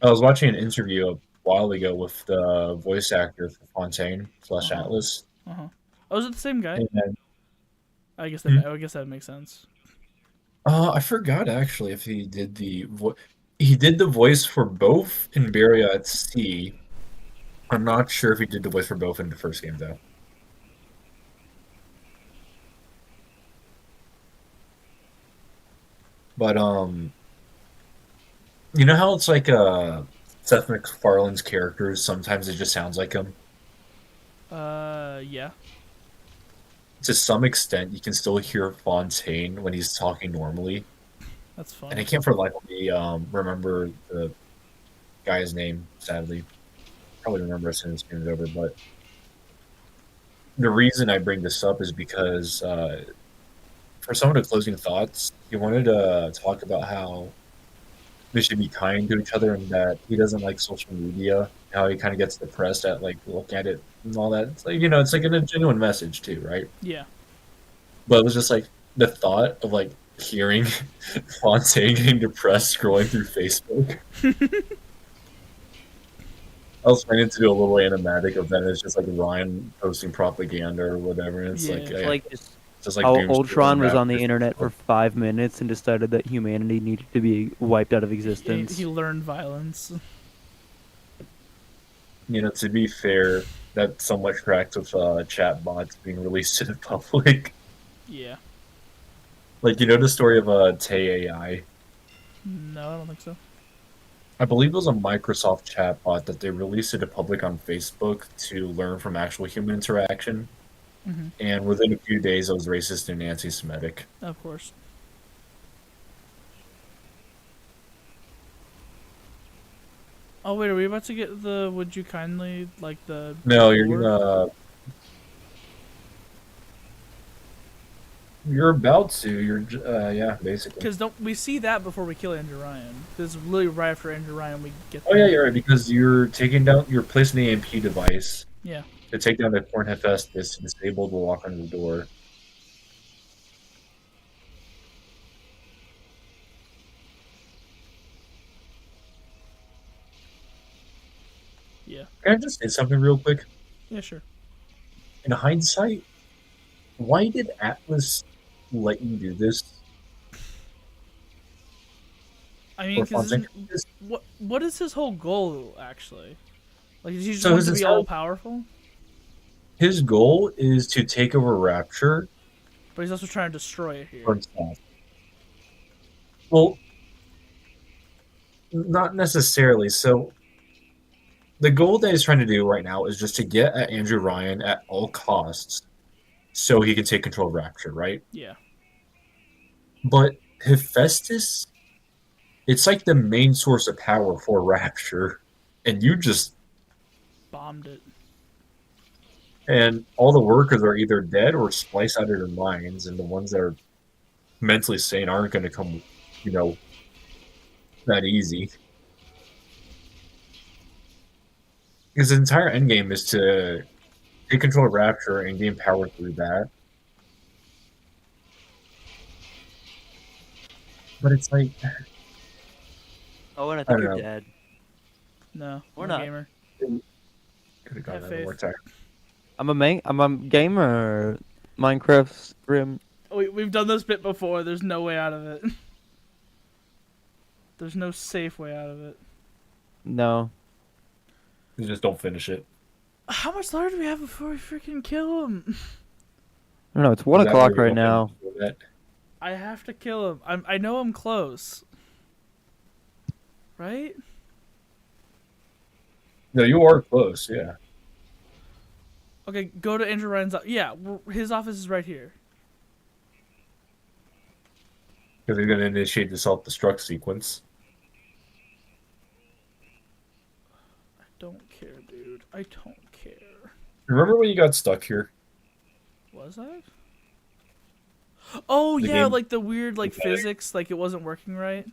I was watching an interview a while ago with the voice actor for Fontaine / Uh-huh. Atlas. Oh, is it the same guy? And then, I guess that makes sense. I forgot actually if he did he did the voice for both in Burial at Sea. I'm not sure if he did the voice for both in the first game though. But you know how it's like Seth MacFarlane's characters sometimes it just sounds like him. Yeah. To some extent, you can still hear Fontaine when he's talking normally. That's fun. And I can't for the life of me remember the guy's name, sadly. Probably remember as soon as game is over, but the reason I bring this up is because for some of the closing thoughts, he wanted to talk about how we should be kind to each other and that he doesn't like social media, how he kind of gets depressed at like look at it and all that. It's like, it's like a genuine message too, right? Yeah. But it was just like the thought of like hearing Fontaine getting depressed scrolling through Facebook. I was trying to do a little animatic of that. It's just like Ryan posting propaganda or whatever. And it's Yeah. like, It's like just like how doom Ultron scrolling was on the after internet for 5 minutes and decided that humanity needed to be wiped out of He existence. learned violence. To be fair, that somewhat tracks with chat bots being released to the public. Yeah. Like, the story of Tay AI? No, I don't think so. I believe it was a Microsoft chatbot that they released to the public on Facebook to learn from actual human interaction. Mm-hmm. And within a few days, it was racist and anti-Semitic. Of course. Oh wait, are we about to get the "Would you kindly" like the? No, you're board? gonna. You're about to. Yeah, basically. Because don't we see that before we kill Andrew Ryan? Because literally right after Andrew Ryan, we get. Oh yeah, you're right. Because you're placing the EMP device. Yeah. To take down the Corn Hephaestus to disable the lock on the door. Yeah. Can I just say something real quick? Yeah, sure. In hindsight, why did Atlas let you do this? I mean, Or because Fontaine? what is his whole goal actually? Like, does he just So want his to be entire- all powerful? His goal is to take over Rapture But he's also trying to destroy it here. for himself. Well, not necessarily. So, the goal that he's trying to do right now is just to get at Andrew Ryan at all costs so he can take control of Rapture, right? Yeah. But Hephaestus, it's like the main source of power for Rapture, and you just Bombed it. and all the workers are either dead or spliced out of their minds, and the ones that are mentally sane aren't going to come, that easy. His entire endgame is to take control of Rapture and gain power through that. But it's like, Oh, and I I think don't you're know. dead. No, We're I'm a not. gamer. could have gone Have that faith. more time. I'm a gamer. Minecraft Grim. We've done this bit before. There's no way out of it. There's no safe way out of it. No. You just don't finish it. How much longer do we have before we freaking kill him? I don't know. It's 1 Is that o'clock where you right don't now. finish that? I have to kill him. I know I'm close. Right? No, you are close, yeah. Okay, go to Andrew Ryan's. Yeah, his office is right here. Because they're going to initiate the self-destruct sequence. I don't care, dude. I don't care. Remember when you got stuck here? Was I? Oh The yeah, game- like the weird like Okay. physics, like it wasn't working right.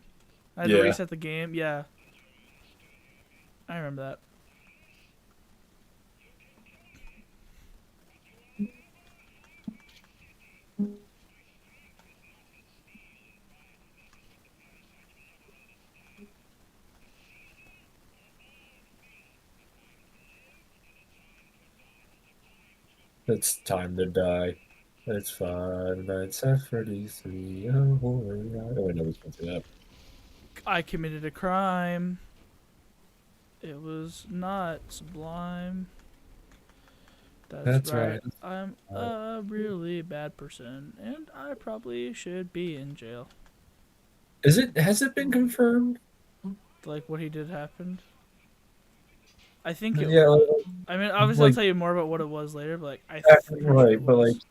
I had to Yeah. reset the game. Yeah, I remember that. It's time to die. It's Five Nights at Freddy's 3. Oh, boy. I never went through that. I committed a crime. It was not sublime. That's right. right. I'm a really bad person, and I probably should be in jail. Has it been confirmed? Like what he did happened. I think it Yeah, was. I mean, obviously, I'll like- tell you more about what it was later, but like, I Yeah, think right, it but was. like,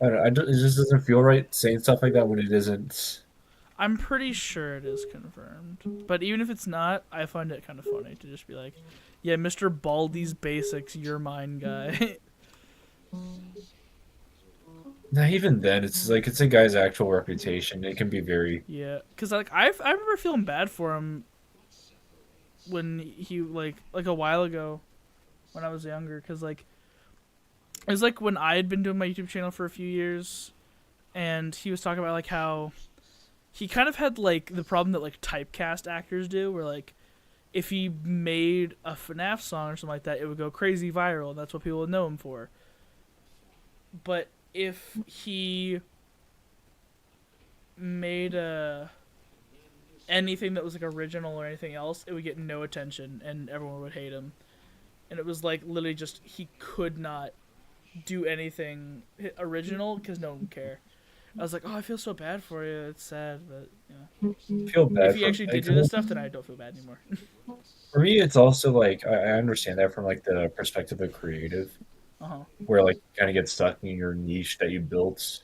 I don't know, it just doesn't feel right saying stuff like that when it isn't. I'm pretty sure it is confirmed. But even if it's not, I find it kind of funny to just be like, yeah, Mr. Baldy's Basics, you're mine guy. Now, even then, it's like it's a guy's actual reputation. It can be very. Yeah, because like I remember feeling bad for him when he like a while ago when I was younger, because like it was like when I had been doing my YouTube channel for a few years, and he was talking about like how he kind of had like the problem that like typecast actors do, where like if he made a FNAF song or something like that, it would go crazy viral, and that's what people would know him for. But if he made anything that was like original or anything else, it would get no attention and everyone would hate him. And it was like literally just he could not do anything original because no one would care. I was like, oh, I feel so bad for you. It's sad, but I feel bad. if he actually did do this stuff, then I don't feel bad anymore. For me, it's also like I understand that from like the perspective of creative, Uh-huh. where like you kind of get stuck in your niche that you built.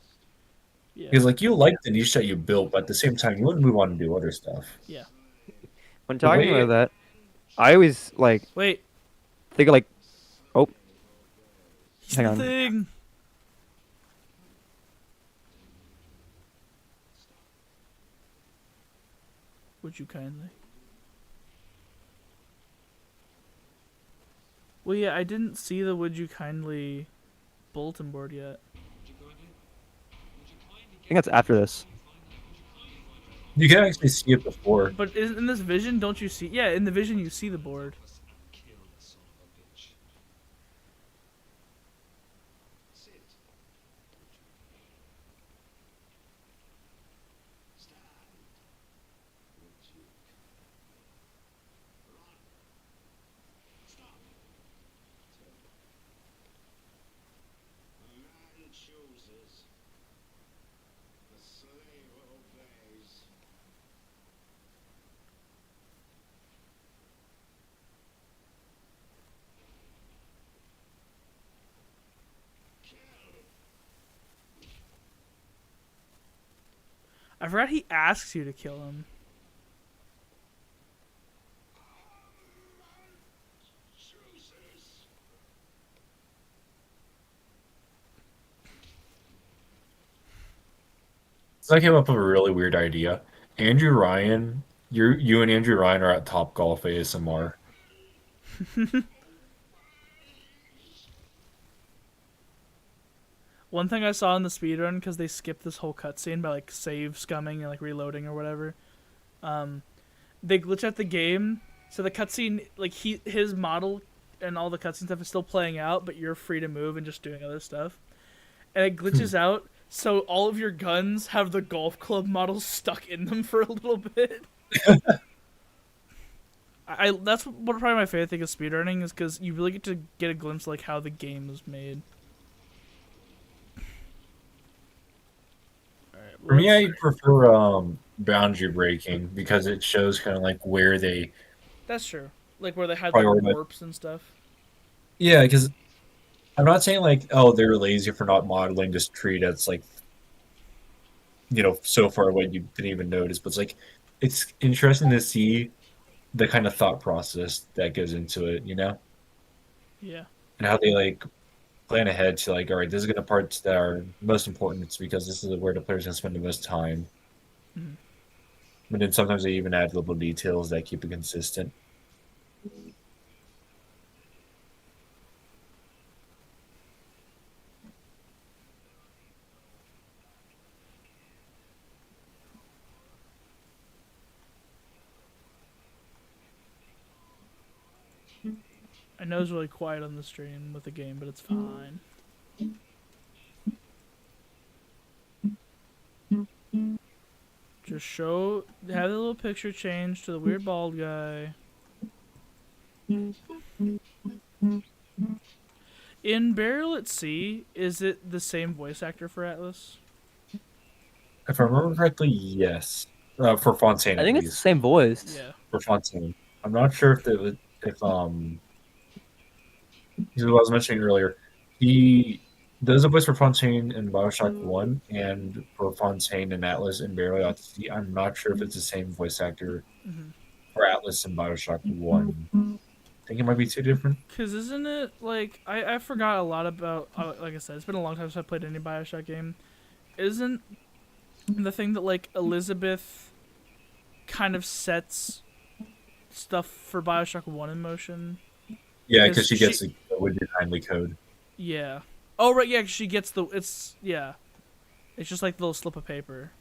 Yeah. Because like you like the niche that you built, but at the same time you want to move on and do other stuff. Yeah. When talking way- about that, I always like Wait. think of like, He's Hang the on. thing. Would you kindly? Well, yeah, I didn't see the would you kindly bulletin board yet. I think that's after this. You can actually see it before. But in this vision, don't you see? Yeah, in the vision, you see the board. I forgot he asks you to kill him. So I came up with a really weird idea. Andrew Ryan, you and Andrew Ryan are at Top Golf ASMR. One thing I saw in the speedrun, because they skipped this whole cutscene by like save scumming and like reloading or whatever, they glitch out the game, so the cutscene, like his model and all the cutscene stuff is still playing out, but you're free to move and just doing other stuff, and it glitches out, so all of your guns have the golf club models stuck in them for a little bit. That's what probably my favorite thing of speedrunning is because you really get to get a glimpse of like how the game was made. For me, I prefer boundary breaking because it shows kind of like where they. That's true. Like where they had like Prioritize. warps and stuff. Yeah, because I'm not saying like, oh, they're lazy for not modeling, just treat it as like so far away you didn't even notice. But it's interesting to see the kind of thought process that goes into it, Yeah. and how they plan ahead to all right, this is the parts that are most important. It's because this is where the player's gonna spend the most time. Mhm. But then sometimes they even add little details that keep it consistent. I know it's really quiet on the stream with the game, but it's fine. Just have the little picture change to the weird bald guy. In Burial at Sea, is it the same voice actor for Atlas? If I remember correctly, yes. For Fontaine, I at think it's the least. same voice. Yeah. For Fontaine, I'm not sure if this is what I was mentioning earlier. He does a voice for Fontaine in Bioshock 1 and for Fontaine and Atlas in Barely Out to Sea. I'm not sure if it's the same voice actor Mm-hmm. for Atlas in Bioshock 1. I think it might be two different. Because isn't it, like, I forgot a lot about, like I said, it's been a long time since I played any Bioshock game. Isn't the thing that, like, Elizabeth kind of sets stuff for Bioshock 1 in motion? Yeah, 'Cause because she gets the would be kindly code. Yeah. Oh, right, yeah, 'cause she gets yeah. It's just like the little slip of paper.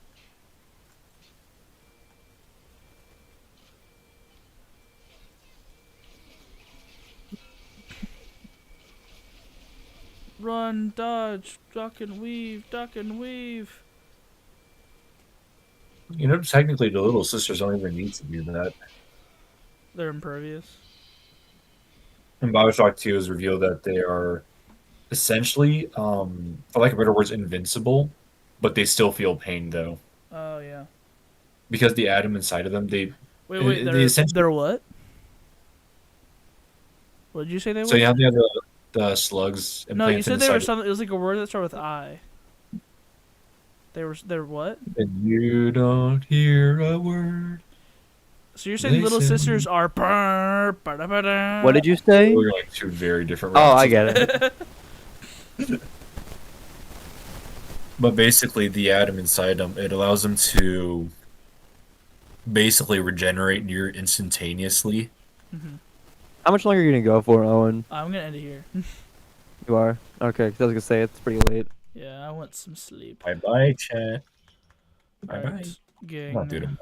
Run, dodge, duck and weave, duck and weave. Technically, the little sisters don't even need to do that. They're impervious. In Bioshock 2, is revealed that they are essentially, for lack of better words, invincible, but they still feel pain though, Oh, yeah. because the atom inside of them, Wait, they essentially. they're what? What did you say they So were? you have the slugs No, you implanted said they were inside, something. It was like a word that started with I. They're what? and you don't hear a word. So you're saying little Listen. sisters are What did you say? Those are two very different. Oh, I references. get it. But basically, the atom inside them, it allows them to basically regenerate near instantaneously. Mm-hmm. How much longer are you gonna go for, Owen? I'm gonna end it here. You are? Okay, 'cause I was gonna say it's pretty late. Yeah, I want some sleep. Bye bye, chat. Bye bye. Alright, gang. Not doing it.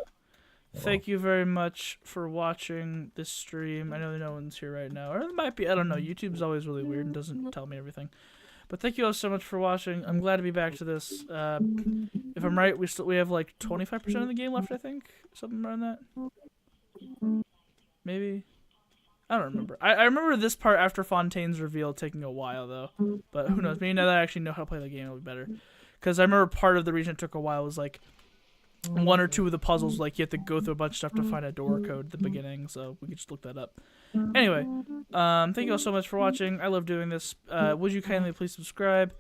Thank you very much for watching this stream. I know no one's here right now. Or there might be, I don't know. YouTube's always really weird and doesn't tell me everything. But thank you all so much for watching. I'm glad to be back to this. If I'm right, we have like 25% of the game left, I think. Something around that. Maybe. I don't remember. I remember this part after Fontaine's reveal taking a while, though. But who knows? Maybe now that I actually know how to play the game, it'll be better. Because I remember part of the reason it took a while was like one or two of the puzzles, like you have to go through a bunch of stuff to find a door code at the beginning, so we could just look that up. Anyway, thank you all so much for watching. I love doing this. Would you kindly please subscribe?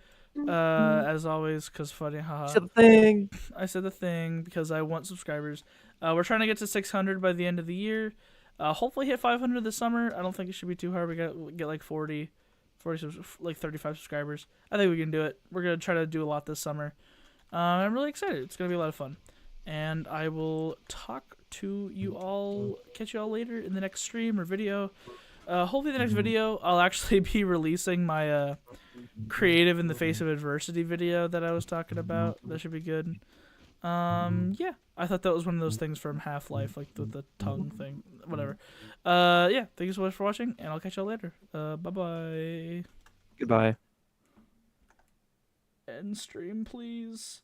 As always, because funny, haha. Said the thing. I said the thing because I want subscribers. We're trying to get to 600 by the end of the year. Hopefully hit 500 this summer. I don't think it should be too hard. We got get like 40, like 35 subscribers. I think we can do it. We're gonna try to do a lot this summer. I'm really excited. It's gonna be a lot of fun. And I will talk to you all, catch you all later in the next stream or video. Hopefully the next video, I'll actually be releasing my creative in the face of adversity video that I was talking about. That should be good. Yeah, I thought that was one of those things from Half-Life, like the tongue thing, whatever. Yeah, thank you so much for watching, and I'll catch y'all later. Bye-bye. Goodbye. End stream, please.